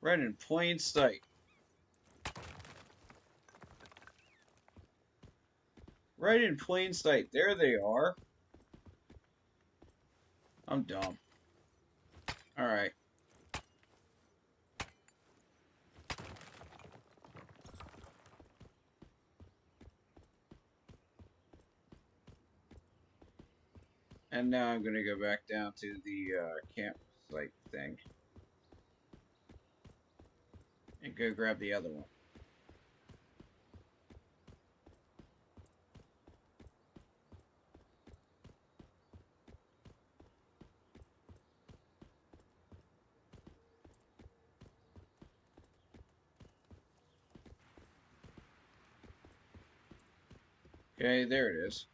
Right in plain sight. Right in plain sight. There they are. I'm dumb. Alright. And now I'm going to go back down to the campsite thing. And go grab the other one. Okay, there it is.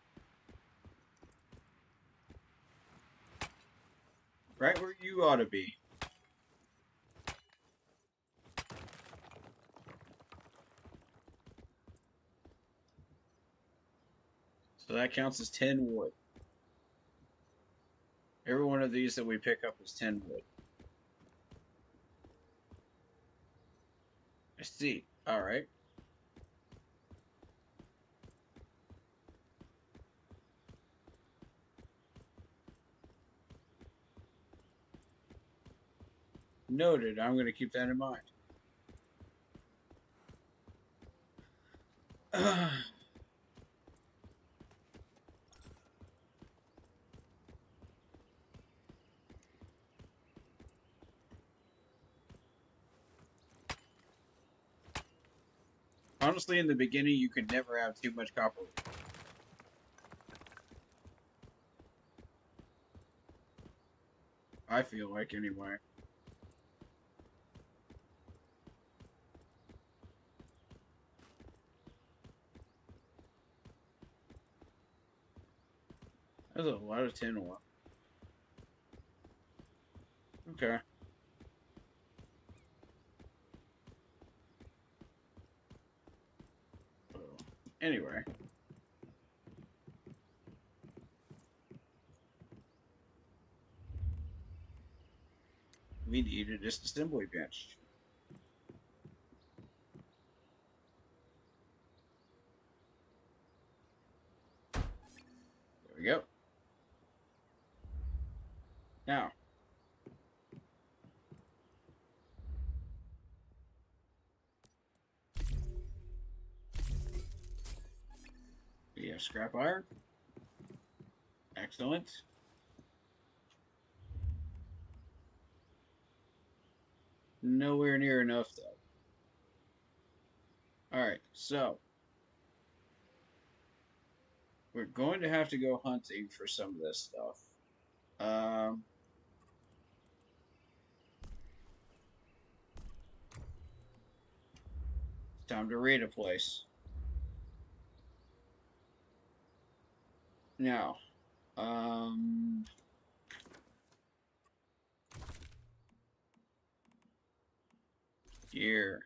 Right where you ought to be. So that counts as 10 wood. Every one of these that we pick up is 10 wood. I see. Alright. Noted. I'm going to keep that in mind. Honestly, in the beginning, you could never have too much copper. I feel like, anyway. There's a lot of tin ore. Okay. Anyway. We need a disassembly bench. There we go. Now. We have scrap iron. Excellent. Nowhere near enough, though. Alright, so. We're going to have to go hunting for some of this stuff. It's time to raid a place. Now, here.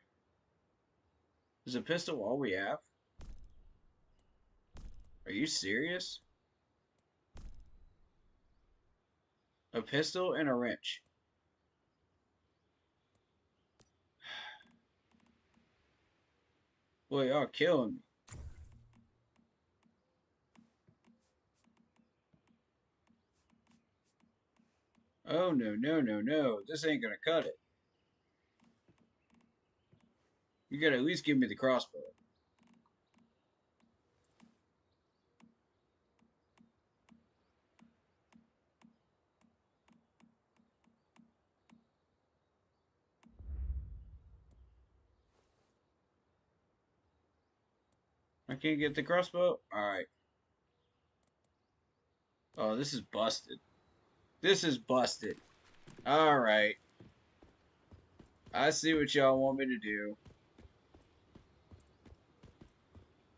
Is a pistol all we have? Are you serious? A pistol and a wrench. Boy, y'all killing me. Oh, no, no, no, no. This ain't gonna cut it. You gotta at least give me the crossbow. I can't get the crossbow? Alright. Oh, this is busted. This is busted. Alright. I see what y'all want me to do.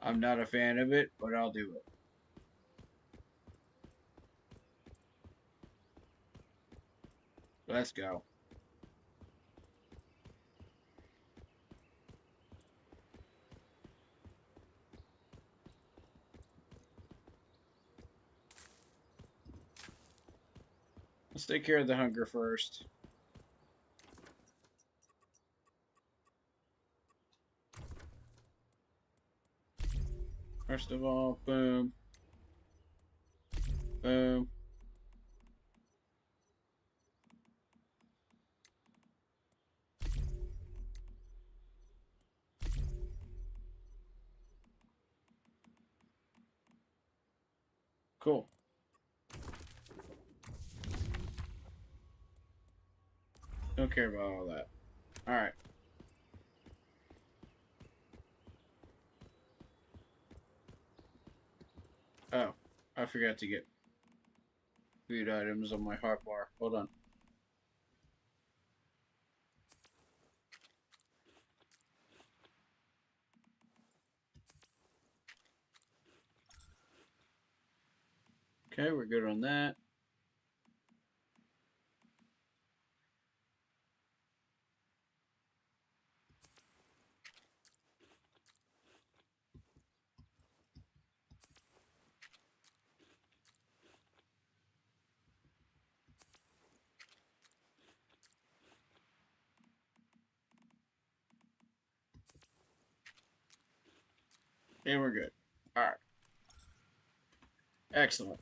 I'm not a fan of it, but I'll do it. Let's go. Let's take care of the hunger first. First of all, boom. Boom. Cool. Don't care about all that. Alright. Oh, I forgot to get food items on my hotbar. Hold on. Okay, we're good on that. And we're good. Alright. Excellent.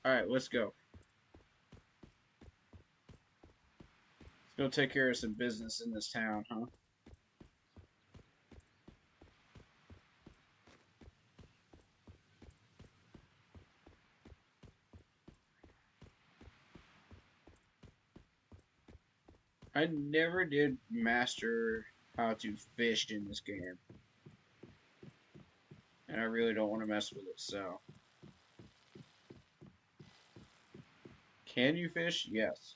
Alright, let's go. Let's go take care of some business in this town, huh? I never did master how to fish in this game. And I really don't want to mess with it, so. Can you fish? Yes.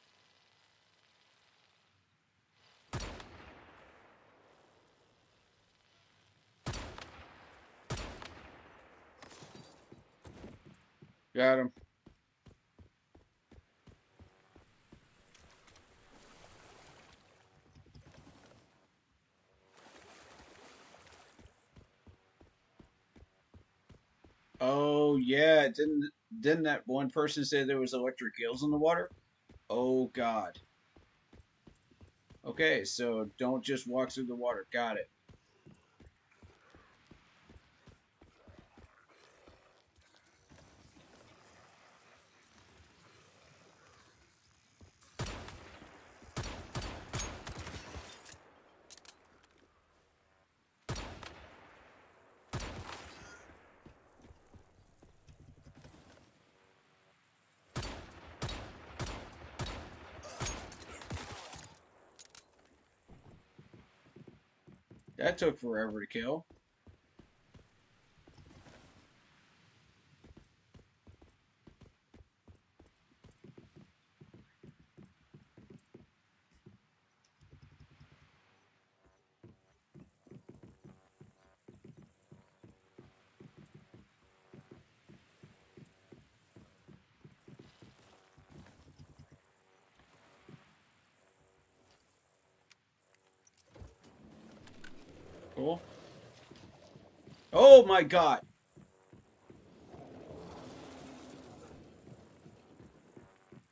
Got him. yeah, didn't that one person say there was electric eels in the water? Oh God. Okay, so don't just walk through the water. Got it. That took forever to kill. Cool. Oh my God.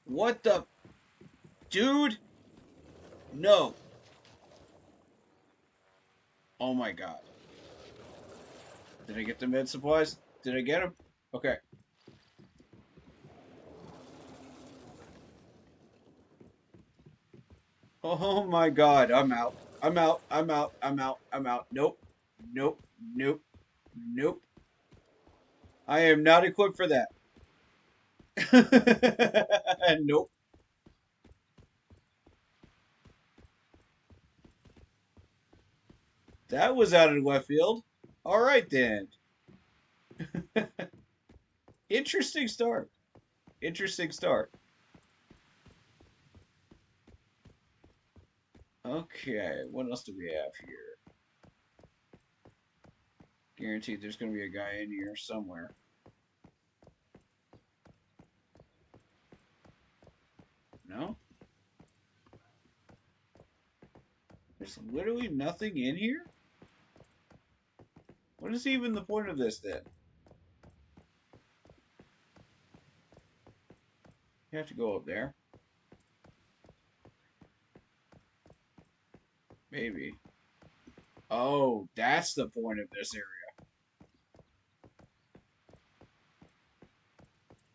What the? Dude? No. Oh my God. Did I get the med supplies? Did I get them? Okay. Oh my God. I'm out. I'm out. I'm out. I'm out. I'm out. Nope. Nope. Nope. Nope. I am not equipped for that. Nope. That was out of left field. All right then. Interesting start. Interesting start. Okay, what else do we have here? Guaranteed there's going to be a guy in here somewhere. No? There's literally nothing in here? What is even the point of this then? You have to go up there. Maybe. Oh, that's the point of this area.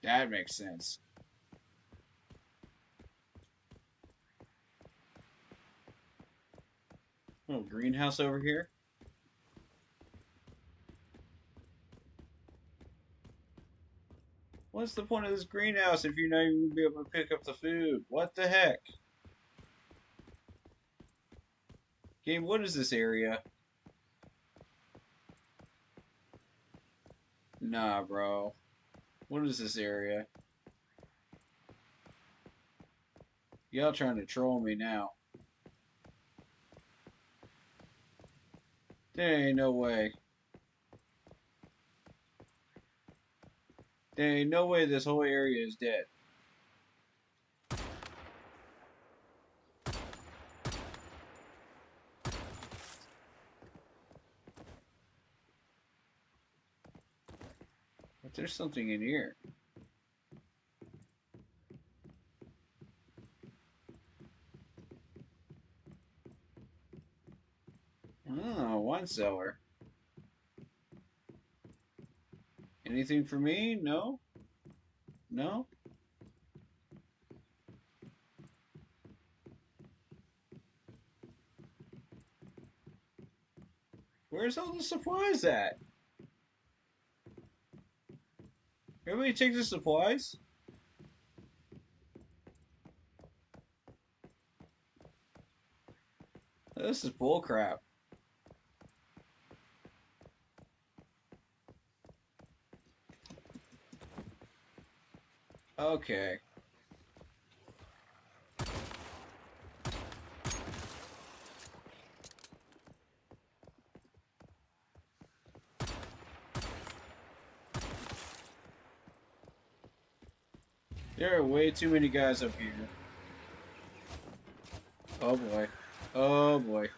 That makes sense. Little greenhouse over here. What's the point of this greenhouse if you're not even going to be able to pick up the food? What the heck? Game, what is this area? Nah, bro. What is this area? Y'all trying to troll me now. There ain't no way. There ain't no way this whole area is dead. But there's something in here. Oh, wine cellar. Anything for me? No? No? Where's all the supplies at? Everybody take the supplies? This is bullcrap. Okay. There are way too many guys up here. Oh boy. Oh boy.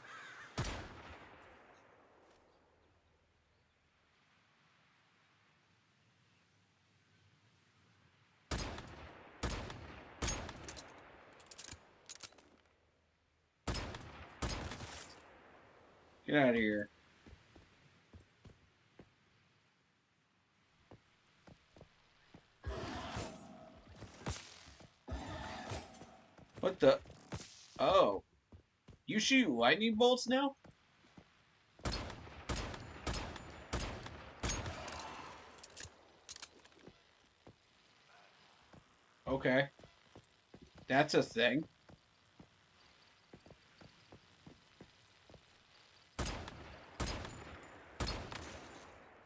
Get out of here. What the? Oh. You shoot lightning bolts now? Okay. That's a thing.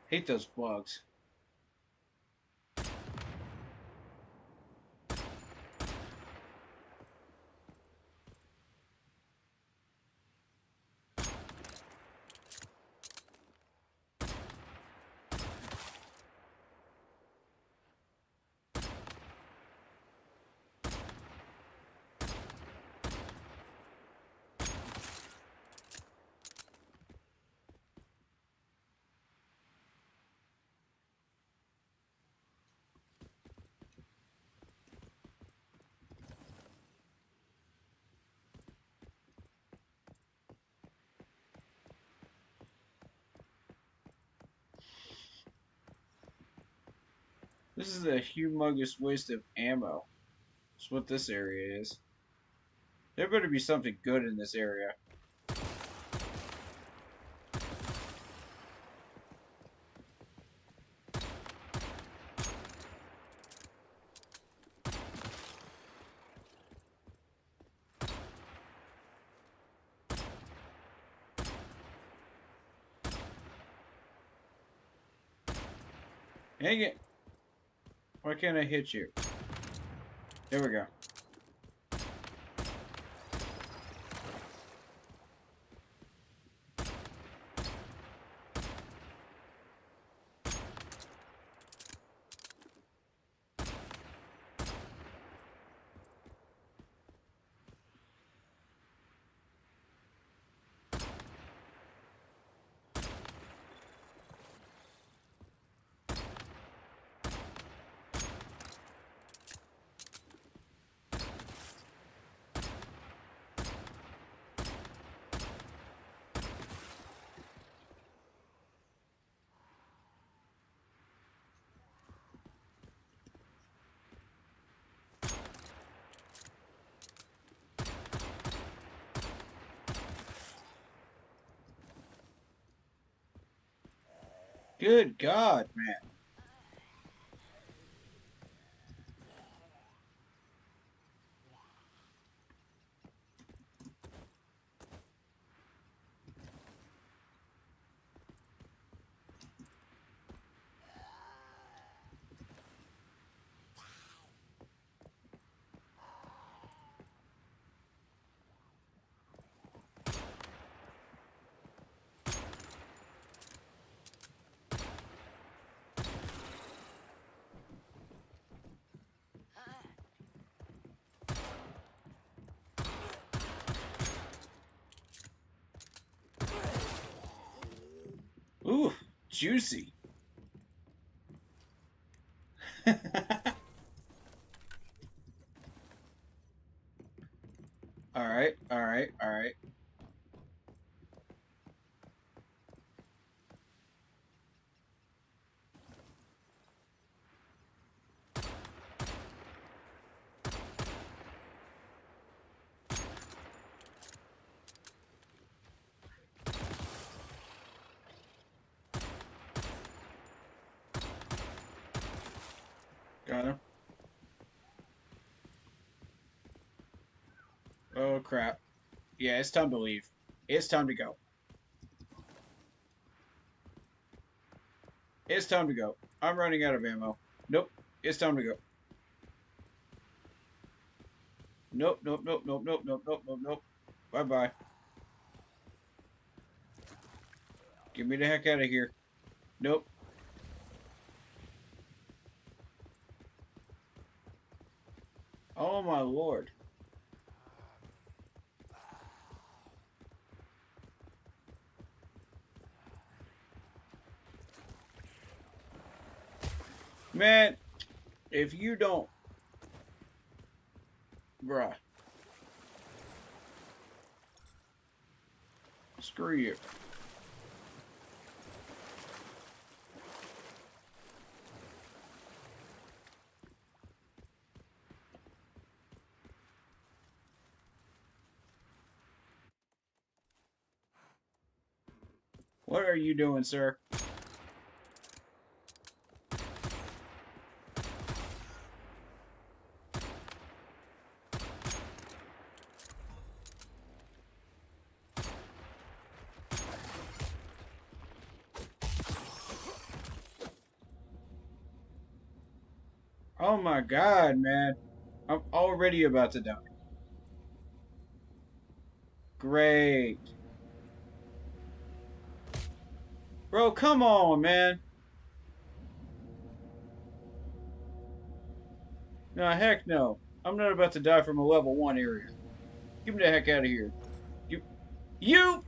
Hate those bugs. This is a humongous waste of ammo. That's what this area is. There better be something good in this area. Dang it. Why can't I hit you? There we go. Good God, man. Ooh, juicy. Alright, alright, alright. Got him. Oh crap. Yeah, it's time to leave. It's time to go. It's time to go. I'm running out of ammo. Nope. It's time to go. Nope, nope, nope, nope, nope, nope, nope, nope, nope. Bye-bye. Get me the heck out of here. Nope. Oh my lord. Man, if you don't... Bruh. Screw you. What are you doing, sir? Oh my god, man. I'm already about to die. Great. Bro, come on, man. No, heck no. I'm not about to die from a level 1 area. Get me the heck out of here. You!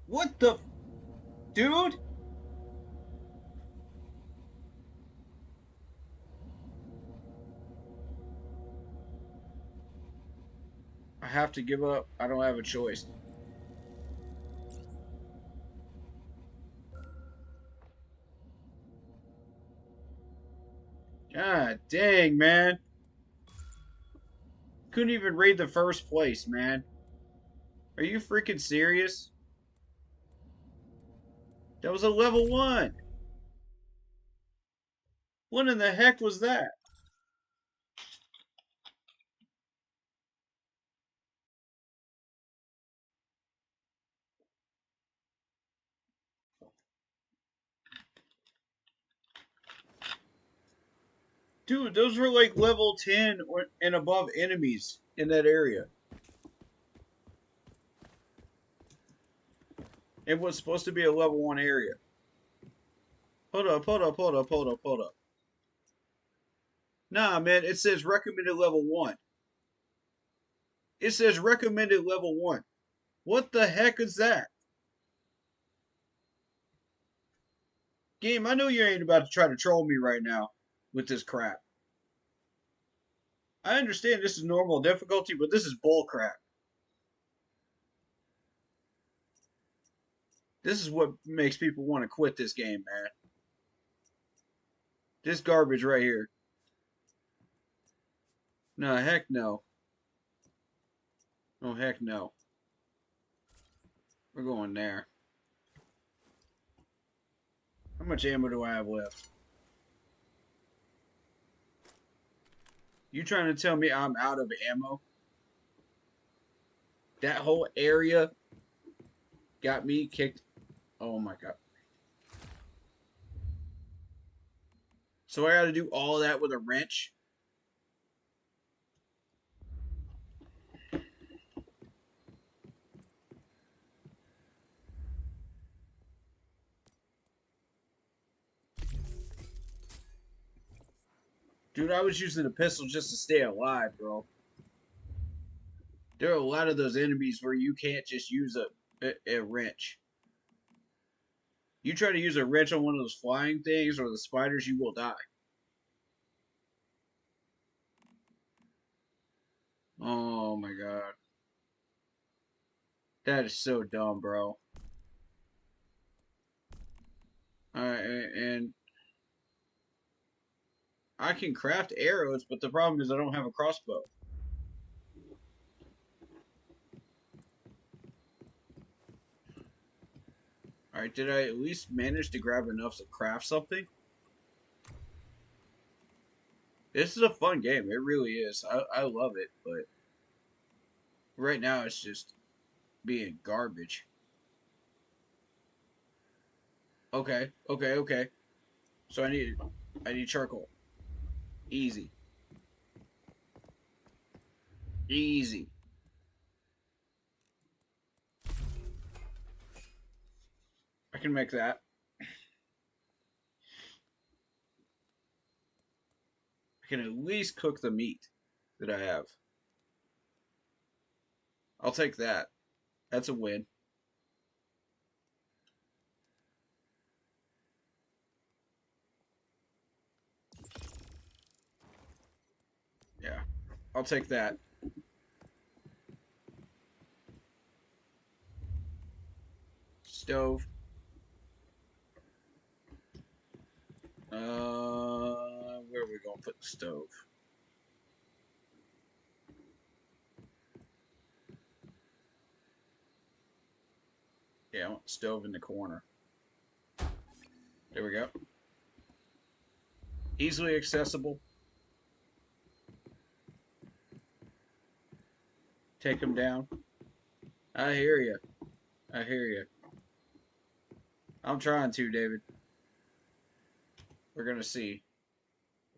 What the... Dude? I have to give up. I don't have a choice. God dang, man. Couldn't even raid the first place, man. Are you freaking serious? That was a level 1. What in the heck was that? Dude, those were like level 10 or, and above enemies in that area. It was supposed to be a level 1 area. Hold up. Nah, man, it says recommended level 1. It says recommended level 1. What the heck is that? Game, I know you ain't about to try to troll me right now with this crap. I understand this is normal difficulty, but this is bull crap. This is what makes people want to quit this game, man. This garbage right here. No, heck no. Oh, heck no. We're going there. How much ammo do I have left? You trying to tell me I'm out of ammo? That whole area got me kicked. Oh my god. So I gotta do all that with a wrench? Dude, I was using a pistol just to stay alive, bro. There are a lot of those enemies where you can't just use a wrench. You try to use a wrench on one of those flying things or the spiders, you will die. Oh my god. That is so dumb, bro. And I can craft arrows, but the problem is I don't have a crossbow. Alright, did I at least manage to grab enough to craft something? This is a fun game. It really is. I love it, but right now it's just being garbage. Okay. So I need charcoal. Easy. I can make that. I can at least cook the meat that I have. I'll take that. That's a win. Yeah. I'll take that. Stove. Where are we gonna put the stove? Yeah, I want the stove in the corner. There we go. Easily accessible. Take them down. I hear you. I hear you. I'm trying to, David. We're gonna see.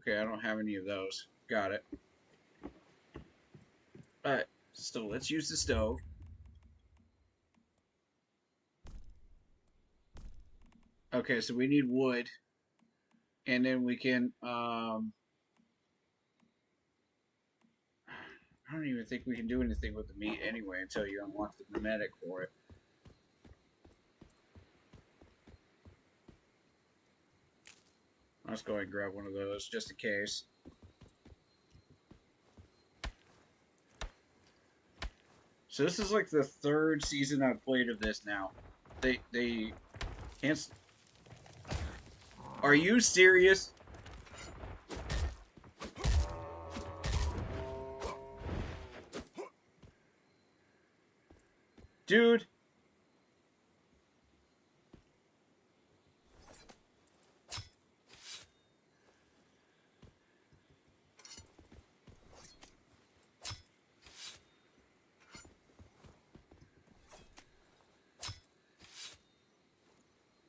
Okay, I don't have any of those. Got it. Alright, so let's use the stove. Okay, so we need wood. And then we can, I don't even think we can do anything with the meat anyway until you unlock the mimetic for it. Let's go ahead and grab one of those just in case. So this is like the 3rd season I've played of this now. They can't. Are you serious? Dude.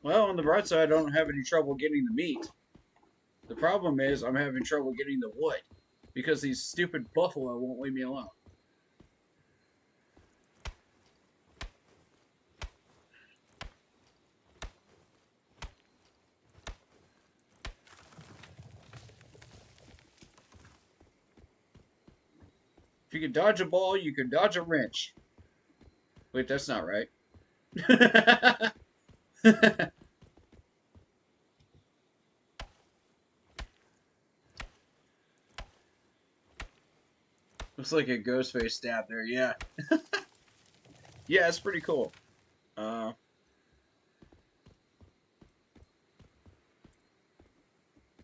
Well, on the bright side, I don't have any trouble getting the meat. The problem is I'm having trouble getting the wood because these stupid buffalo won't leave me alone. If you can dodge a ball, you can dodge a wrench. Wait, that's not right. Looks like a ghost face stab there, yeah. Yeah, it's pretty cool. There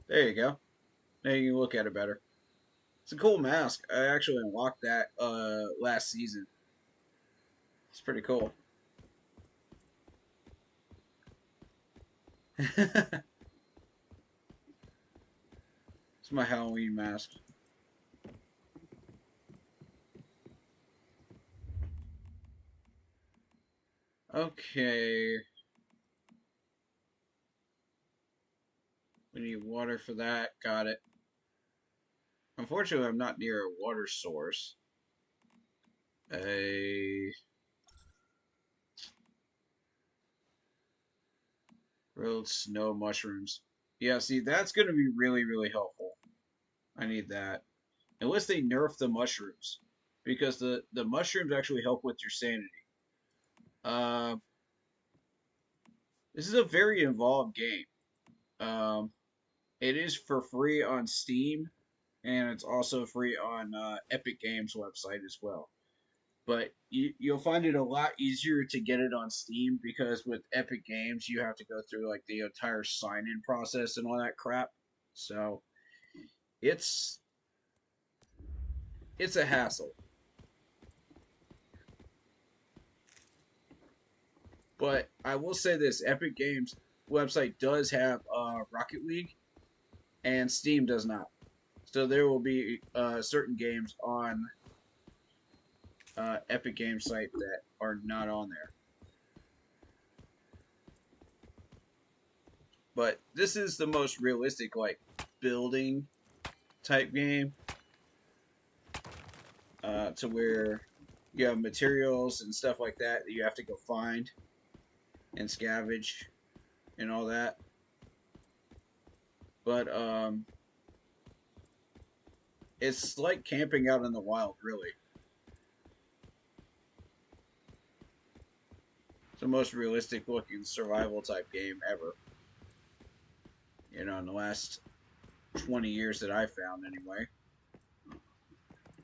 you go. Now you can look at it better. It's a cool mask. I actually unlocked that last season. It's pretty cool. It's my Halloween mask. Okay. We need water for that. Got it. Unfortunately, I'm not near a water source. Grilled snow mushrooms. Yeah, see, that's going to be really, really helpful. I need that. Unless they nerf the mushrooms. Because the mushrooms actually help with your sanity. This is a very involved game. It is for free on Steam. And it's also free on Epic Games website as well. But you'll find it a lot easier to get it on Steam because with Epic Games you have to go through like the entire sign-in process and all that crap. So it's a hassle. But I will say this, Epic Games website does have Rocket League and Steam does not. So there will be certain games on Epic Games site that are not on there. But this is the most realistic, like, building type game. To where you have materials and stuff like that that you have to go find and scavenge and all that. But, it's like camping out in the wild, really. It's the most realistic looking survival type game ever. You know, in the last 20 years that I found anyway.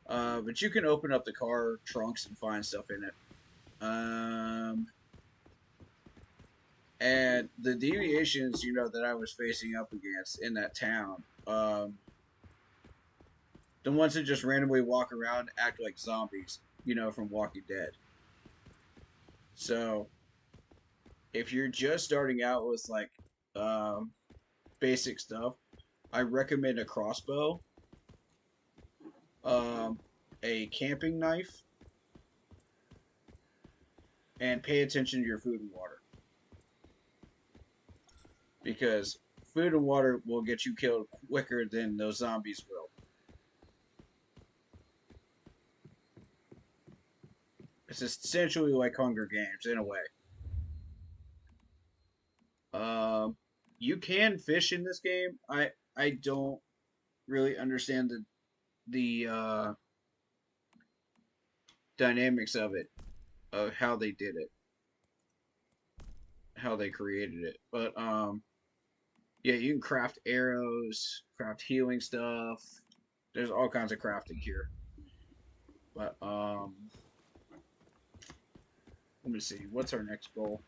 But you can open up the car trunks and find stuff in it. And the deviations, that I was facing up against in that town, the ones that just randomly walk around act like zombies, from Walking Dead. So, if you're just starting out with like basic stuff, I recommend a crossbow, a camping knife, and pay attention to your food and water. Because food and water will get you killed quicker than those zombies will. It's essentially like Hunger Games in a way. You can fish in this game. I don't really understand the dynamics of it, of how they did it, how they created it. But yeah, you can craft arrows, craft healing stuff. There's all kinds of crafting here. But let me see. What's our next goal?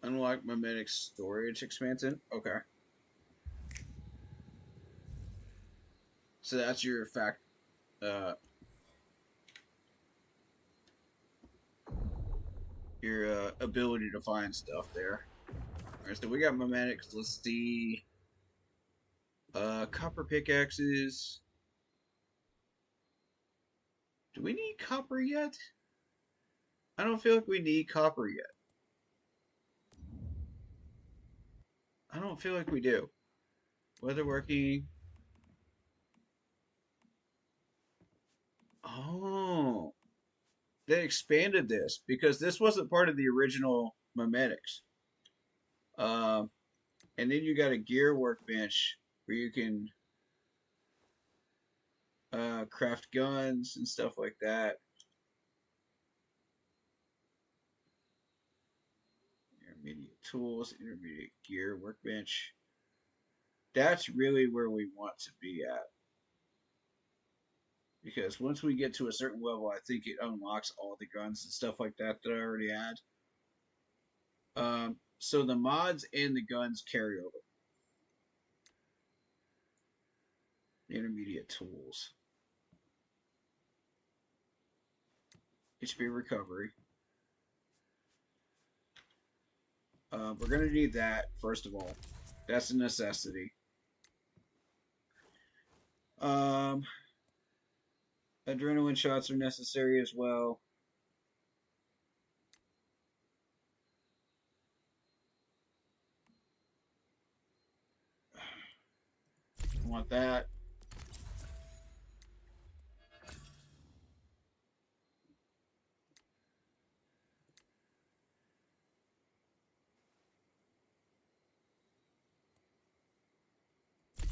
Unlock mimetic storage expansion. Okay. So that's your your ability to find stuff there. Alright, so we got mimetics. Let's see. Copper pickaxes. Do we need copper yet? I don't feel like we need copper yet. I don't feel like we do. Weatherworking. Oh. They expanded this because this wasn't part of the original mimetics. And then you got a gear workbench where you can craft guns and stuff like that. Intermediate tools, intermediate gear workbench. That's really where we want to be at. Because once we get to a certain level, I think it unlocks all the guns and stuff like that that I already had. So the mods and the guns carry over. Intermediate tools. HP recovery. We're going to need that, first of all. That's a necessity. Adrenaline shots are necessary as well. I want that.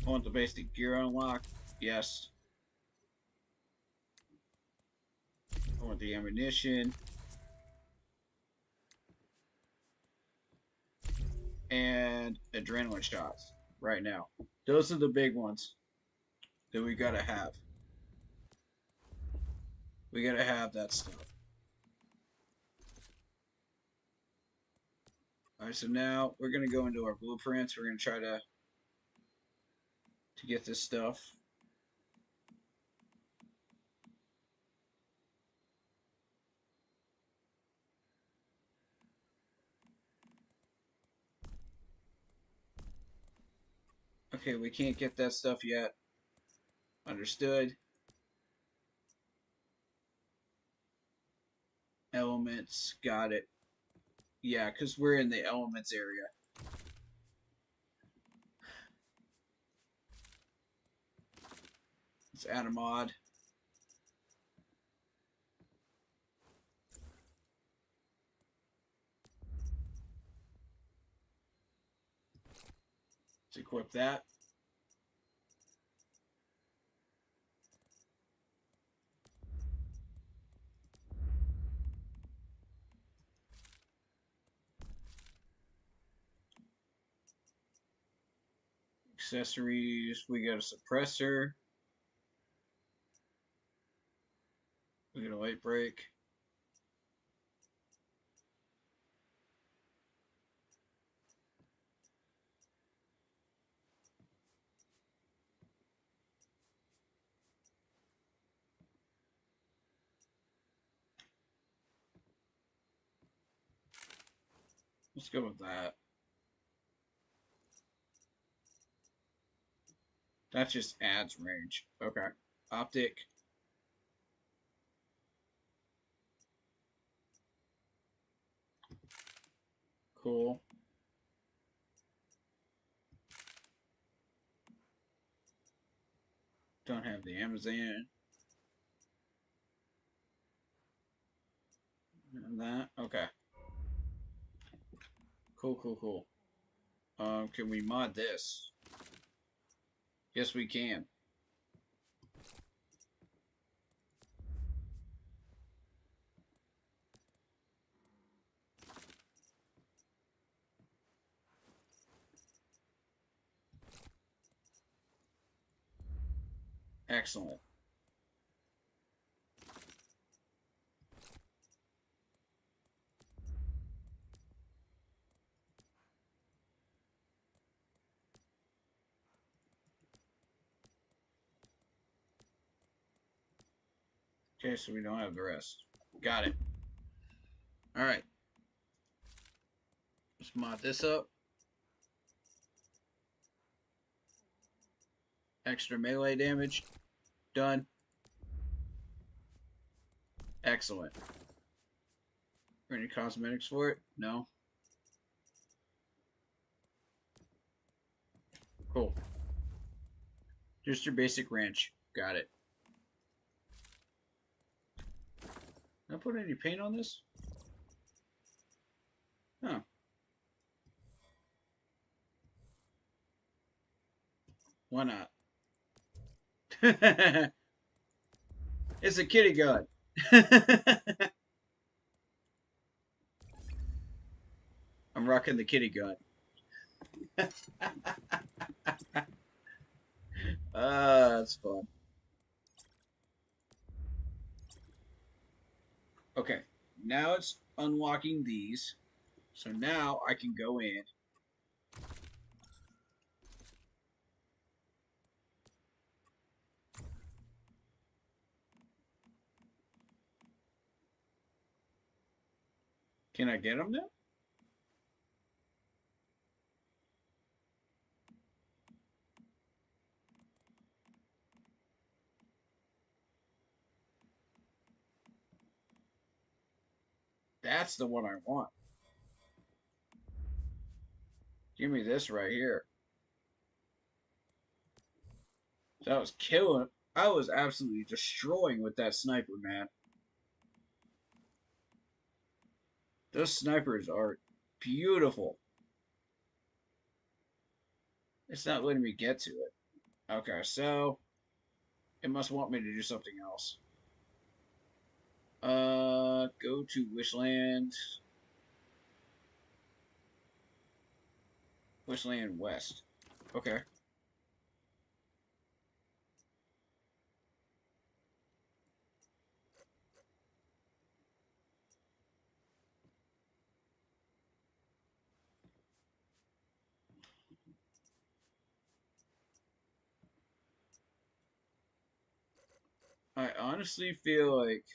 I want the basic gear unlock. Yes. I want the ammunition. And adrenaline shots right now. Those are the big ones that we gotta have. We gotta have that stuff. Alright, so now we're gonna go into our blueprints. We're gonna try to get this stuff. Okay, we can't get that stuff yet. Understood. Elements, got it. Yeah, because we're in the elements area. Let's add a mod. Let's equip that. Accessories, we got a suppressor. We got a light break. Let's go with that. That just adds range. Okay. Optic. Cool. Don't have the Amazon. And that. Okay. Cool, cool, cool. Can we mod this? Yes, we can. Excellent. Okay, so we don't have the rest. Got it. Alright. Let's mod this up. Extra melee damage. Done. Excellent. Any cosmetics for it? No. Cool. Just your basic wrench. Got it. Did I put any paint on this? Huh. Why not? It's a kitty gun. I'm rocking the kitty gun. That's fun. Okay, now it's unlocking these. So now I can go in. Can I get them now? That's the one I want. Give me this right here. So I was killing. I was absolutely destroying with that sniper, man. Those snipers are beautiful. It's not letting me get to it. Okay, so it must want me to do something else. Go to Wishland. Wishland West. Okay. I honestly feel like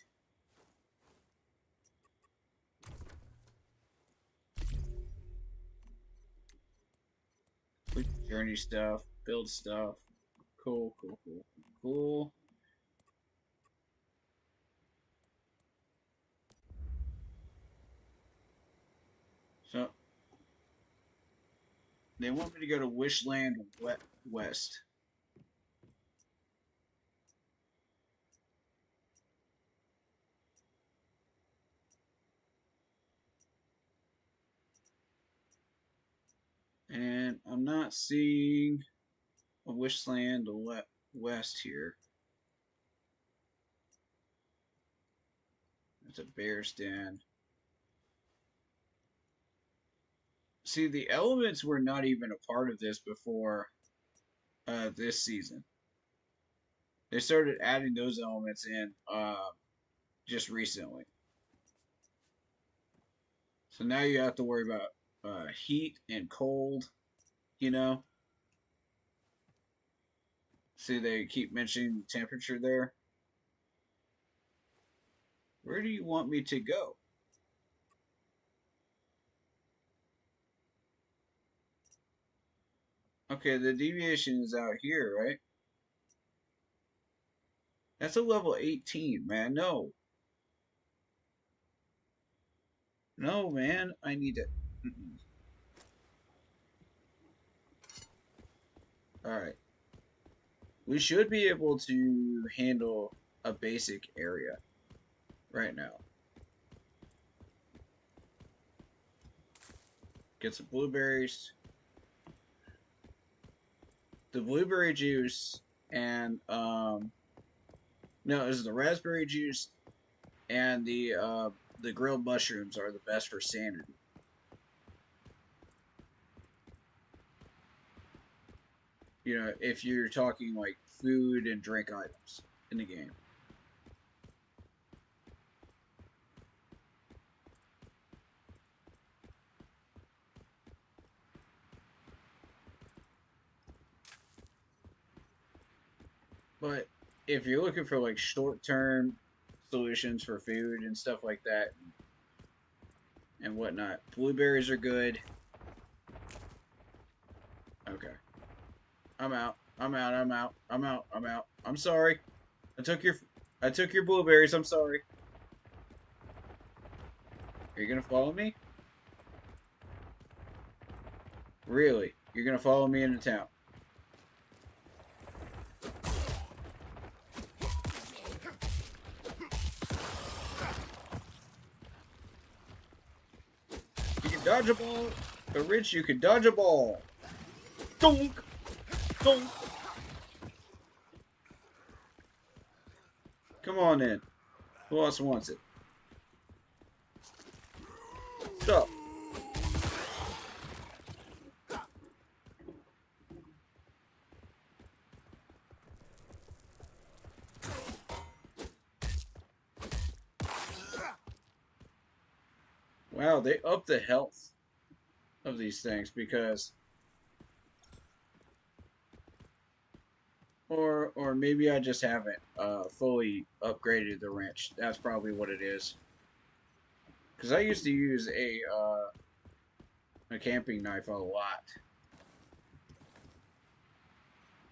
journey stuff, build stuff. Cool, cool, cool, cool. So they want me to go to Wishland West. And I'm not seeing a Wishland West here. It's a bear's den. See, the elements were not even a part of this before this season. They started adding those elements in just recently. So now you have to worry about heat and cold, you know. See, they keep mentioning the temperature there. Where do you want me to go? Okay, the deviation is out here, right? That's a level 18, man. No. No, man. I need to... Alright. We should be able to handle a basic area right now. Get some blueberries. The blueberry juice and, no, it was the raspberry juice and the grilled mushrooms are the best for sanity. You know, if you're talking like food and drink items in the game. But if you're looking for like short-term solutions for food and stuff like that and whatnot, blueberries are good. Okay. I'm out. I'm out. I'm out. I'm out. I'm out. I'm sorry. I took your blueberries. I'm sorry. Are you gonna follow me? Really? You're gonna follow me into town? You can dodge a ball. But Rich, you can dodge a ball. Donk! Donk! Come on in. Who else wants it? Stop. Wow, they up the health of these things because... Or maybe I just haven't fully upgraded the wrench. That's probably what it is. Because I used to use a camping knife a lot.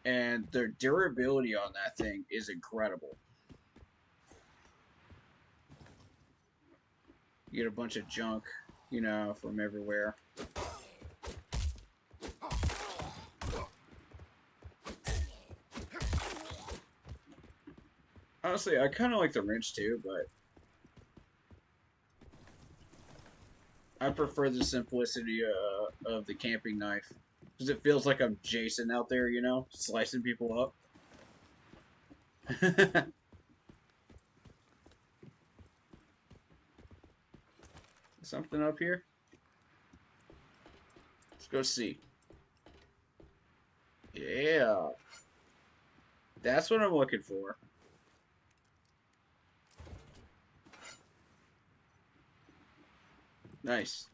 And the durability on that thing is incredible. You get a bunch of junk, you know, from everywhere. Honestly, I kind of like the wrench too, but I prefer the simplicity of the camping knife. Because it feels like I'm Jason out there, you know, slicing people up. Something up here? Let's go see. Yeah. That's what I'm looking for. Nice.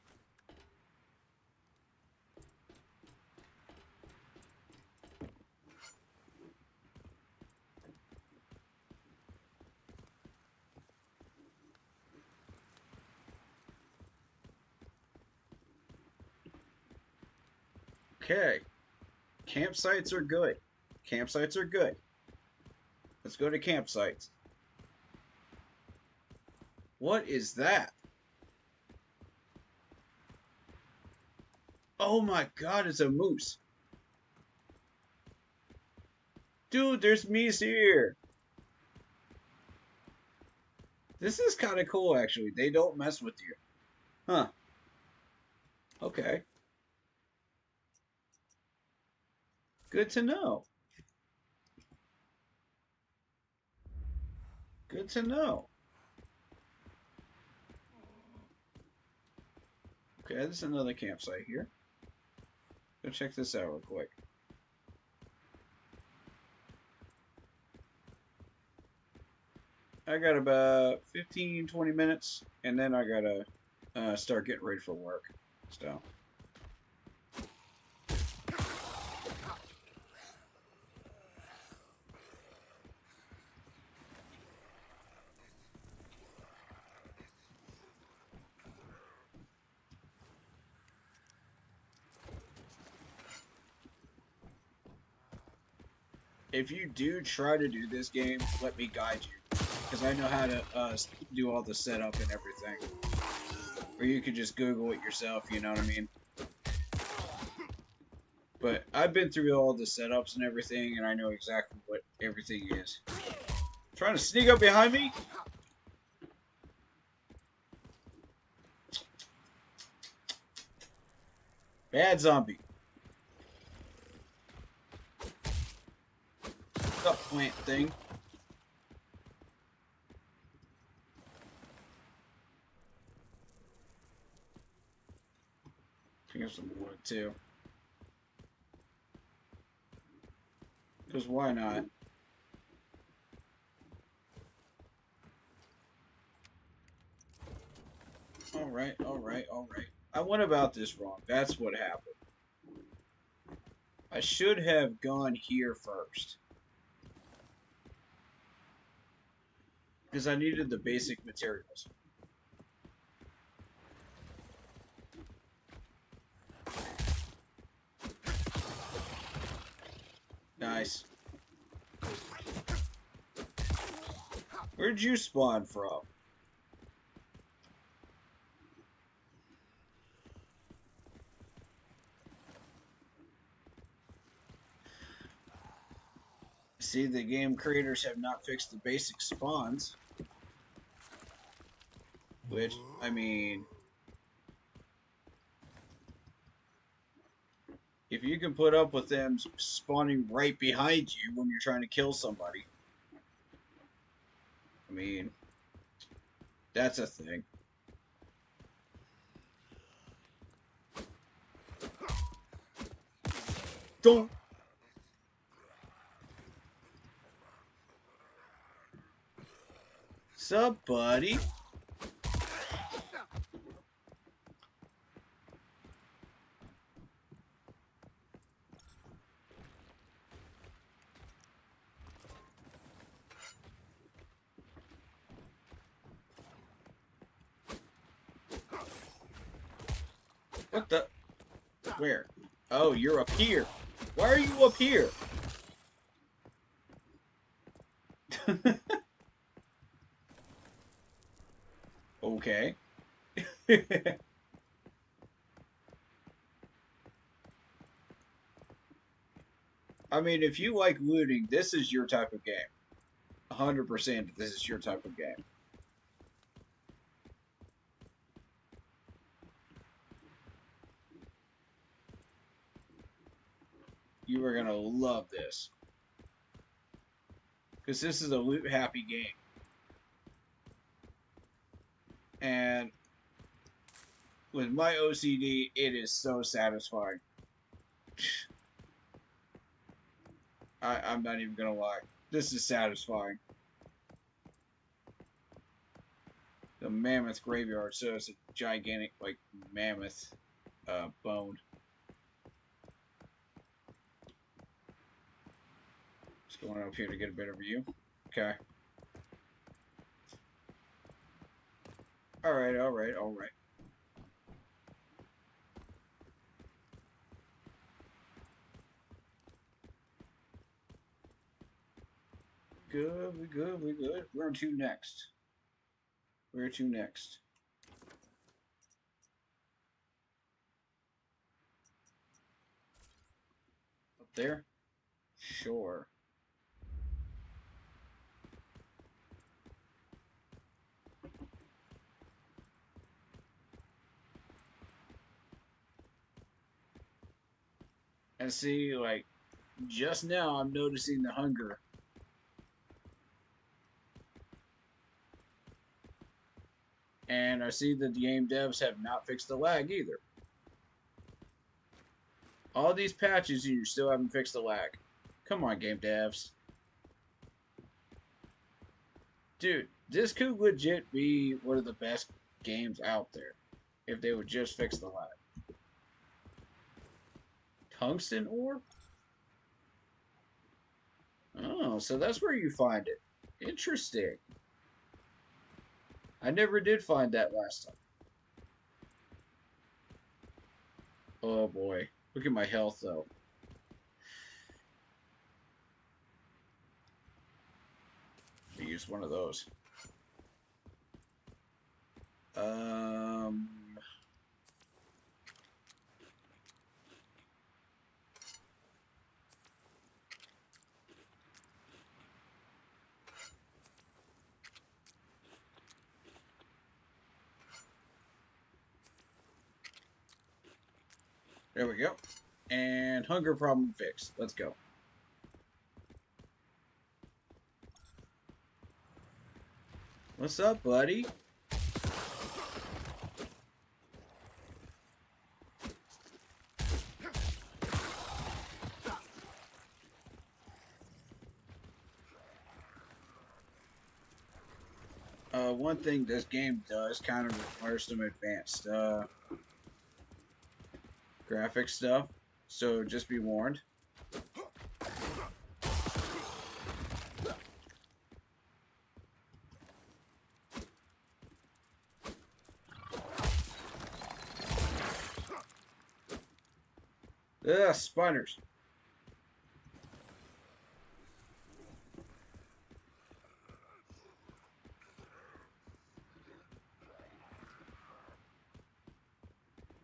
Okay. Campsites are good. Campsites are good. Let's go to campsites. What is that? Oh my god, it's a moose. Dude, there's meese here. This is kind of cool, actually. They don't mess with you. Huh. Okay. Good to know. Good to know. Okay, there's another campsite here. Go check this out real quick. I got about 15-20 minutes, and then I gotta start getting ready for work. So. if you do try to do this game, let me guide you. Because I know how to do all the setup and everything. Or you could just Google it yourself, you know what I mean? But I've been through all the setups and everything, and I know exactly what everything is. Trying to sneak up behind me? Bad zombie. What's up, plant thing? Pick up some wood too. Because why not? Alright, alright, alright. I went about this wrong. That's what happened. I should have gone here first. Because I needed the basic materials. Nice. Where'd you spawn from? See, the game creators have not fixed the basic spawns. Which, I mean... if you can put up with them spawning right behind you when you're trying to kill somebody... I mean... that's a thing. Don't... Sup, buddy? What the? Where? Oh, you're up here. Why are you up here? Okay. I mean, if you like looting, this is your type of game. 100% this is your type of game. You are going to love this. Because this is a loot-happy game. And with my OCD, it is so satisfying. I'm not even gonna lie. This is satisfying. The mammoth graveyard, so it's a gigantic, like, mammoth bone. Just going up here to get a better view. Okay. Alright, alright, alright. Good, we good, we good. Where to next? Where to next? Up there? Sure. And see, like, just now I'm noticing the hunger. And I see that the game devs have not fixed the lag either. All these patches and you still haven't fixed the lag. Come on, game devs. Dude, this could legit be one of the best games out there. If they would just fix the lag. Tungsten ore? Oh, so that's where you find it. Interesting. I never did find that last time. Oh boy. Look at my health though. I use one of those. There we go. And hunger problem fixed. Let's go. What's up, buddy? One thing this game does kind of requires some advanced graphic stuff, so just be warned. Ugh, spiders.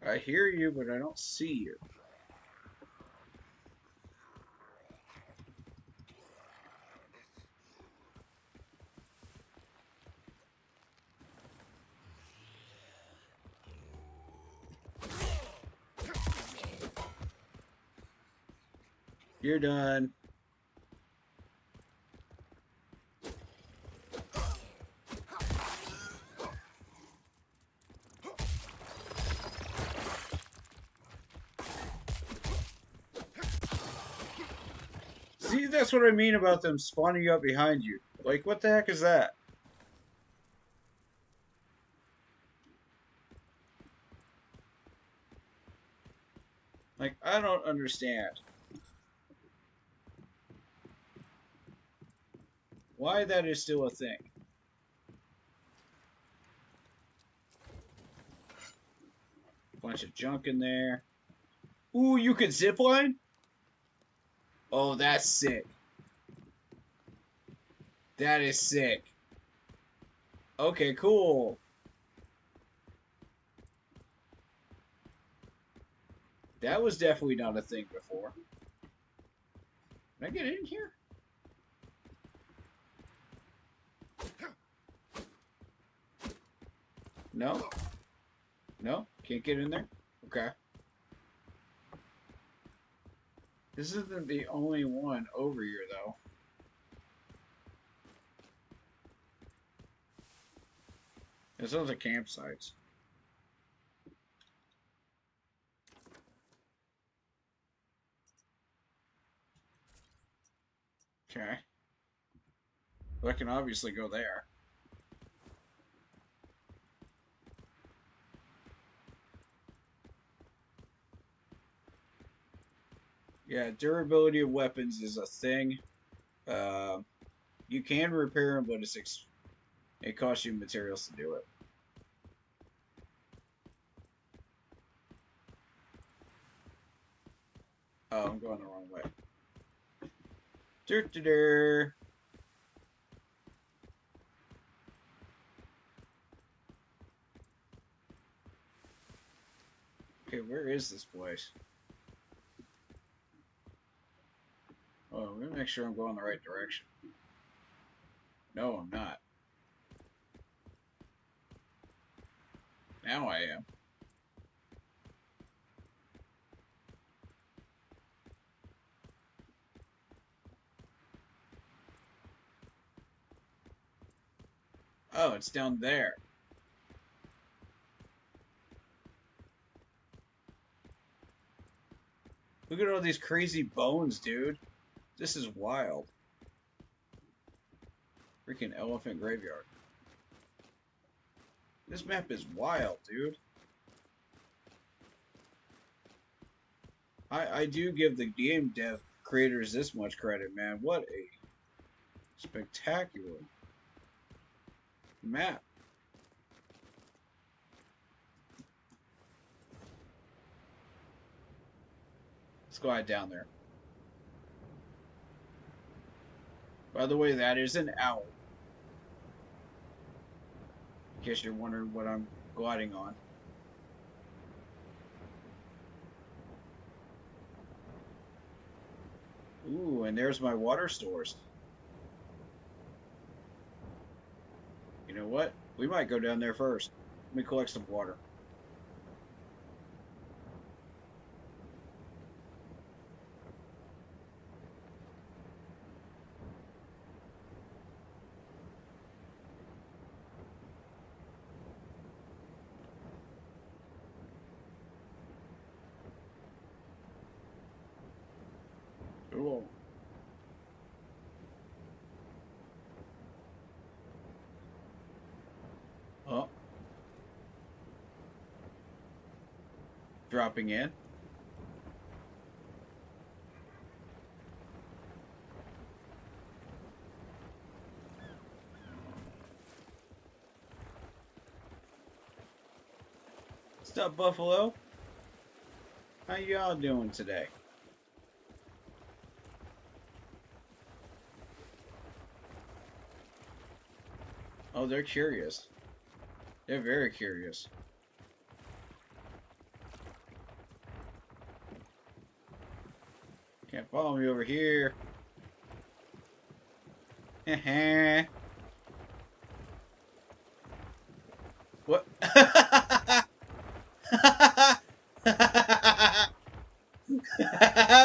I hear you, but I don't see you. You're done. See, that's what I mean about them spawning up behind you. Like, what the heck is that? Like, I don't understand. Why that is still a thing. Bunch of junk in there. Ooh, you could zipline? Oh, that's sick. That is sick. Okay, cool. That was definitely not a thing before. Can I get in here? No? No? Can't get in there? Okay. This isn't the only one over here, though. There's other campsites. Okay. Well, I can obviously go there. Yeah, durability of weapons is a thing. You can repair them, but it costs you materials to do it. Oh, I'm going the wrong way. Dur-dur-dur. Okay, where is this place? Oh, I'm gonna make sure I'm going the right direction. No, I'm not. Now I am. Oh, it's down there. Look at all these crazy bones, dude. This is wild. Freaking elephant graveyard. This map is wild, dude. I do give the game dev creators this much credit, man. What a spectacular map. Let's go right down there. By the way, that is an owl. In case you're wondering what I'm gliding on. Ooh, and there's my water stores. You know what? We might go down there first. Let me collect some water. Cool. Oh. Dropping in. What's up, Buffalo? How y'all doing today? Oh, they're curious. They're very curious. Can't follow me over here. What?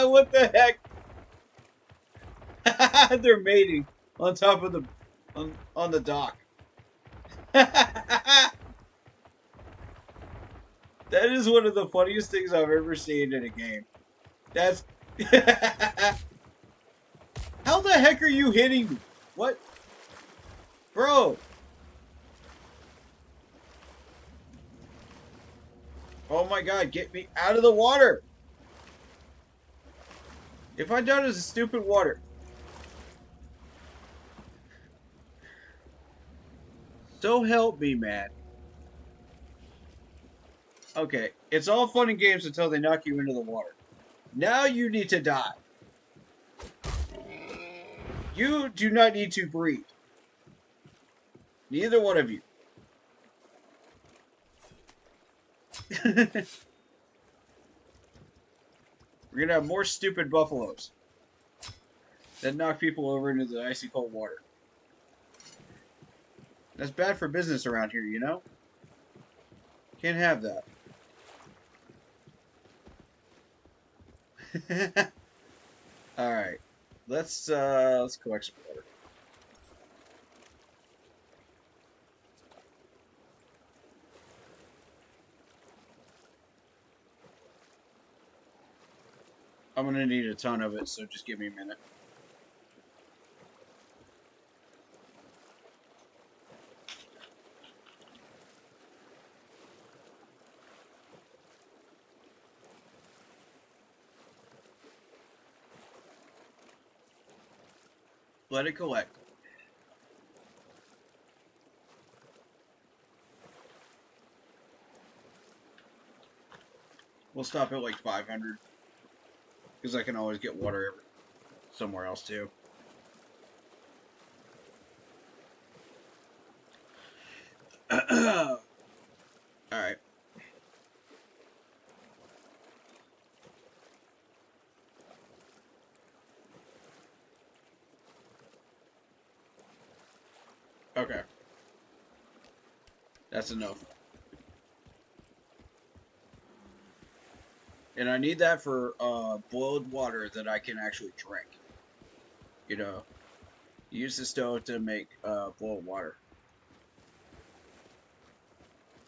What the heck? They're mating on top of the on the dock. That is one of the funniest things I've ever seen in a game. That's how the heck are you hitting me? What? Bro. Oh my god, get me out of the water. If I die as a stupid water. So help me, man. Okay, it's all fun and games until they knock you into the water. Now you need to die. You do not need to breathe. Neither one of you. We're gonna have more stupid buffaloes that knock people over into the icy cold water. That's bad for business around here, you know? Can't have that. Alright. Let's collect some water. I'm gonna need a ton of it, so just give me a minute. Let it collect. We'll stop at like 500. Because I can always get water somewhere else too. Alright. Okay. That's enough. And I need that for boiled water that I can actually drink. You know, use the stove to make boiled water.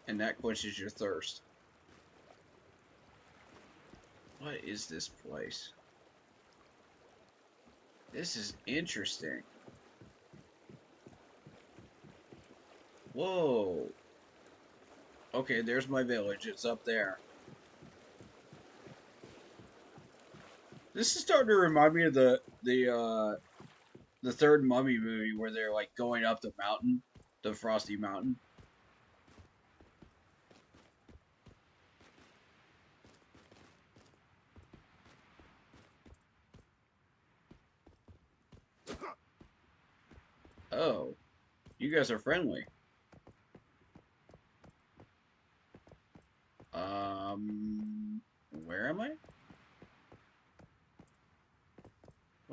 And that quenches your thirst. What is this place? This is interesting. Whoa. Okay, there's my village. It's up there. This is starting to remind me of the third Mummy movie where they're like going up the mountain, the Frosty Mountain. Oh, you guys are friendly.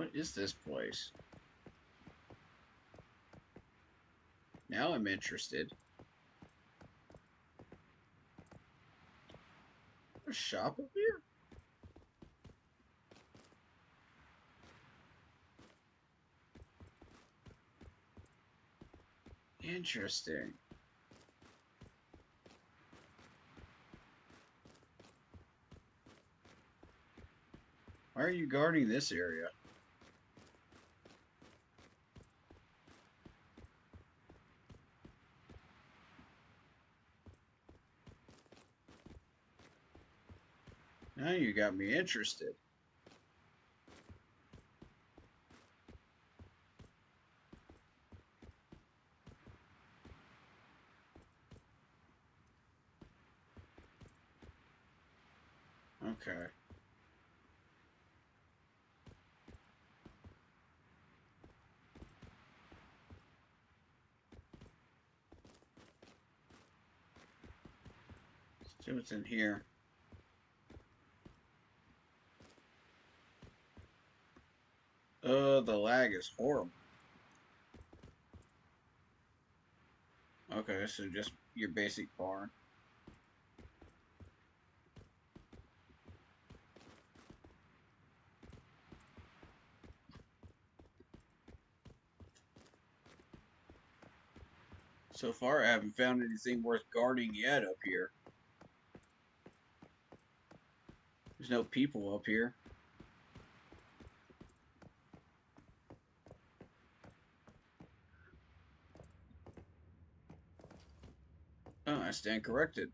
What is this place? Now I'm interested. A shop up here? Interesting. Why are you guarding this area? Now you got me interested. Okay. Let's see what's in here. The lag is horrible. Okay, so just your basic barn. So far, I haven't found anything worth guarding yet up here. There's no people up here. Oh, I stand corrected.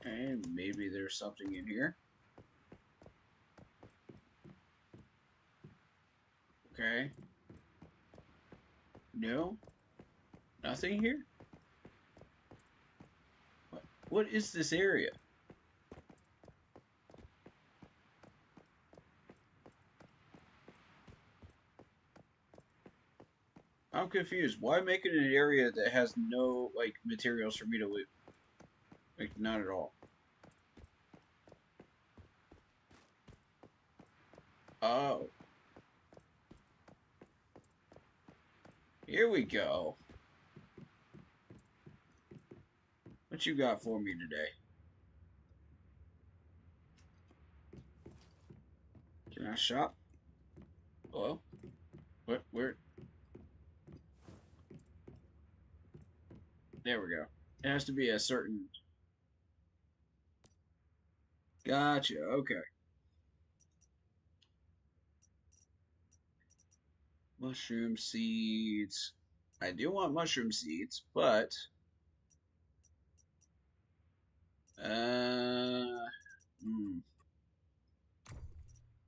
And maybe there's something in here. Okay. No? Nothing here? What is this area? I'm confused. Why make it an area that has no, like, materials for me to loot? Like, not at all. Oh. Here we go. What you got for me today? Can I shop? Hello? What? Where? There we go. It has to be a certain... Gotcha, okay. Mushroom seeds. I do want mushroom seeds, but...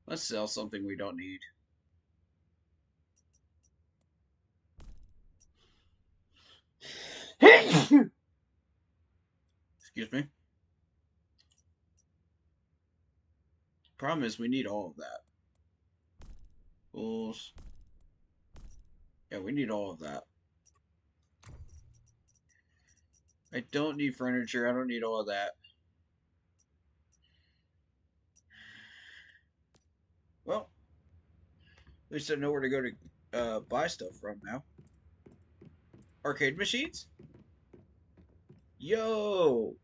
Let's sell something we don't need. Excuse me. Problem is, we need all of that. Bulls. Yeah, we need all of that. I don't need furniture. I don't need all of that. Well, at least I know where to go to buy stuff from now. Arcade machines? Yo!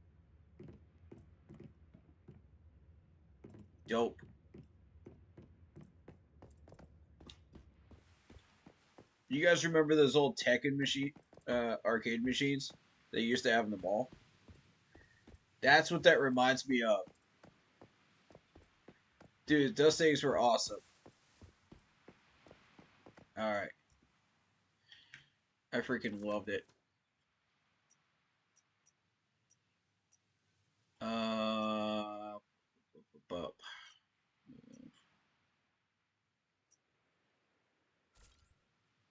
Dope. You guys remember those old Tekken machine, arcade machines they used to have in the mall? That's what that reminds me of. Dude, those things were awesome. Alright. I freaking loved it.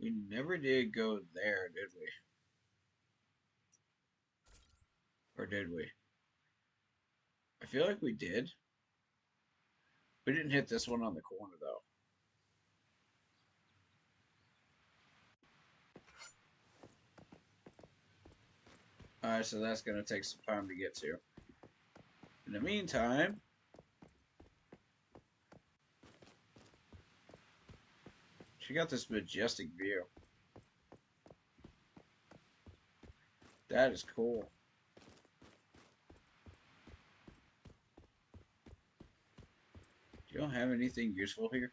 We never did go there, did we? Or did we? I feel like we did. We didn't hit this one on the corner, though. Alright, so that's going to take some time to get to. In the meantime, she got this majestic view. That is cool. You don't have anything useful here?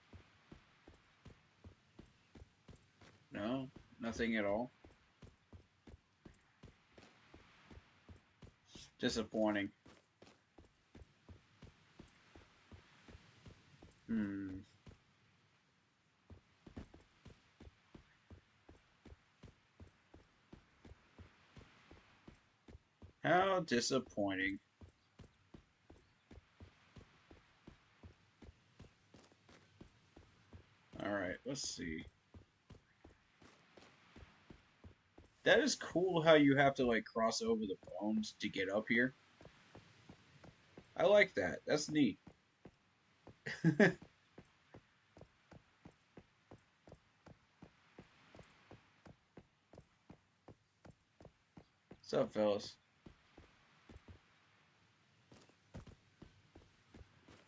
No? Nothing at all? Disappointing. How disappointing. Alright, let's see. That is cool how you have to like cross over the bones to get up here. I like that. That's neat. What's up, fellas?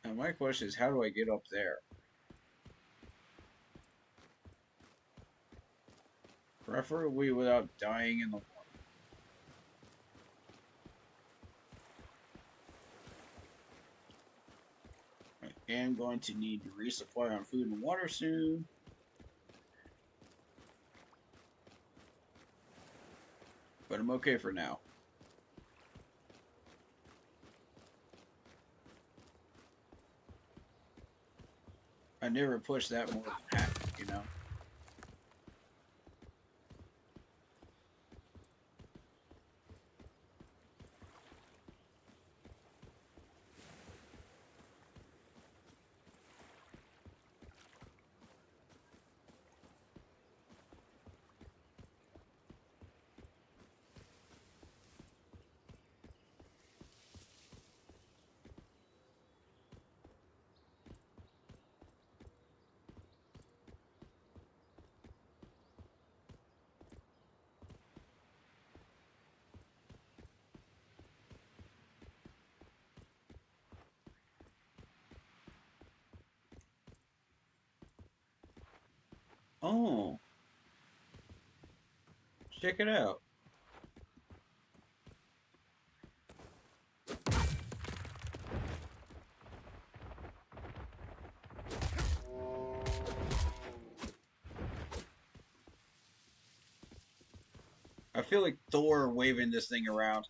And my question is, how do I get up there? Preferably without dying in the water. I am going to need to resupply on food and water soon. But I'm okay for now. I never pushed that more than half, you know? Oh. Check it out. I feel like Thor waving this thing around.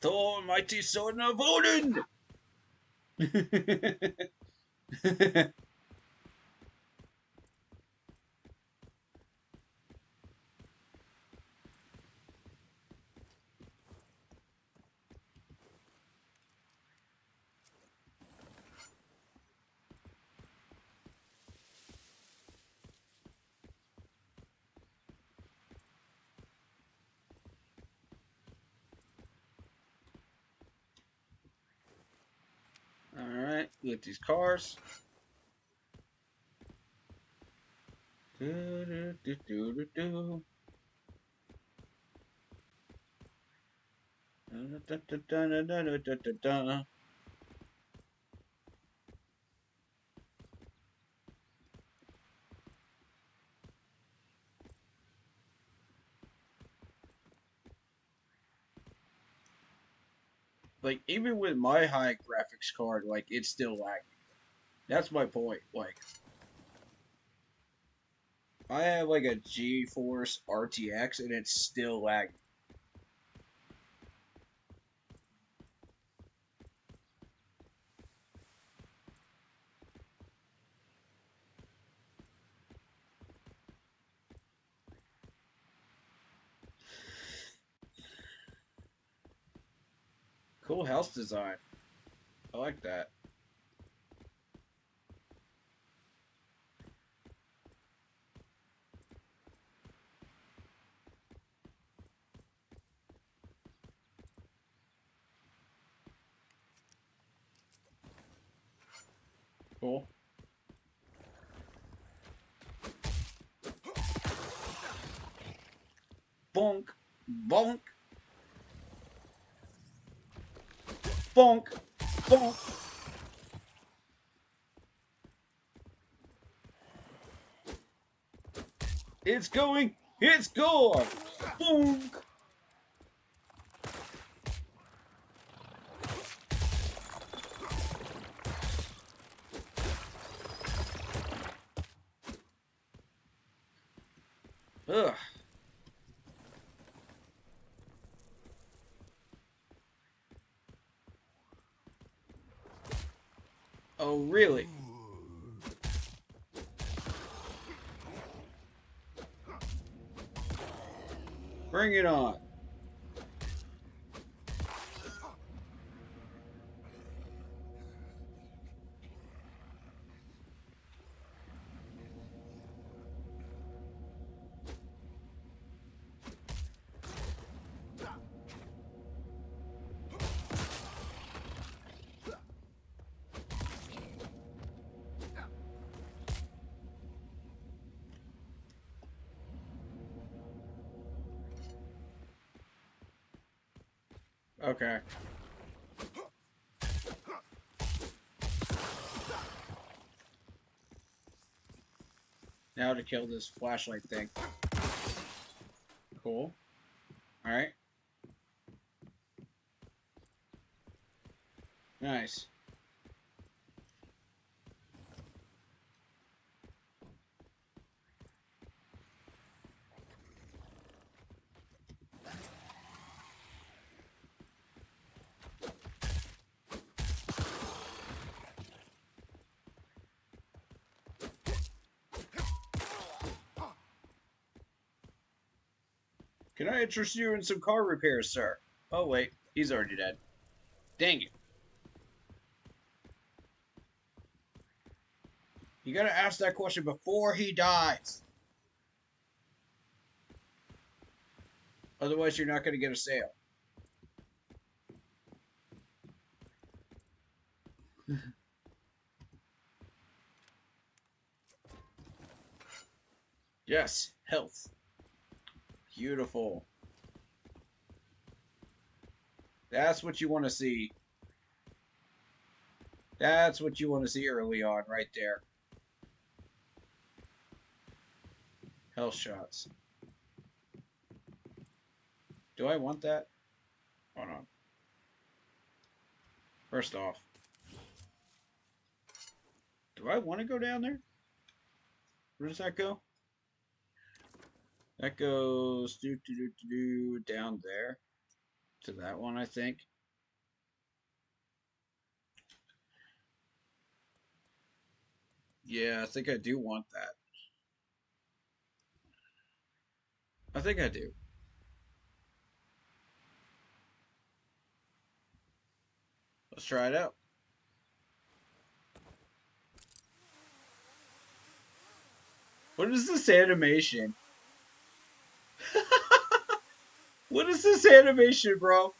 Thor, mighty sword of Odin! Alright, get these cars. Do, do, do, do, do, do. Da, da, da, da, da, da, da, da, da. Like, even with my high graphics card, like, it's still lagging. That's my point. Like, I have, like, a GeForce RTX, and it's still lagging. Cool house design. I like that. Cool. Bonk. Bonk. Bonk. Bonk. It's going. It's gone. Bonk. Ugh. Oh, really? Bring it on. Okay. Now to kill this flashlight thing. Cool. Alright. Nice. Can I interest you in some car repairs, sir? Oh, wait. He's already dead. Dang it. You gotta ask that question before he dies. Otherwise, you're not gonna get a sale. Yes, health. Beautiful. That's what you want to see. That's what you want to see early on, right there. Health shots. Do I want that? Hold on. First off, do I want to go down there? Where does that go? That goes down there to that one, I think. Yeah, I think I do want that. I think I do. Let's try it out. What is this animation? What is this animation, bro?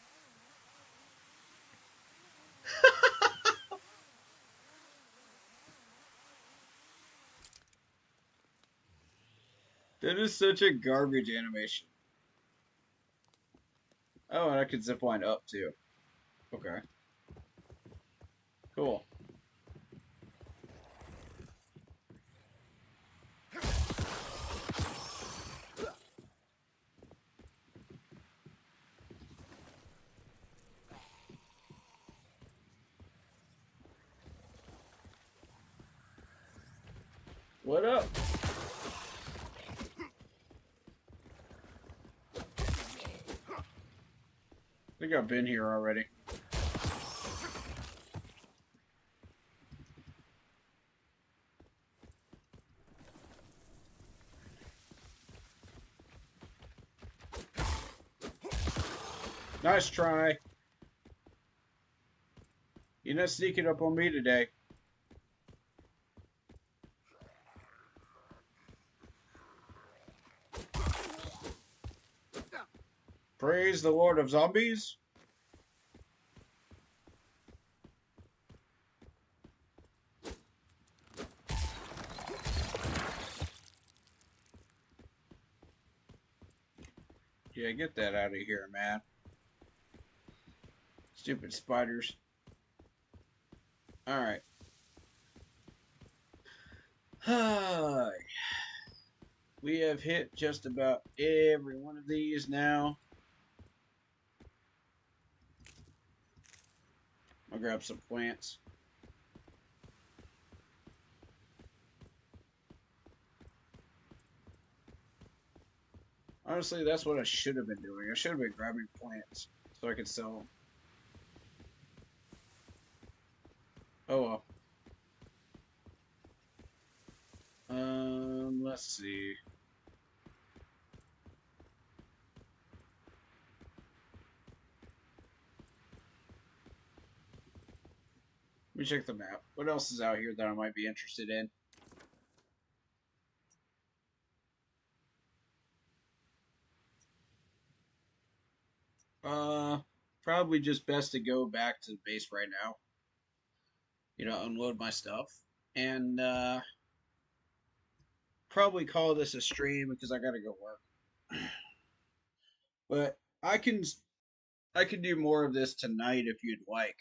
That is such a garbage animation. Oh, and I can zipline up too. Okay. Cool. What up? I think I've been here already. Nice try. You're not sneaking up on me today. Praise the Lord of Zombies. Yeah, get that out of here, man. Stupid spiders. Alright. Hi. We have hit just about every one of these now. I'll grab some plants. Honestly, that's what I should have been doing. I should have been grabbing plants so I could sell them. Oh well. Let's see. Let me check the map. What else is out here that I might be interested in? Probably just best to go back to the base right now. You know, unload my stuff. And, probably call this a stream because I gotta go work. But I can do more of this tonight if you'd like,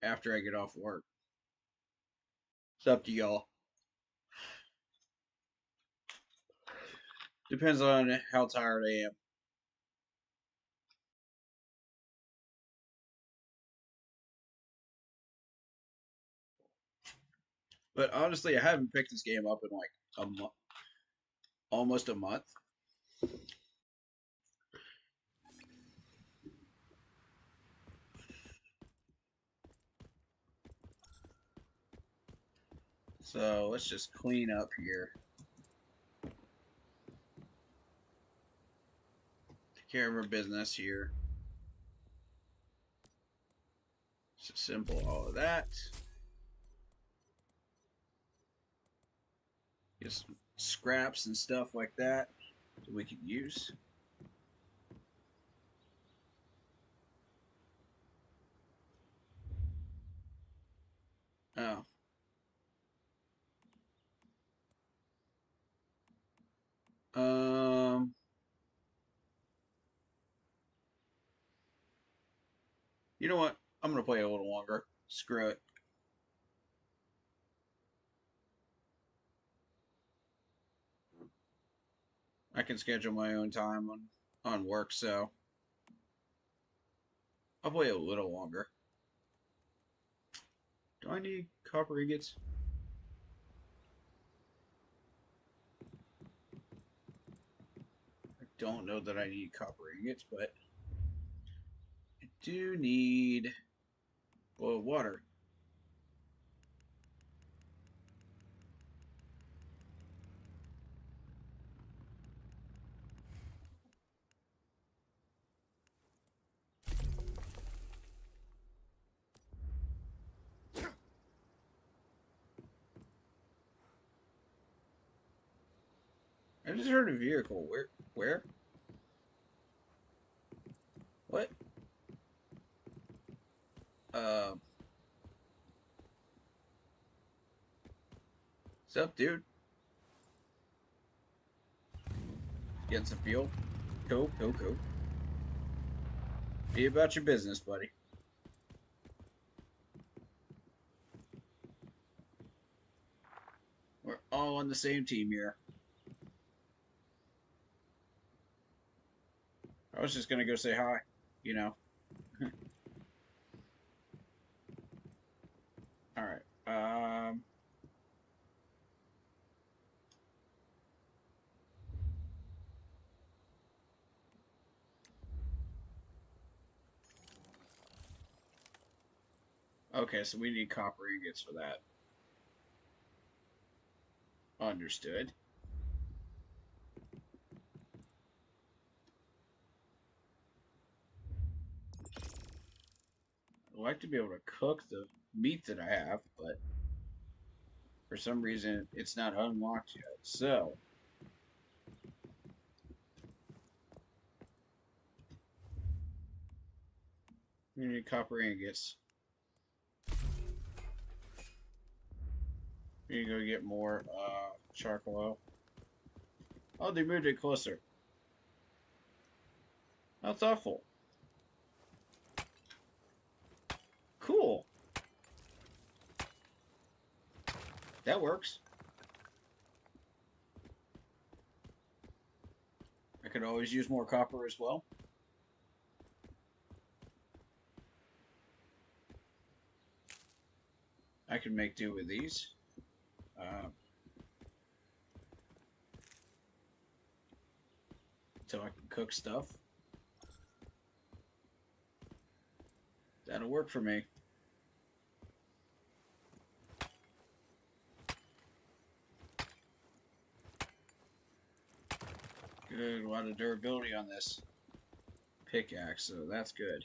after I get off work. It's up to y'all. Depends on how tired I am. But honestly, I haven't picked this game up in like a month, almost a month. So let's just clean up here. Take care of our business here. Just assemble all of that. Get some scraps and stuff like that we could use. Oh. You know what? I'm gonna play a little longer. Screw it. I can schedule my own time on work, so I'll play a little longer. Do I need copper ingots? I don't know that I need copper ingots, but I do need boiled water. I just heard a vehicle. Where? What? What's up, dude? Getting some fuel? Cool. Be about your business, buddy. We're all on the same team here. I was just gonna go say hi, you know. Alright, okay, so we need copper ingots for that. Understood. I'd like to be able to cook the meat that I have, but for some reason it's not unlocked yet. So we need copper ingots. We need to go get more charcoal. Oh, they moved it closer. How thoughtful. Cool. That works. I could always use more copper as well. I can make do with these. So I can cook stuff. That'll work for me. Good, a lot of durability on this pickaxe, so that's good.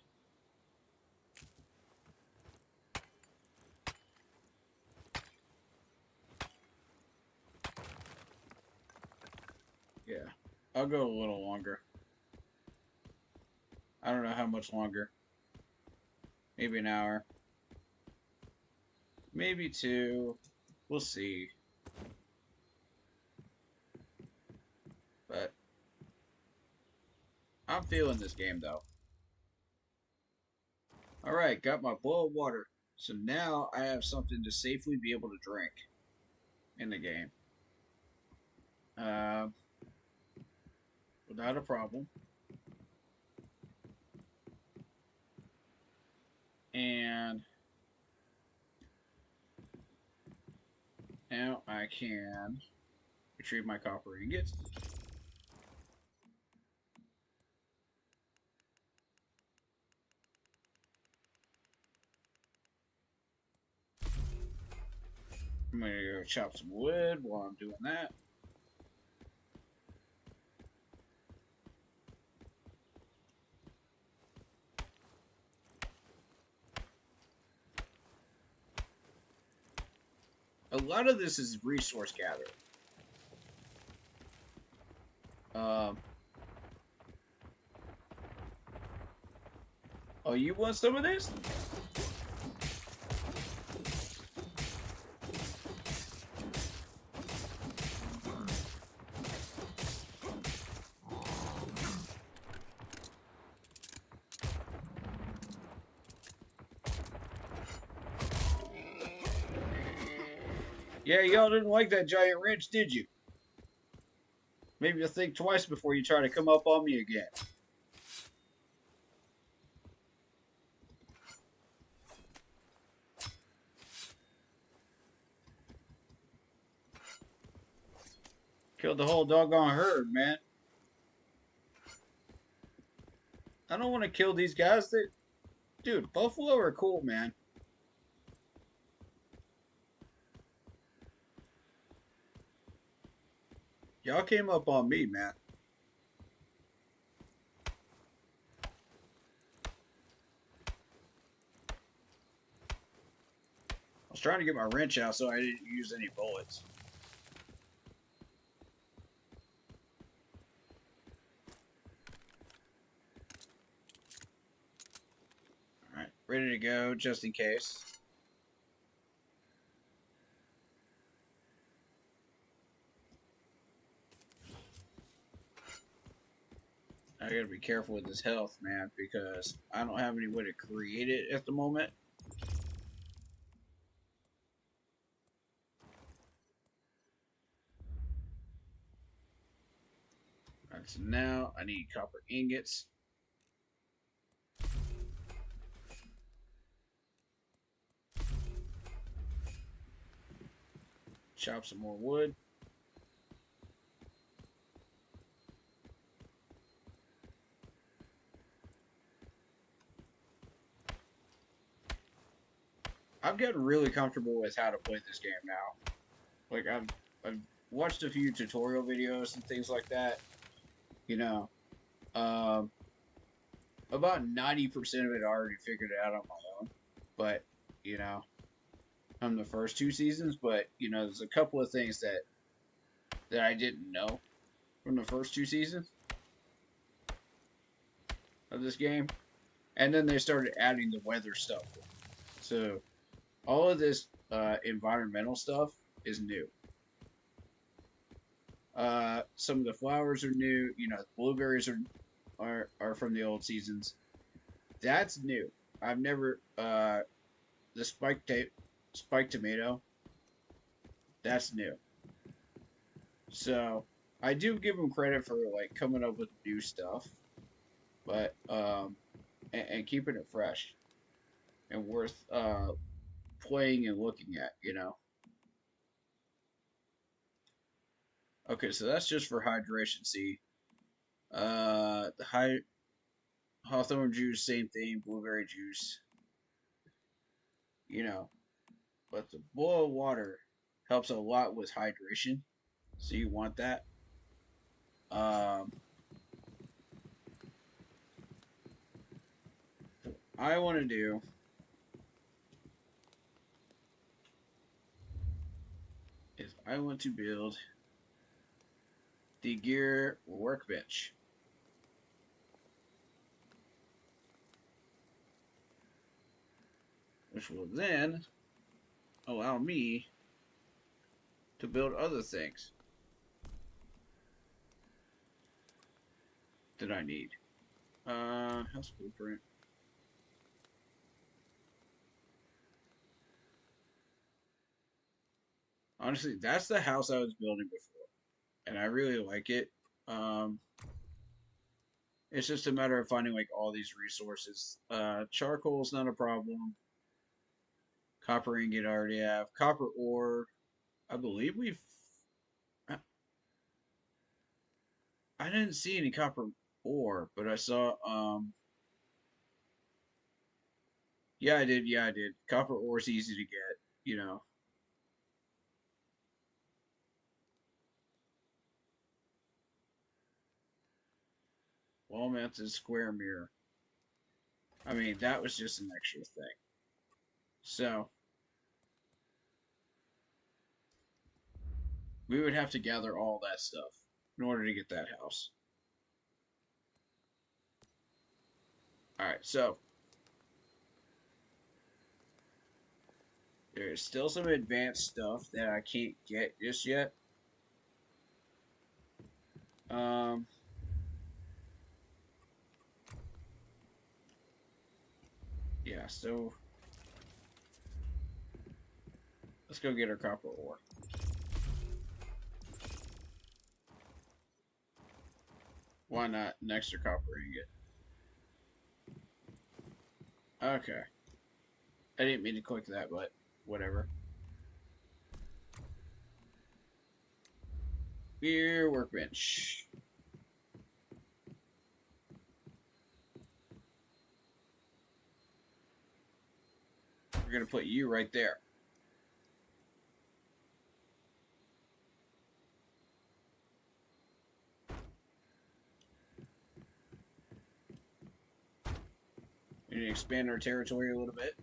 Yeah, I'll go a little longer. I don't know how much longer. Maybe an hour. Maybe 2. We'll see. But I'm feeling this game though. Alright, got my bowl of water. So now I have something to safely be able to drink in the game. Without a problem. And now I can retrieve my copper ingots. I'm gonna go chop some wood while I'm doing that. A lot of this is resource gathering. Oh, you want some of this? Yeah, y'all didn't like that giant wrench, did you? Maybe you'll think twice before you try to come up on me again. Killed the whole doggone herd, man. I don't want to kill these guys. Dude, buffalo are cool, man. Y'all came up on me, man. I was trying to get my wrench out so I didn't use any bullets. Alright, ready to go just in case. I gotta be careful with this health, man, because I don't have any way to create it at the moment. Alright, so now I need copper ingots. Chop some more wood. I've gotten really comfortable with how to play this game now. Like, I've watched a few tutorial videos and things like that. You know, about 90% of it I already figured out on my own. But, you know, on the first 2 seasons. But, you know, there's a couple of things that I didn't know from the first 2 seasons of this game. And then they started adding the weather stuff. So, all of this environmental stuff is new. Some of the flowers are new. You know, blueberries are are from the old seasons. That's new. I've never the spiked tomato. That's new. So I do give them credit for like coming up with new stuff, but and keeping it fresh and worth playing and looking at, you know. Okay, so that's just for hydration. See, the hawthorn juice, same thing. Blueberry juice, you know. But the boiled water helps a lot with hydration, so you want that. I want to do is I want to build the gear workbench. Which will then allow me to build other things that I need. House blueprint. Honestly, that's the house I was building before, and I really like it. It's just a matter of finding like all these resources. Charcoal is not a problem. Copper ingot I already have. Copper ore, I believe we've. I didn't see any copper ore, but I saw. Yeah, I did. Yeah, I did. Copper ore is easy to get. You know. Wall mounted square mirror. I mean, that was just an extra thing. So, we would have to gather all that stuff in order to get that house. Alright, so. There's still some advanced stuff that I can't get just yet. Yeah, so let's go get our copper ore. Why not an extra copper ingot? Okay. I didn't mean to click that, but whatever. Gear workbench. We're going to put you right there. We need to expand our territory a little bit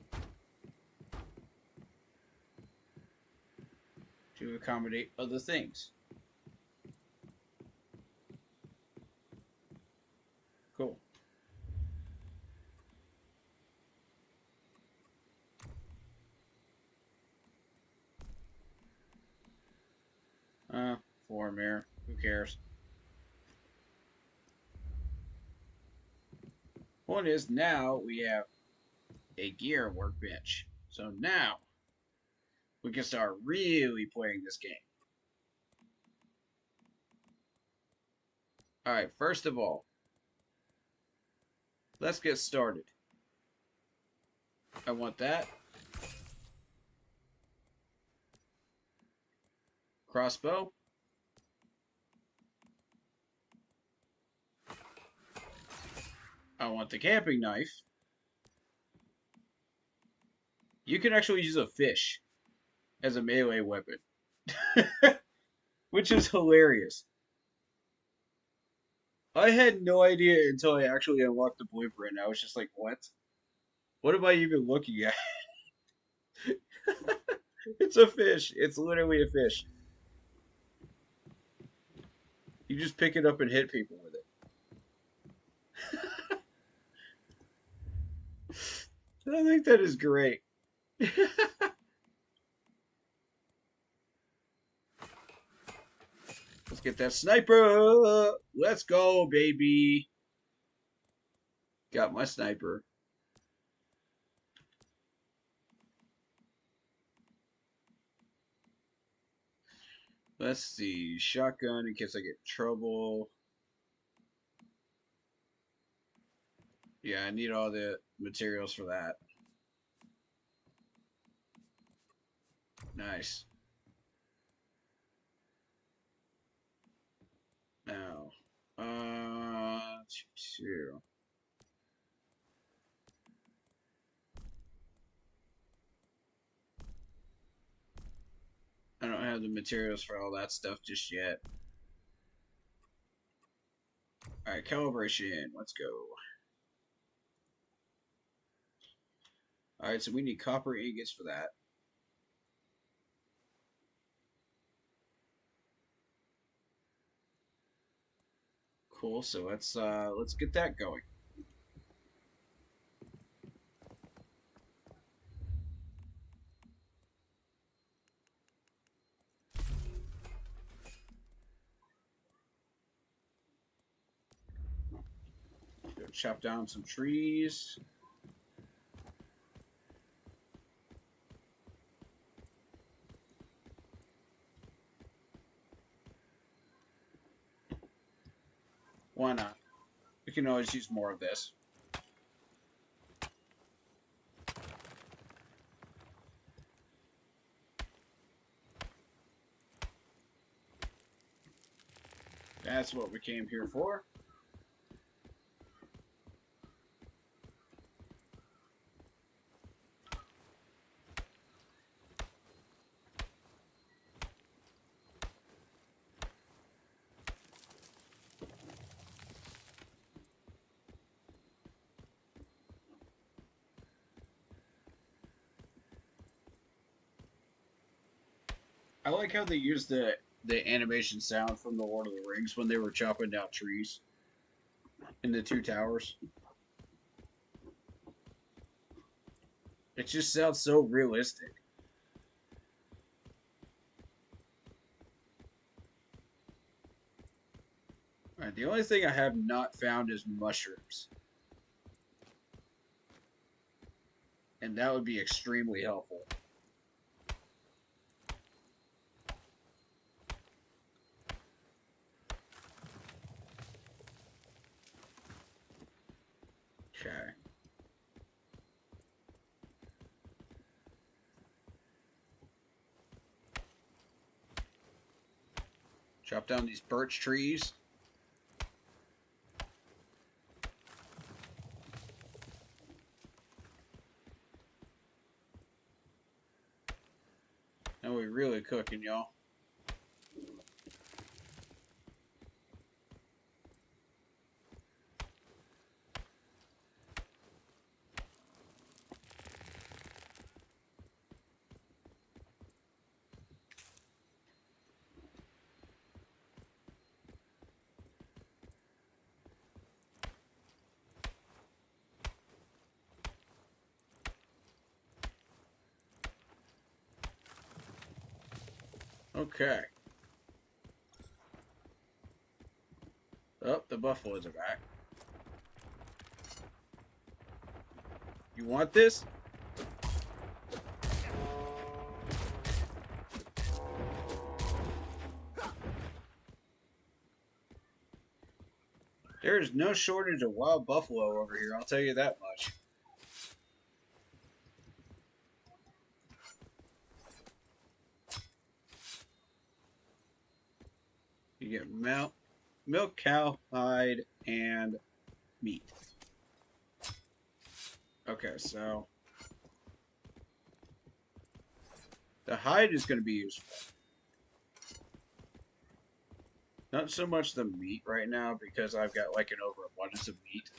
to accommodate other things. Cool. Floor mirror. Who cares? Point is, now we have a gear workbench. So now we can start really playing this game. Alright, first of all, let's get started. I want that. Crossbow. I want the camping knife. You can actually use a fish as a melee weapon. Which is hilarious. I had no idea until I actually unlocked the blueprint. I was just like, what? What am I even looking at? It's a fish. It's literally a fish. You just pick it up and hit people with it. I think that is great. Let's get that sniper. Let's go, baby. Got my sniper. Let's see. Shotgun in case I get in trouble. Yeah, I need all the materials for that. Nice. Now, two. I don't have the materials for all that stuff just yet. Alright, calibration. Let's go. Alright, so we need copper ingots for that. Cool, so let's get that going. Go chop down some trees. Why not? We can always use more of this. That's what we came here for. I like how they use the animation sound from the Lord of the Rings when they were chopping down trees in the two towers. It just sounds so realistic. Alright, the only thing I have not found is mushrooms. And that would be extremely helpful. Okay. Chop down these birch trees. Now we're really cooking, y'all. Okay. Oh, the buffaloes are back. You want this? There's no shortage of wild buffalo over here, I'll tell you that much. You get milk, cow, hide, and meat. Okay, so the hide is going to be useful. Not so much the meat right now because I've got like an overabundance of meat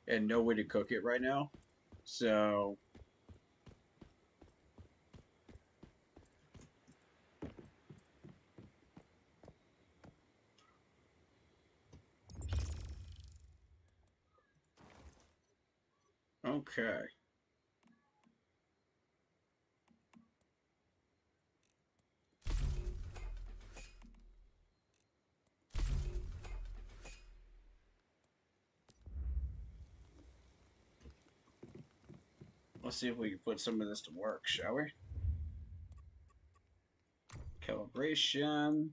and no way to cook it right now. So okay. Let's see if we can put some of this to work, shall we? Calibration.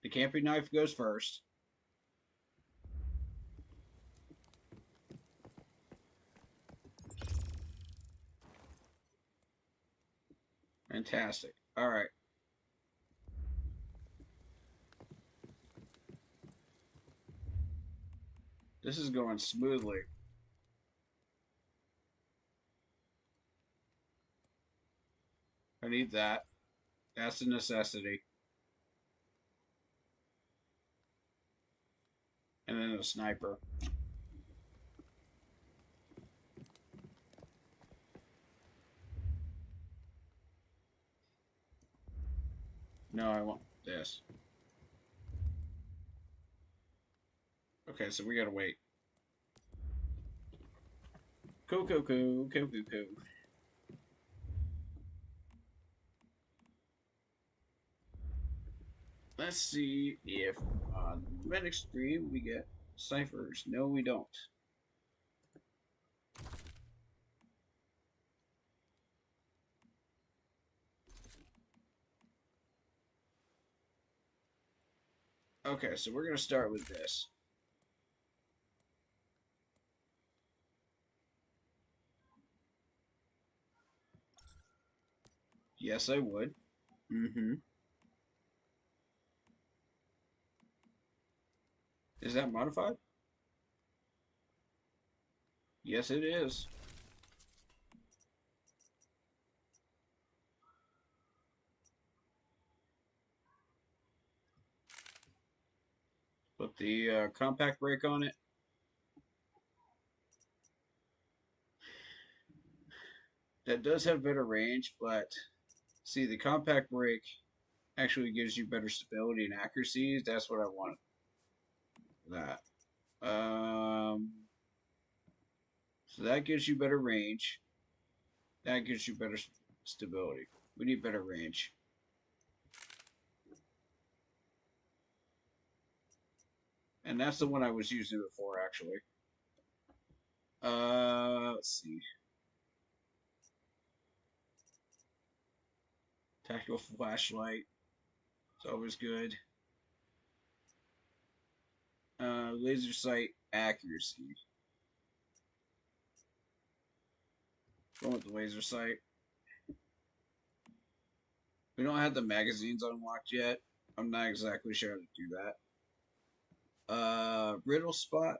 The camping knife goes first. Fantastic. All right. This is going smoothly. I need that. That's a necessity. And then a sniper. No, I want this. Okay, so we gotta wait. Cool. Let's see if on Medic stream we get ciphers. No, we don't. Okay, so we're gonna start with this. Yes, I would. Is that modified? Yes, it is. Put the compact brake on it. That does have better range, but see, the compact brake actually gives you better stability and accuracy. That's what I want. That. So that gives you better range. That gives you better stability. We need better range. And that's the one I was using before, actually. Let's see. Tactical flashlight. It's always good. Laser sight accuracy. Going with the laser sight. We don't have the magazines unlocked yet. I'm not exactly sure how to do that. Riddle spot.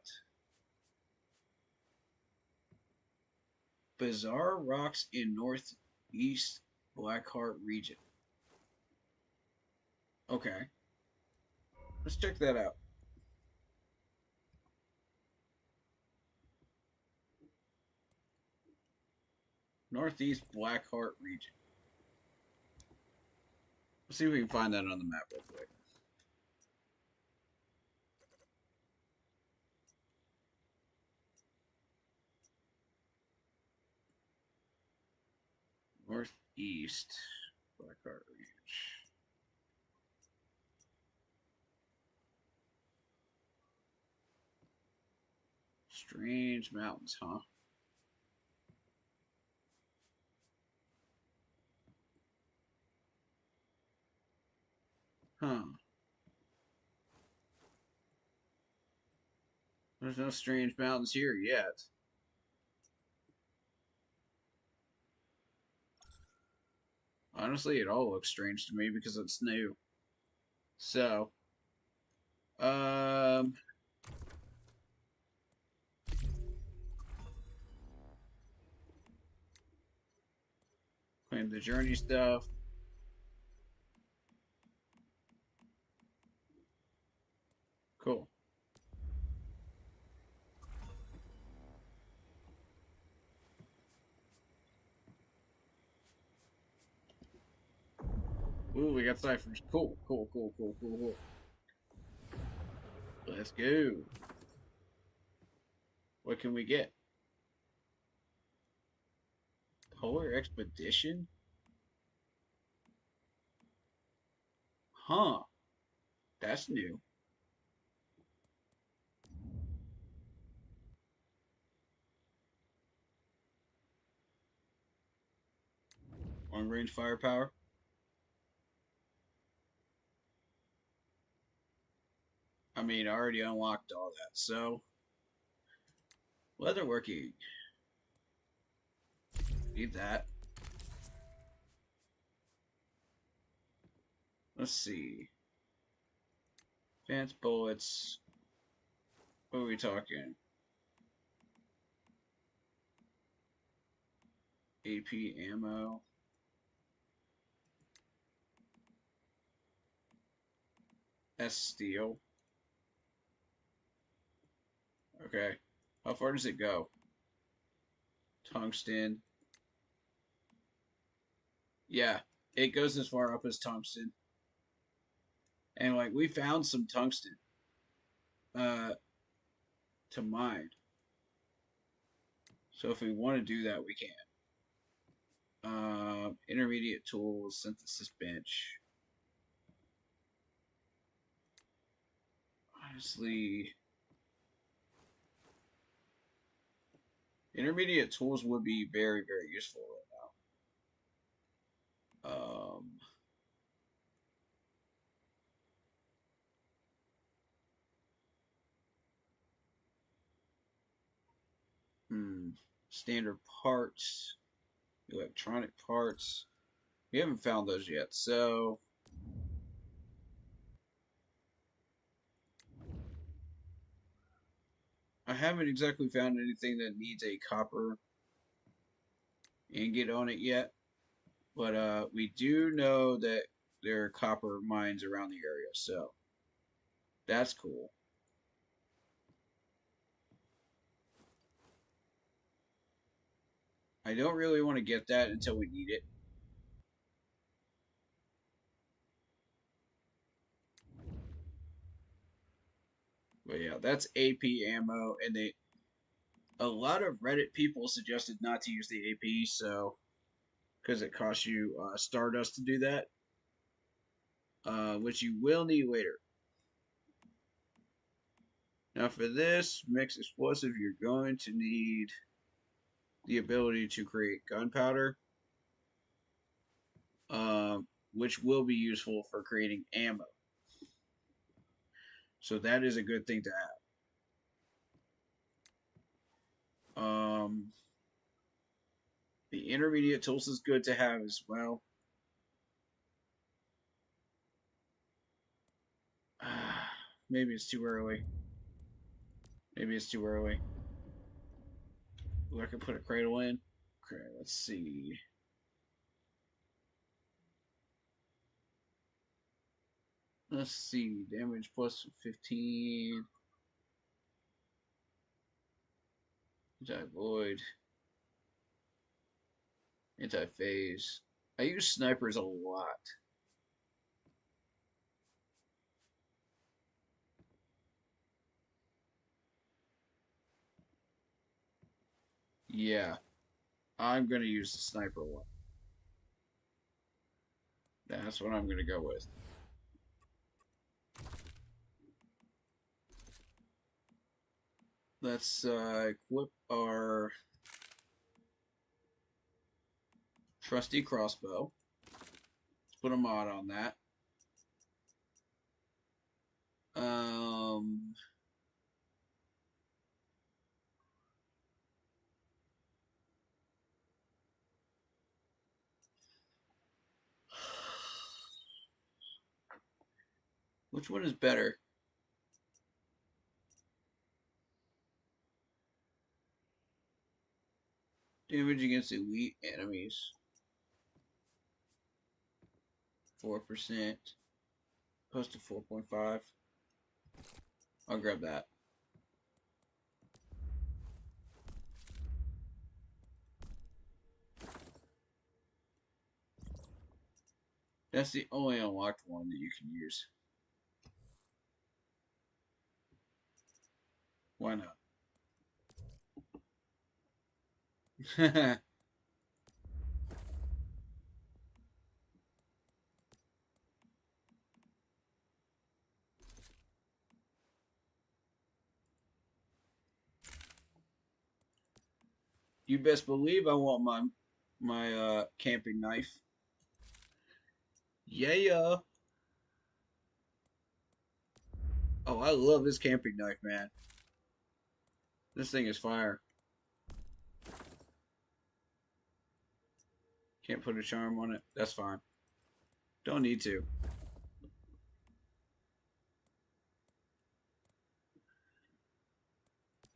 Bizarre rocks in northeast Blackheart region. Okay. Let's check that out. Northeast Blackheart region. Let's see if we can find that on the map real quick. Northeast Blackheart Ranch. Strange mountains, huh? Huh. There's no strange mountains here yet. Honestly, it all looks strange to me because it's new. So, claim the journey stuff. Cool. Ooh, we got ciphers. Cool. Let's go. What can we get? Polar Expedition? Huh. That's new. Long range firepower. I mean, I already unlocked all that, so leatherworking. Need that. Let's see. Advanced bullets. What are we talking? AP ammo. That's steel. Okay. How far does it go? Tungsten. Yeah, it goes as far up as tungsten. And like we found some tungsten to mine. So if we want to do that, we can. Intermediate tools, synthesis bench. Honestly, intermediate tools would be very, very useful right now. Standard parts, electronic parts. We haven't found those yet, so I haven't exactly found anything that needs a copper ingot on it yet. But we do know that there are copper mines around the area, so that's cool. I don't really want to get that until we need it. But yeah, that's AP ammo, and a lot of Reddit people suggested not to use the AP, so because it costs you Stardust to do that, which you will need later. Now for this mixed explosive, you're going to need the ability to create gunpowder, which will be useful for creating ammo. So that is a good thing to have. The intermediate tools is good to have as well. Maybe it's too early. Maybe it's too early. Ooh, I can put a cradle in. Okay, let's see. Let's see. Damage plus 15. Anti-void. Anti-phase. I use snipers a lot. Yeah. I'm going to use the sniper one. That's what I'm going to go with. Let's equip our trusty crossbow. Let's put a mod on that. Which one is better? Damage against elite enemies. 4%. Opposed to 4.5. I'll grab that. That's the only unlocked one that you can use. Why not? You best believe I want my my camping knife. Yeah. Oh, I love this camping knife, man. This thing is fire. Can't put a charm on it. That's fine. Don't need to.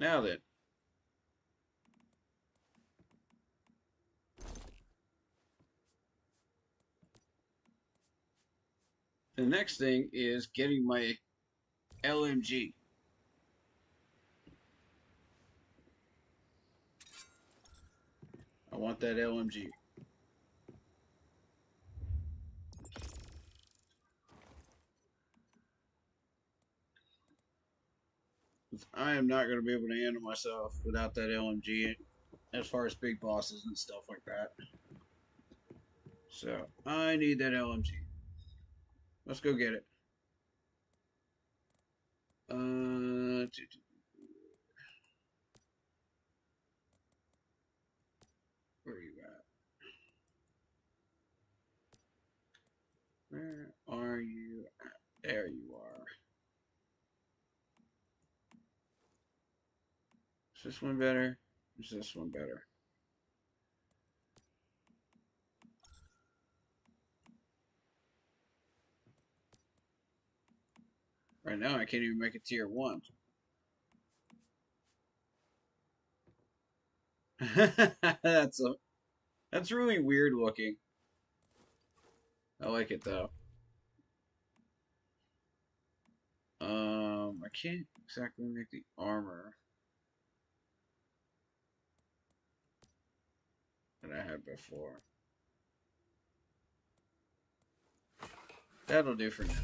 Now then. The next thing is getting my LMG. I want that LMG. I am not going to be able to handle myself without that LMG as far as big bosses and stuff like that. So, I need that LMG. Let's go get it. Where are you at? Where are you at? There you are. Is this one better? Is this one better? Right now, I can't even make a tier 1. That's really weird looking. I like it though. I can't exactly make the armor that I had before. That'll do for now.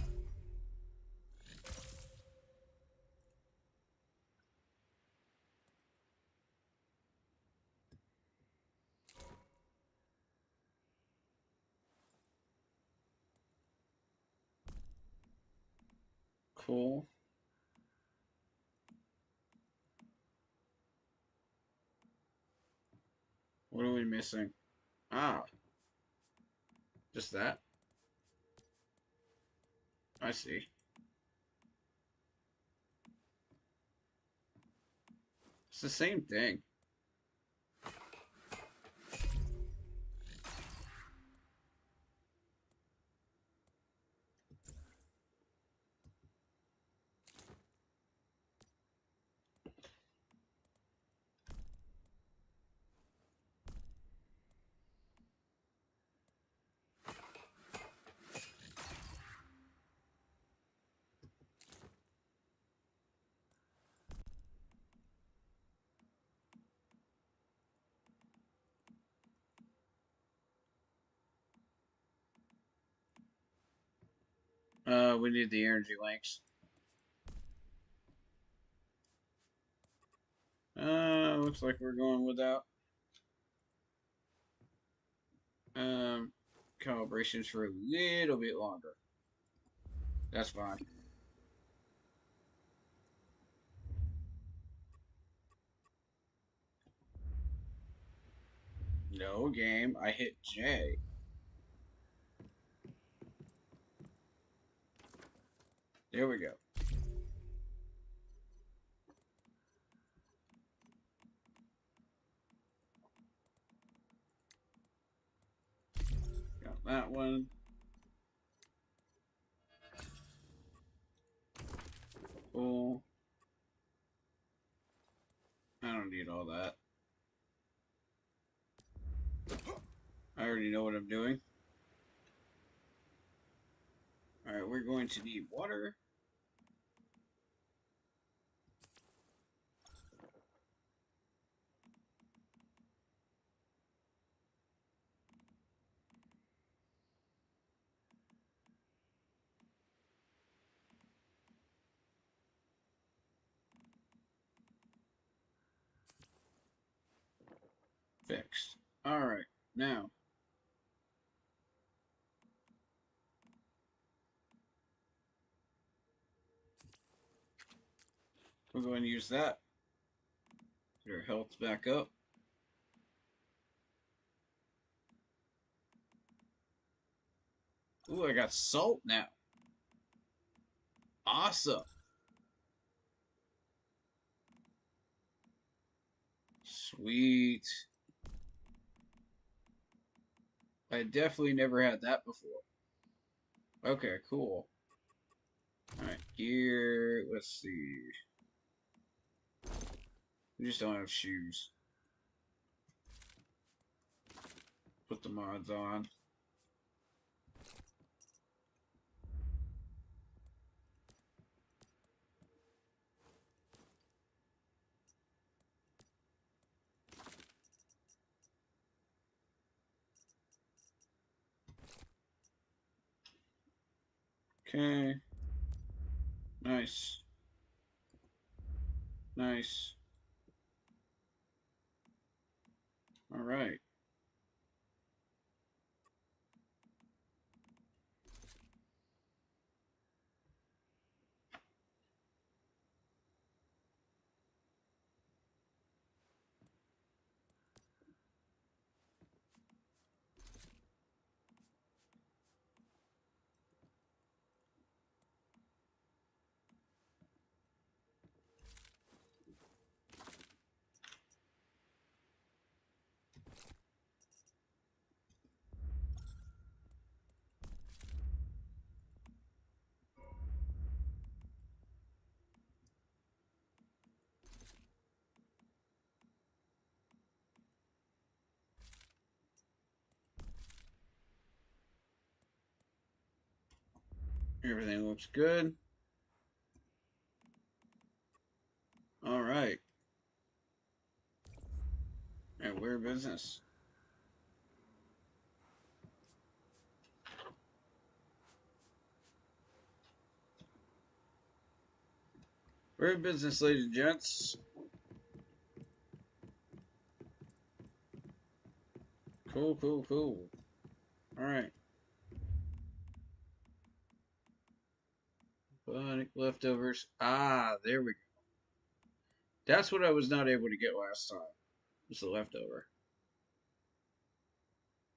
Cool. What are we missing? Ah. Just that? I see. It's the same thing. We need the energy links. Looks like we're going without. Calibrations for a little bit longer. That's fine. No game. I hit J. There we go. Got that one. Cool. I don't need all that. I already know what I'm doing. Alright, we're going to need water. Fixed. Alright, now. We're going to use that. Get our health back up. Ooh, I got salt now. Awesome. Sweet. I definitely never had that before. Okay, cool. Alright, gear. Let's see. We just don't have shoes. Put the mods on. Okay. Nice. Nice. Alright. Everything looks good. Alright. And we're business. We're in business, ladies and gents. Cool, cool, cool. Alright. Leftovers. Ah, there we go. That's what I was not able to get last time. Was the leftover.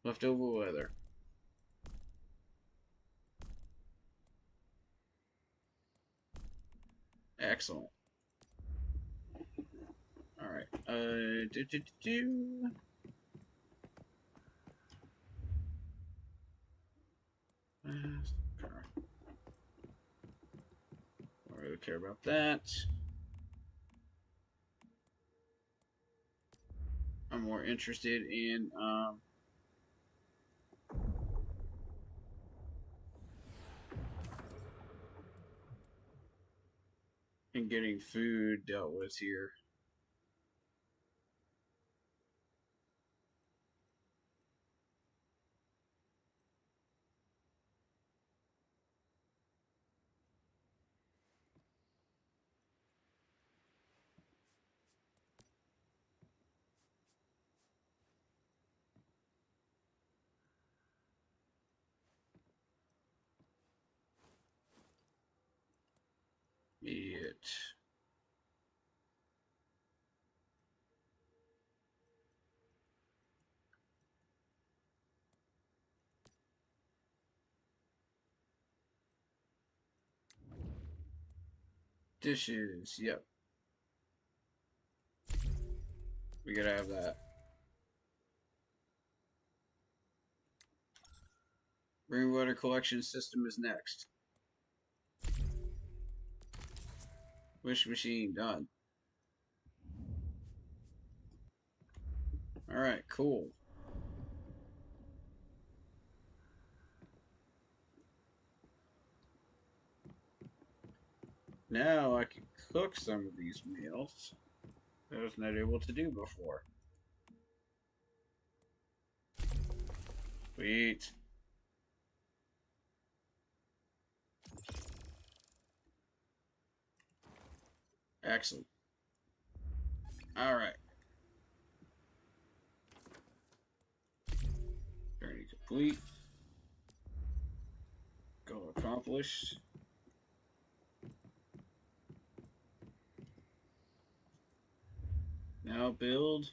Leftover leather. Excellent. Alright. Don't really care about that. I'm more interested in getting food dealt with here. It. Dishes, yep. We gotta have that. Rainwater collection system is next. Wish machine done. Alright, cool. Now I can cook some of these meals that I was not able to do before. Sweet. Excellent. Alright. Journey complete. Goal accomplished. Now build.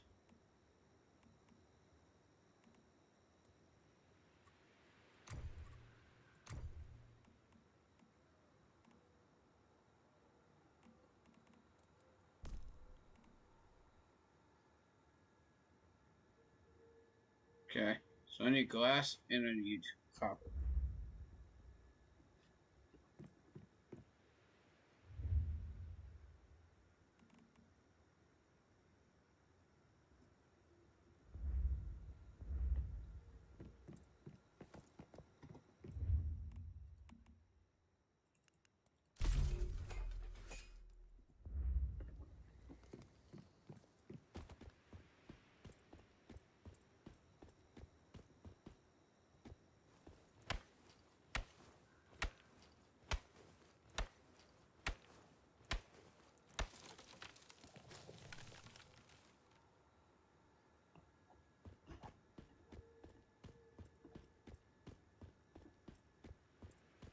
Okay, so I need glass and I need copper.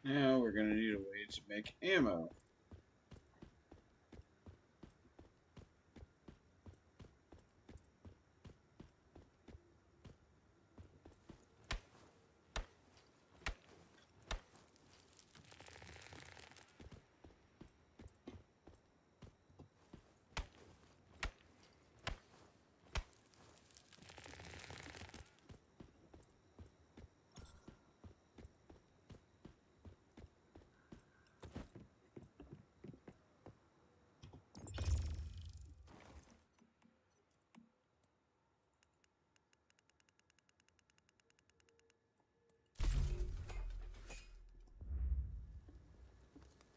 Now we're going to need a way to make ammo.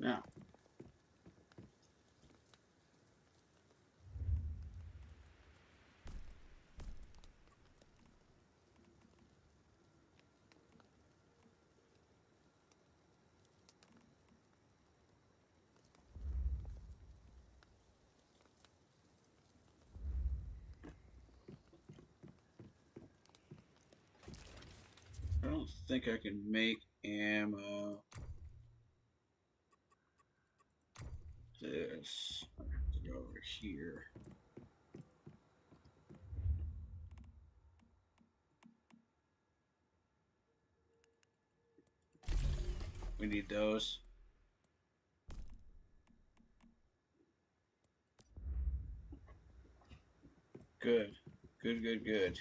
Now, I don't think I can make ammo. This. I have to go over here. We need those. Good. Good, good, good.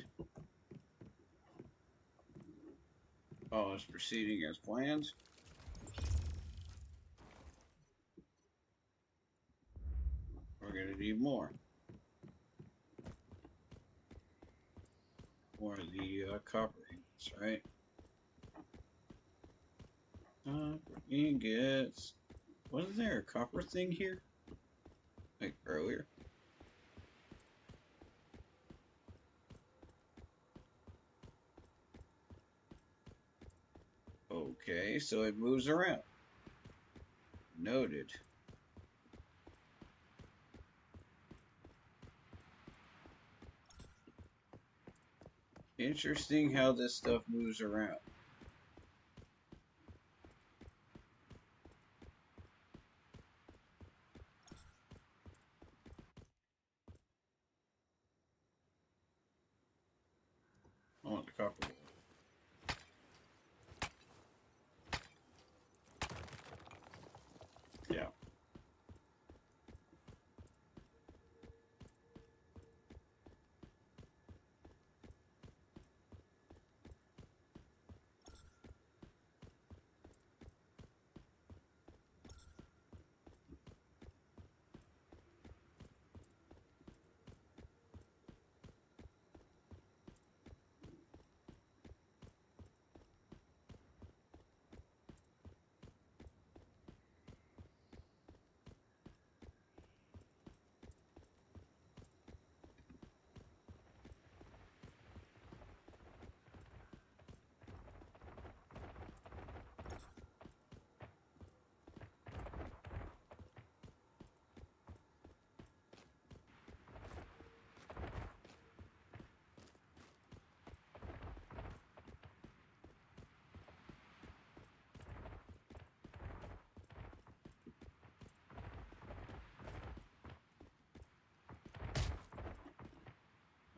All is proceeding as planned. We're going to need more. More of the copper ingots, right? Copper ingots. Wasn't there a copper thing here? Like earlier? Okay, so it moves around. Noted. Interesting how this stuff moves around. I want the copper. Yeah.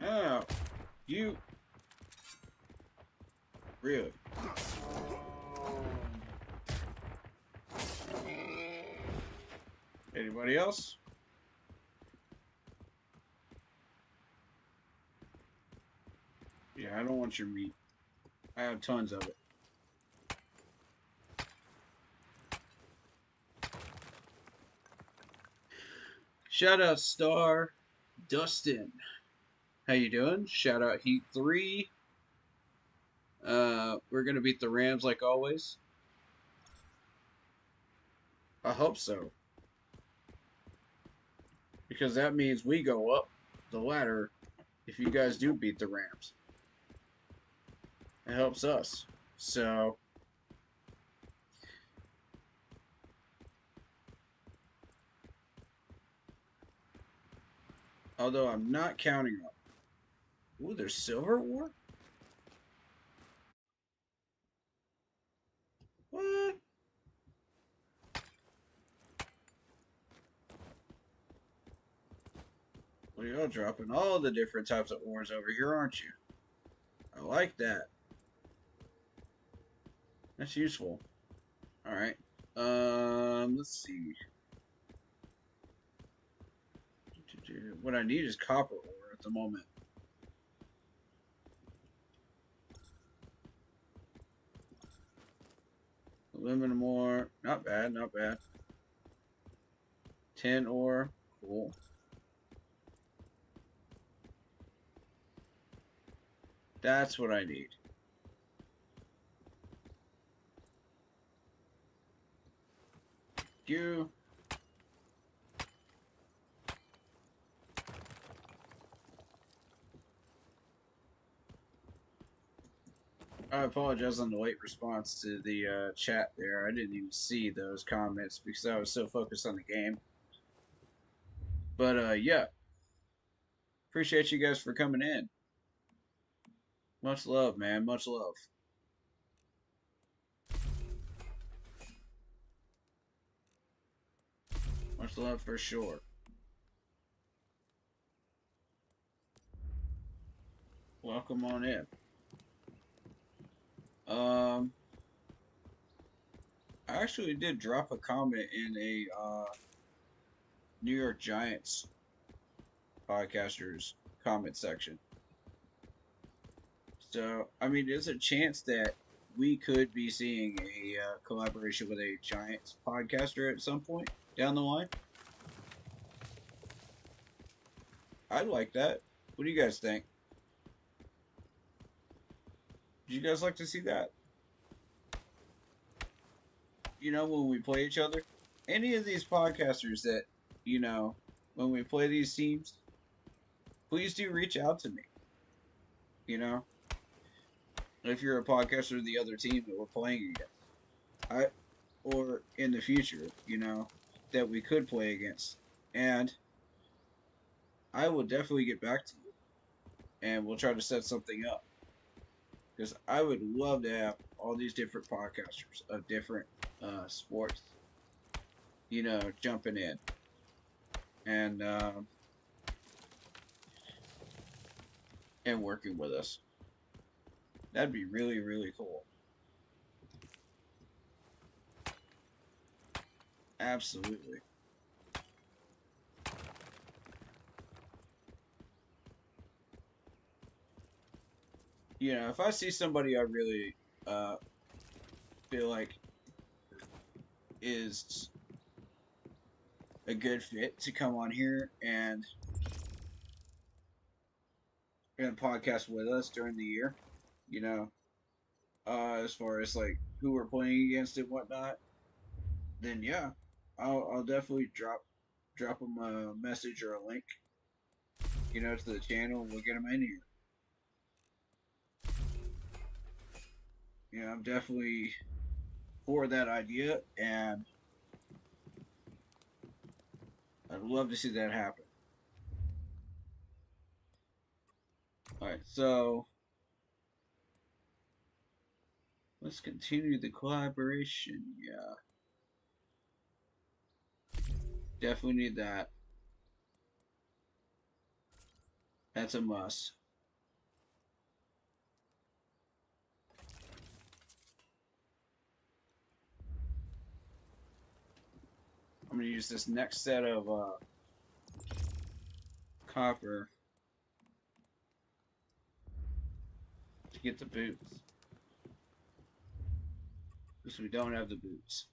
Oh, you really? Anybody else? Yeah, Yeah, I don't want your meat. I have tons of it. Shout out Star Dustin. How you doing? Shout out Heat 3. We're gonna beat the Rams like always. I hope so. Because that means we go up the ladder if you guys do beat the Rams. It helps us. So although I'm not counting on. Ooh, there's Silver War? What? Well, you're dropping all the different types of ores over here, aren't you? I like that. That's useful. Alright. Let's see. What I need is copper ore at the moment. Aluminum ore. Not bad, not bad. Tin ore. Cool. That's what I need. You. I apologize on the late response to the chat there. I didn't even see those comments because I was so focused on the game. But yeah. Appreciate you guys for coming in. Much love, man. Much love. Much love for sure. Welcome on in. I actually did drop a comment in a New York Giants podcasters comment section. So, I mean, there's a chance that we could be seeing a collaboration with a Giants podcaster at some point down the line. I'd like that. What do you guys think? Would you guys like to see that? You know, when we play each other? Any of these podcasters that, you know, when we play these teams, please do reach out to me. You know? If you're a podcaster of the other team that we're playing against. Or in the future, you know, that we could play against. And I will definitely get back to you. And we'll try to set something up. Because I would love to have all these different podcasters of different sports, you know, jumping in. And working with us. That'd be really, really cool. Absolutely. You know, if I see somebody I really feel like is a good fit to come on here and podcast with us during the year, you know, as far as like who we're playing against and whatnot, then yeah, I'll definitely drop them a message or a link, you know, to the channel, and we'll get them in here. Yeah, I'm definitely for that idea, and I'd love to see that happen. Alright, so let's continue the collaboration. Yeah. Definitely need that. That's a must. I'm going to use this next set of copper Get the boots. Because we don't have the boots.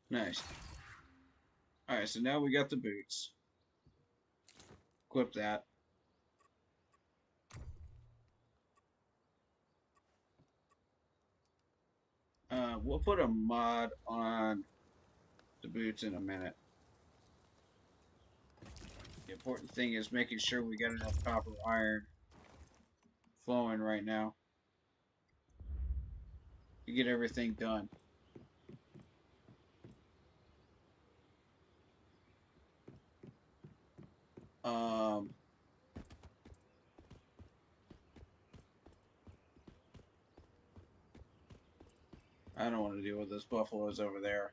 Nice. Alright, so now we got the boots. Equip that. We'll put a mod on the boots in a minute. The important thing is making sure we got enough copper iron flowing right now to get everything done. I don't want to deal with those buffaloes over there.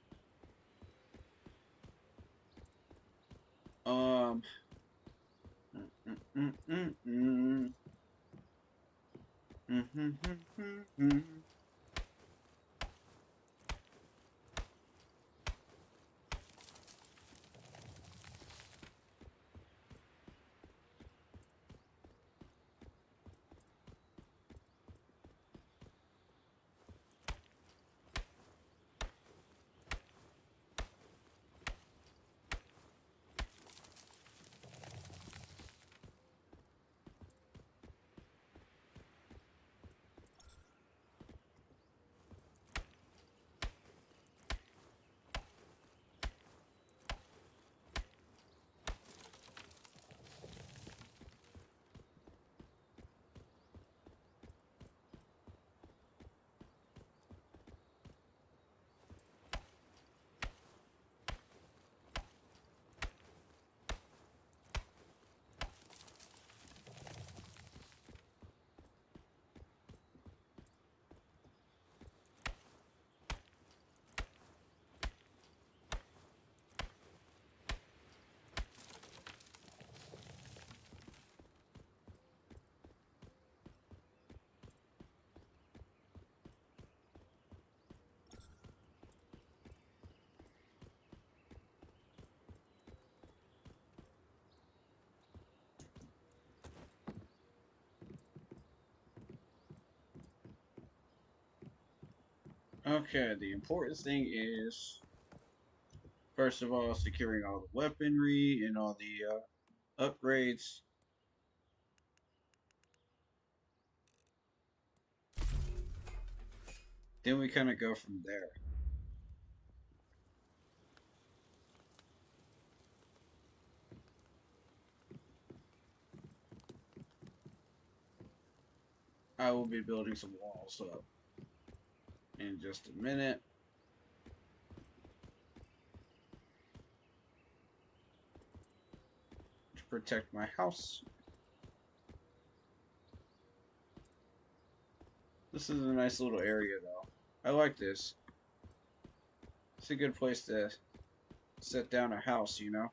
Okay, the important thing is, first of all, securing all the weaponry and all the upgrades. Then we kind of go from there. I will be building some walls up in just a minute. To protect my house. This is a nice little area though. I like this. It's a good place to set down a house, you know?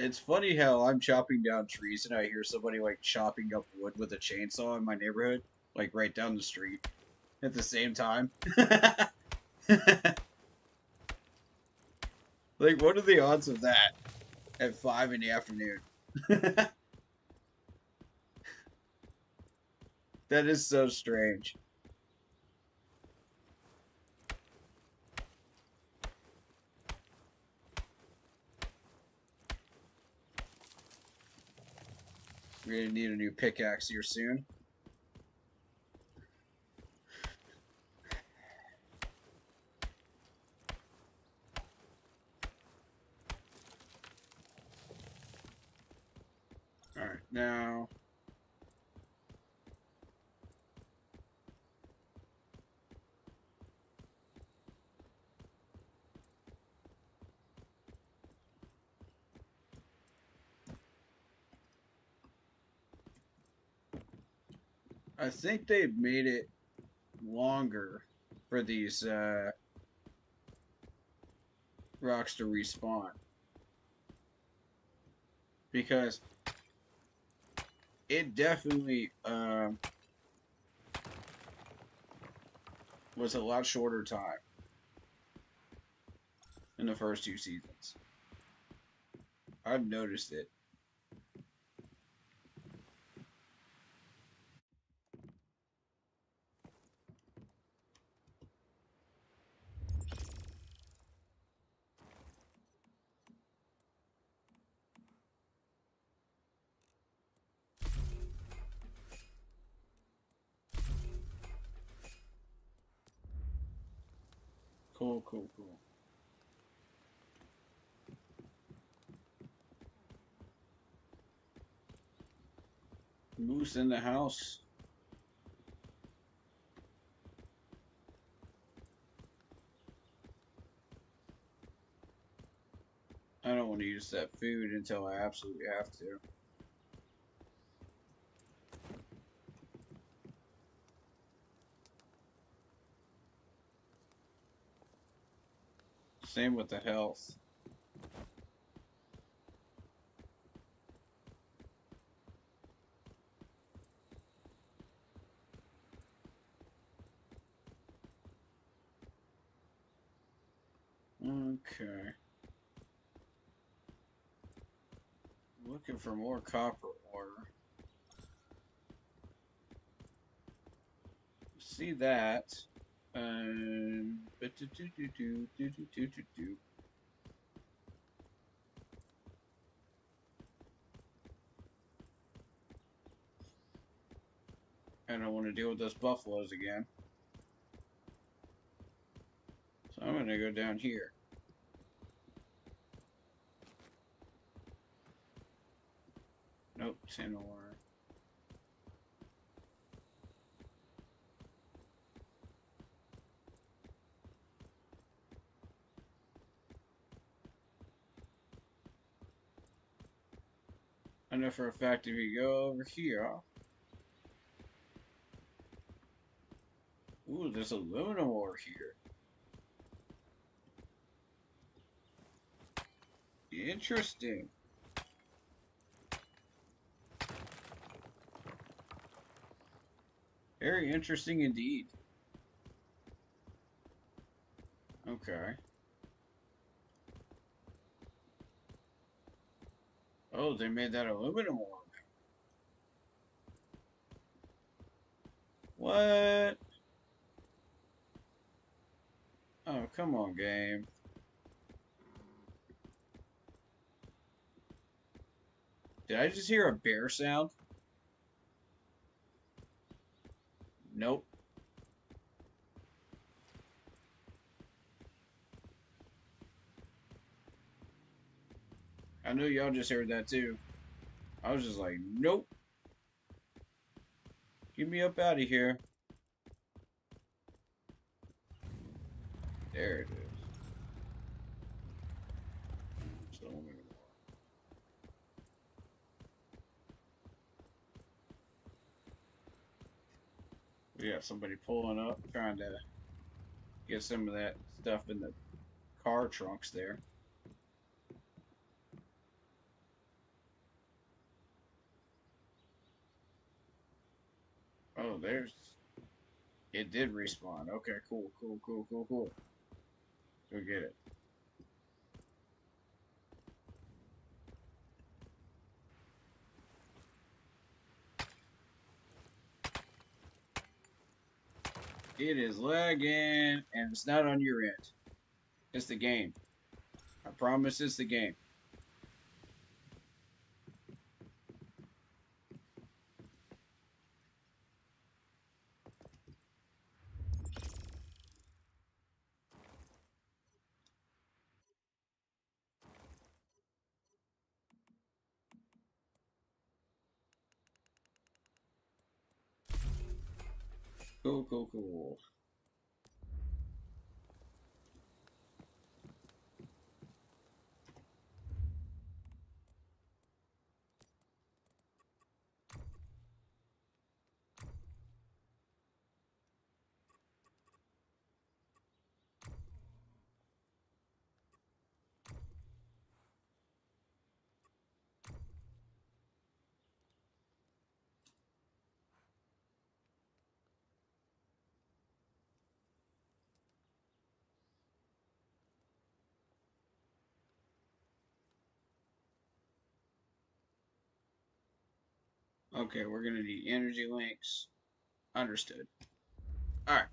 It's funny how I'm chopping down trees and I hear somebody like chopping up wood with a chainsaw in my neighborhood, like right down the street at the same time. Like, what are the odds of that at 5 in the afternoon? That is so strange. We're gonna need a new pickaxe here soon. Now, I think they've made it longer for these rocks to respawn. Because it definitely was a lot shorter time in the first 2 seasons. I've noticed it. Cool, cool, cool. Moose in the house. I don't want to use that food until I absolutely have to. Same with the health. Okay. Looking for more copper ore. See that. I don't want to deal with those buffaloes again. So I'm going to go down here. Nope, tin ore. I know for a fact if you go over here. Ooh, there's aluminum ore here. Interesting. Very interesting indeed. Okay. Oh, they made that aluminum ore. What? Oh, come on, game. Did I just hear a bear sound? Nope. I knew y'all just heard that too. I was just like, nope. Get me up out of here. There it is. So many more. We got somebody pulling up, trying to get some of that stuff in the car trunks there. Oh, there's... It did respawn. Okay, cool, cool, cool, cool, cool. Go get it. It is lagging, and it's not on your end. It's the game. I promise it's the game. Cool, cool, cool. Okay, we're gonna need energy links. Understood. Alright.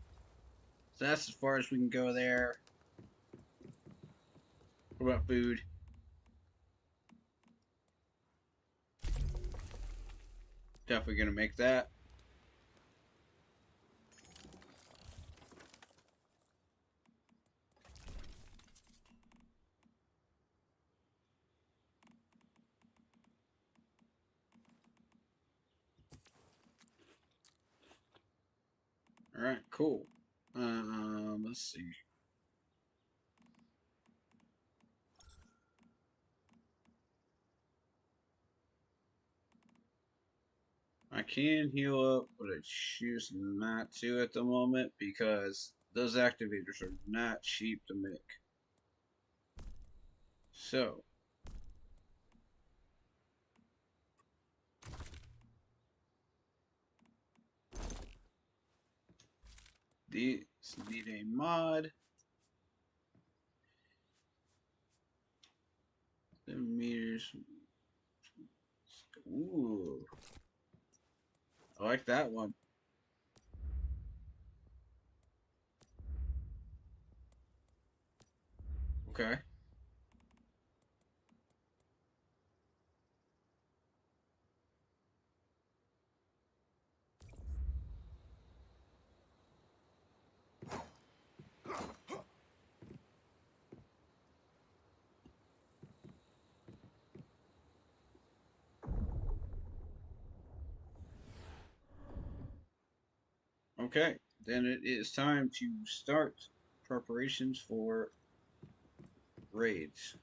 So that's as far as we can go there. What about food? Definitely gonna make that. Alright, cool. Let's see. I can heal up, but I choose not to at the moment because those activators are not cheap to make. So, these need a mod. 7 meters. Ooh. I like that one. Okay. Okay, then it is time to start preparations for raids.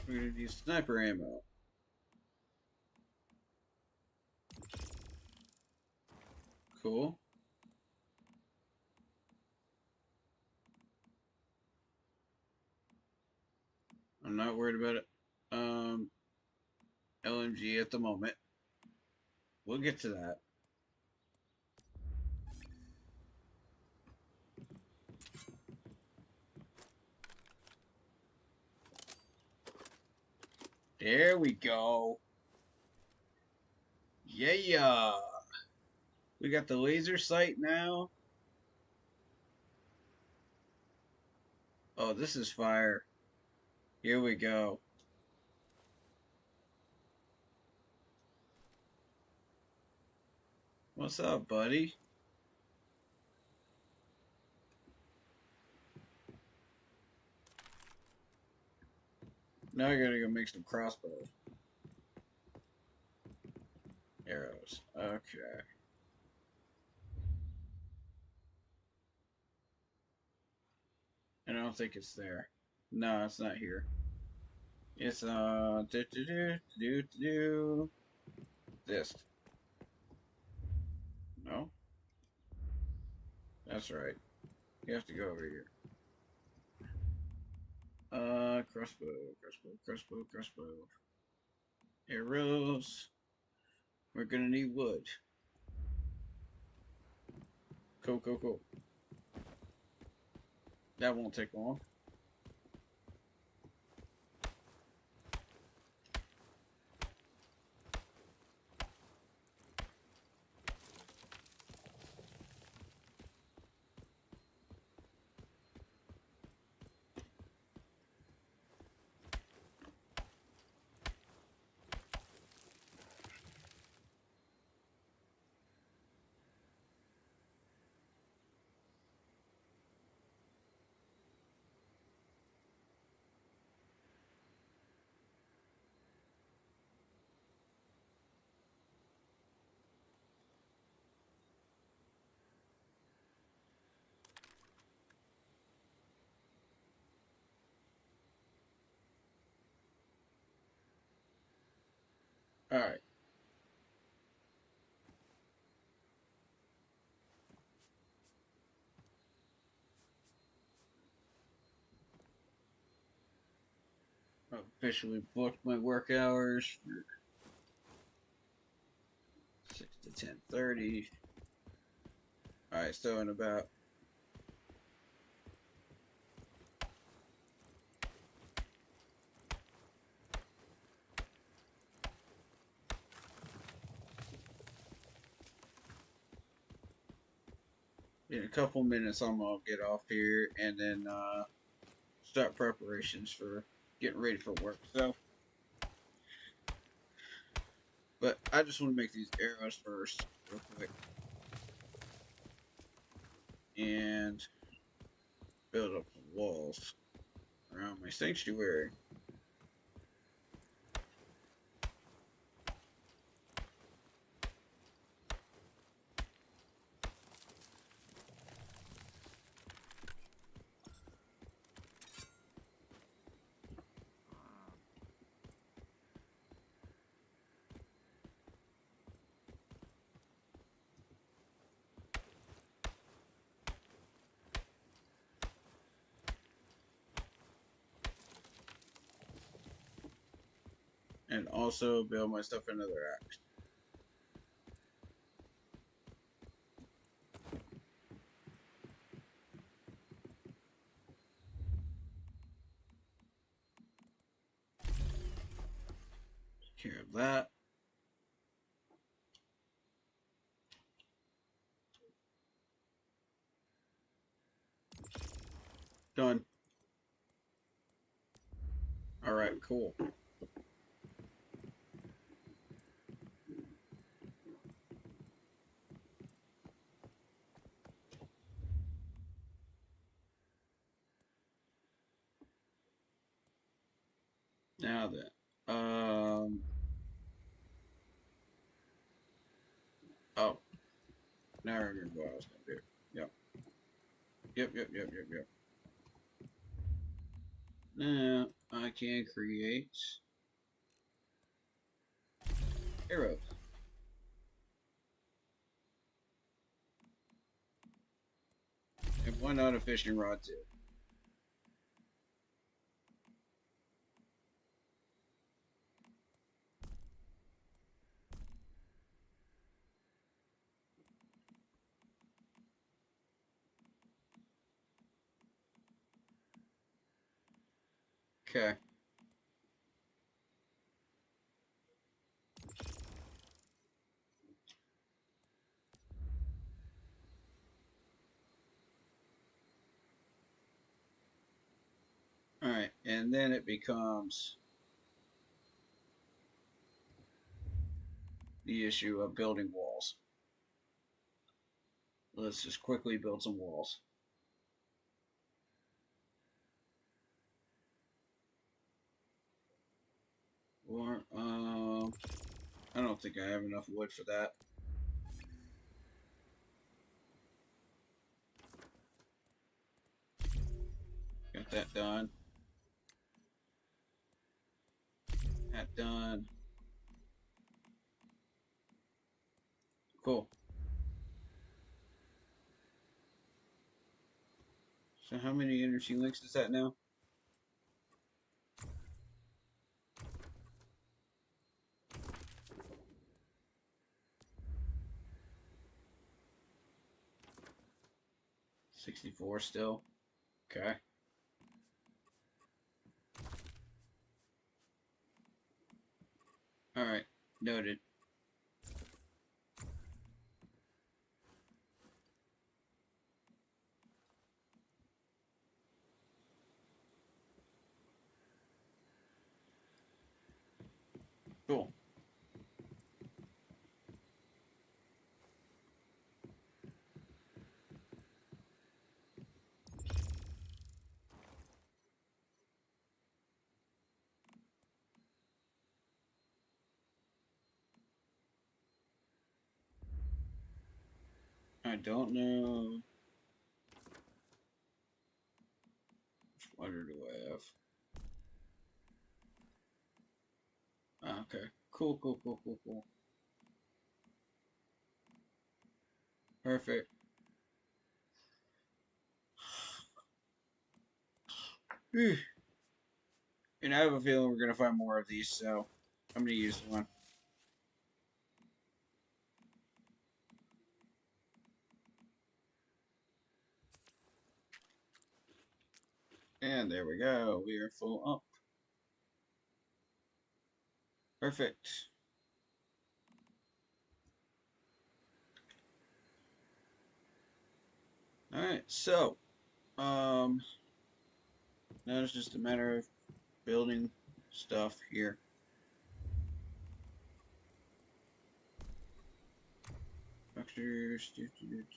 We're going to use sniper ammo. Cool. I'm not worried about it. LMG at the moment. We'll get to that. There we go. Yeah. We got the laser sight now. Oh, this is fire. Here we go. What's up, buddy? Now I gotta go make some crossbows. Arrows. Okay. I don't think it's there. No, it's not here. It's this. No? That's right. You have to go over here. Crossbow. Arrows. We're gonna need wood. Cool. That won't take long. All right. I've officially booked my work hours for 6 to 10:30. All right, so in about in a couple minutes, I'm gonna get off here and then start preparations for getting ready for work. So, but I just want to make these arrows first, real quick, and build up the walls around my sanctuary. And also build my stuff another axe. Take care of that. Done. Alright, cool. Now then, oh, now I remember what I was gonna do. Yep. Now I can create arrows. And why not a fishing rod too? Okay. Alright, and then it becomes the issue of building walls. Let's just quickly build some walls. Or, I don't think I have enough wood for that. Got that done. That done. Cool. So how many energy links is that now? $64 still. Okay. Alright, noted. Cool. I don't know. Which water do I have? Okay, Cool. Perfect. Whew. And I have a feeling we're going to find more of these, so I'm going to use one. And there we go. We are full up. Perfect. Alright, so now it's just a matter of building stuff here. Structures,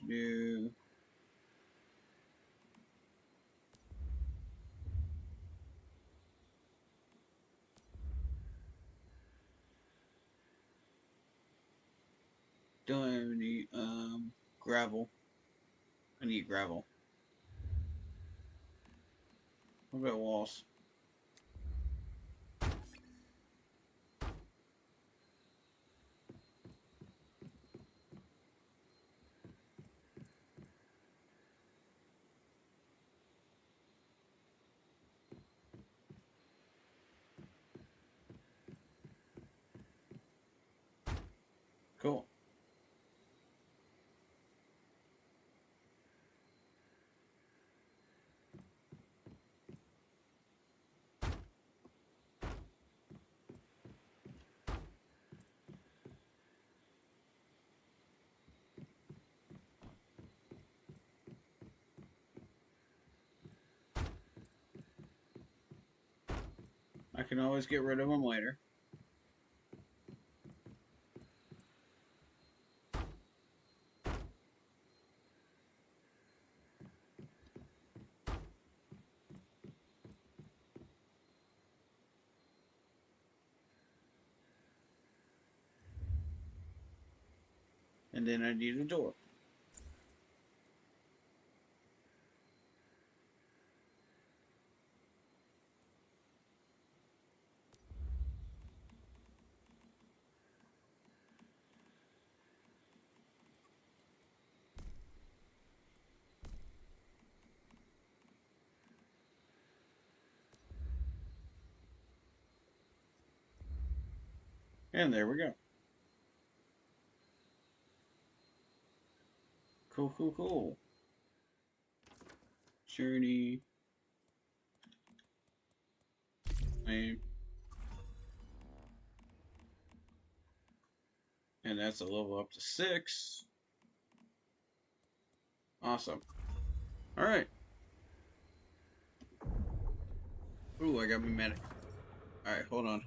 do. Don't have any gravel. I need gravel. What about walls? Cool. I can always get rid of them later. And then I need a door. And there we go. Cool. Journey. Flame. And that's a level up to 6. Awesome. Alright. Ooh, I got me medic. Alright, hold on.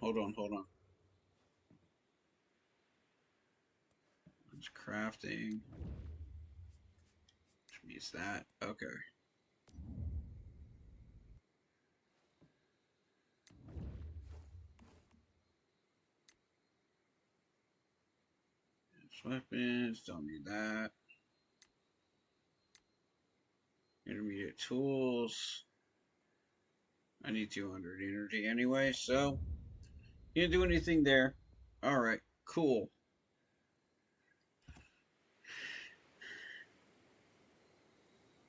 It's crafting. Which means that. Okay. Weapons, don't need that. Intermediate tools. I need 200 energy anyway, so can't do anything there. Alright, cool.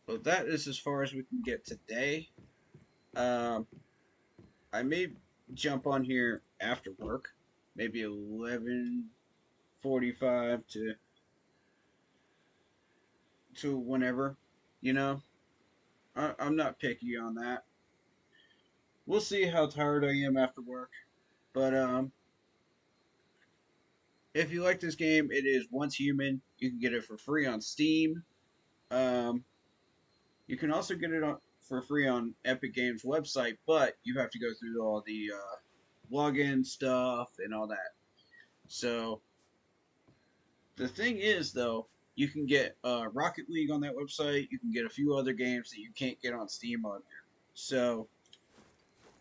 So that is as far as we can get today. I may jump on here after work, maybe 11:45 to whenever, you know. I'm not picky on that. We'll see how tired I am after work. But if you like this game, it is Once Human. You can get it for free on Steam. You can also get it for free on Epic Games website, but you have to go through all the login stuff and all that. So the thing is, though, you can get Rocket League on that website. You can get a few other games that you can't get on Steam on there. So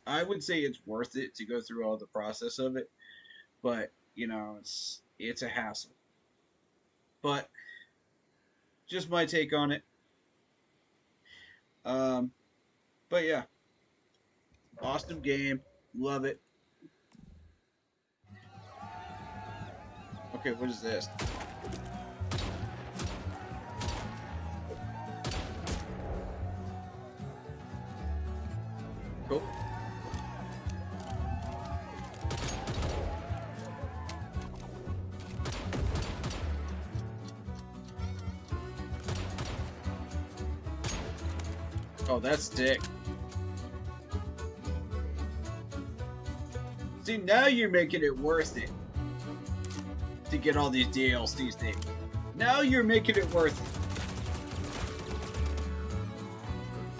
I would say it's worth it to go through all the process of it, but you know, it's a hassle. But just my take on it. But yeah, awesome game, love it. Okay, what is this? Cool. Oh, that's sick. See, now you're making it worth it to get all these DLCs, Dave. Now you're making it worth it.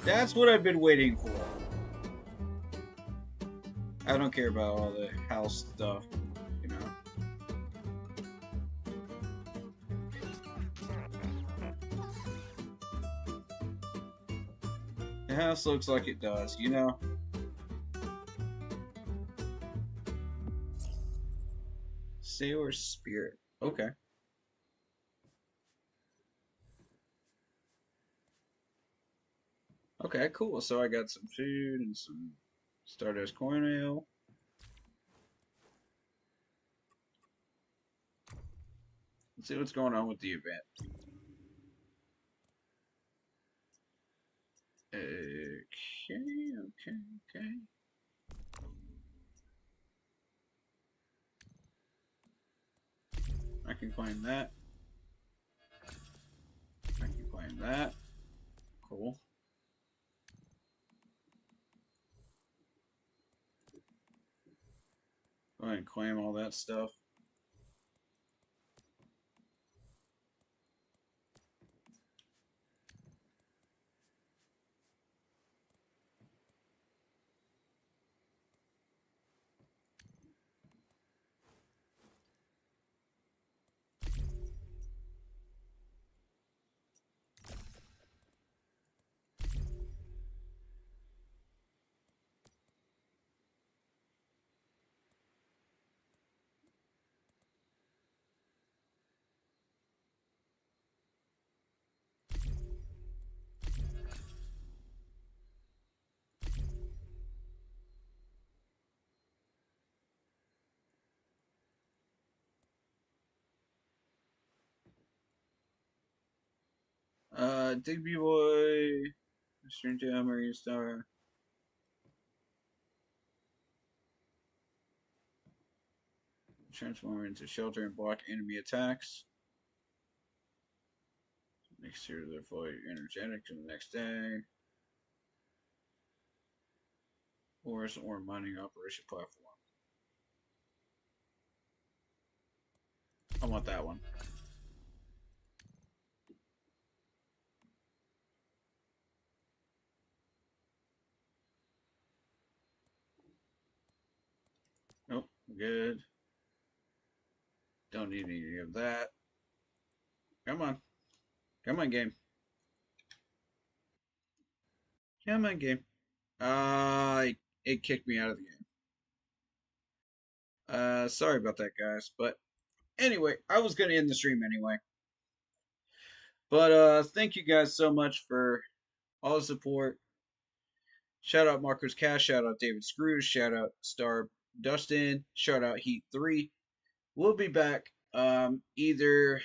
That's what I've been waiting for. I don't care about all the house stuff, you know. The house looks like it does, you know. Sailor Spirit. Okay. Okay, cool. So I got some food and some Stardust Corn Ale. Let's see what's going on with the event. Okay. I can claim that. I can claim that. Cool. Go ahead and claim all that stuff. Digby Boy, Mr. Jam, Marine Star. Transform into shelter and block enemy attacks. Make sure they're fully energetic to the next day. Forest or mining operation platform. I want that one. Nope, good. Don't need any of that. Come on. Come on, game. Come on, game. It kicked me out of the game. Sorry about that, guys. But anyway, I was going to end the stream anyway. But thank you guys so much for all the support. Shout out Marcos Cash. Shout out David Scrooge. Shout out Star Dustin. Shout out Heat 3. We'll be back either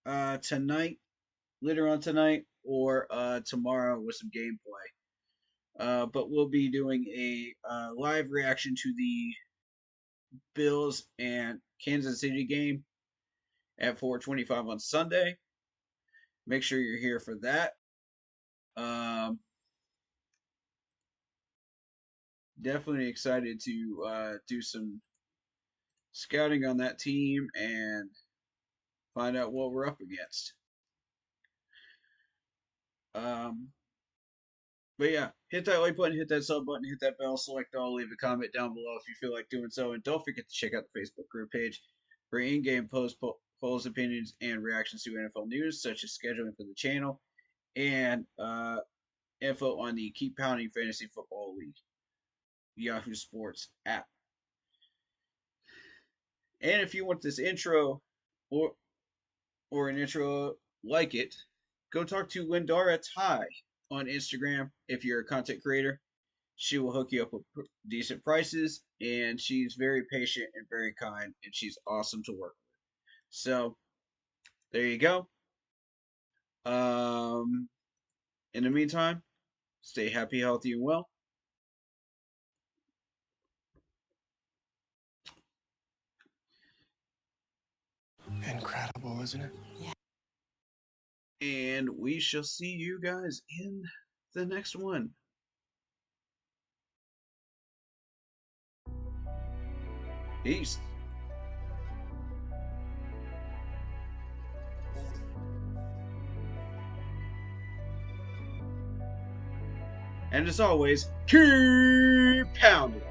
tonight, later on tonight, or tomorrow with some gameplay. But we'll be doing a live reaction to the Bills and Kansas City game at 4:25 on Sunday. Make sure you're here for that. Definitely excited to do some scouting on that team and find out what we're up against. But yeah, hit that like button, hit that sub button, hit that bell, select all, leave a comment down below if you feel like doing so, and don't forget to check out the Facebook group page for in-game polls, opinions, and reactions to NFL news, such as scheduling for the channel and info on the Keep Pounding Fantasy Football League Yahoo Sports app. And if you want this intro or an intro like it, go talk to Lindara Ty on Instagram if you're a content creator. She will hook you up with decent prices, and she's very patient and very kind, and she's awesome to work with. So there you go. In the meantime, stay happy, healthy, and well. Incredible, isn't it? And we shall see you guys in the next one. Peace. And as always, keep pounding.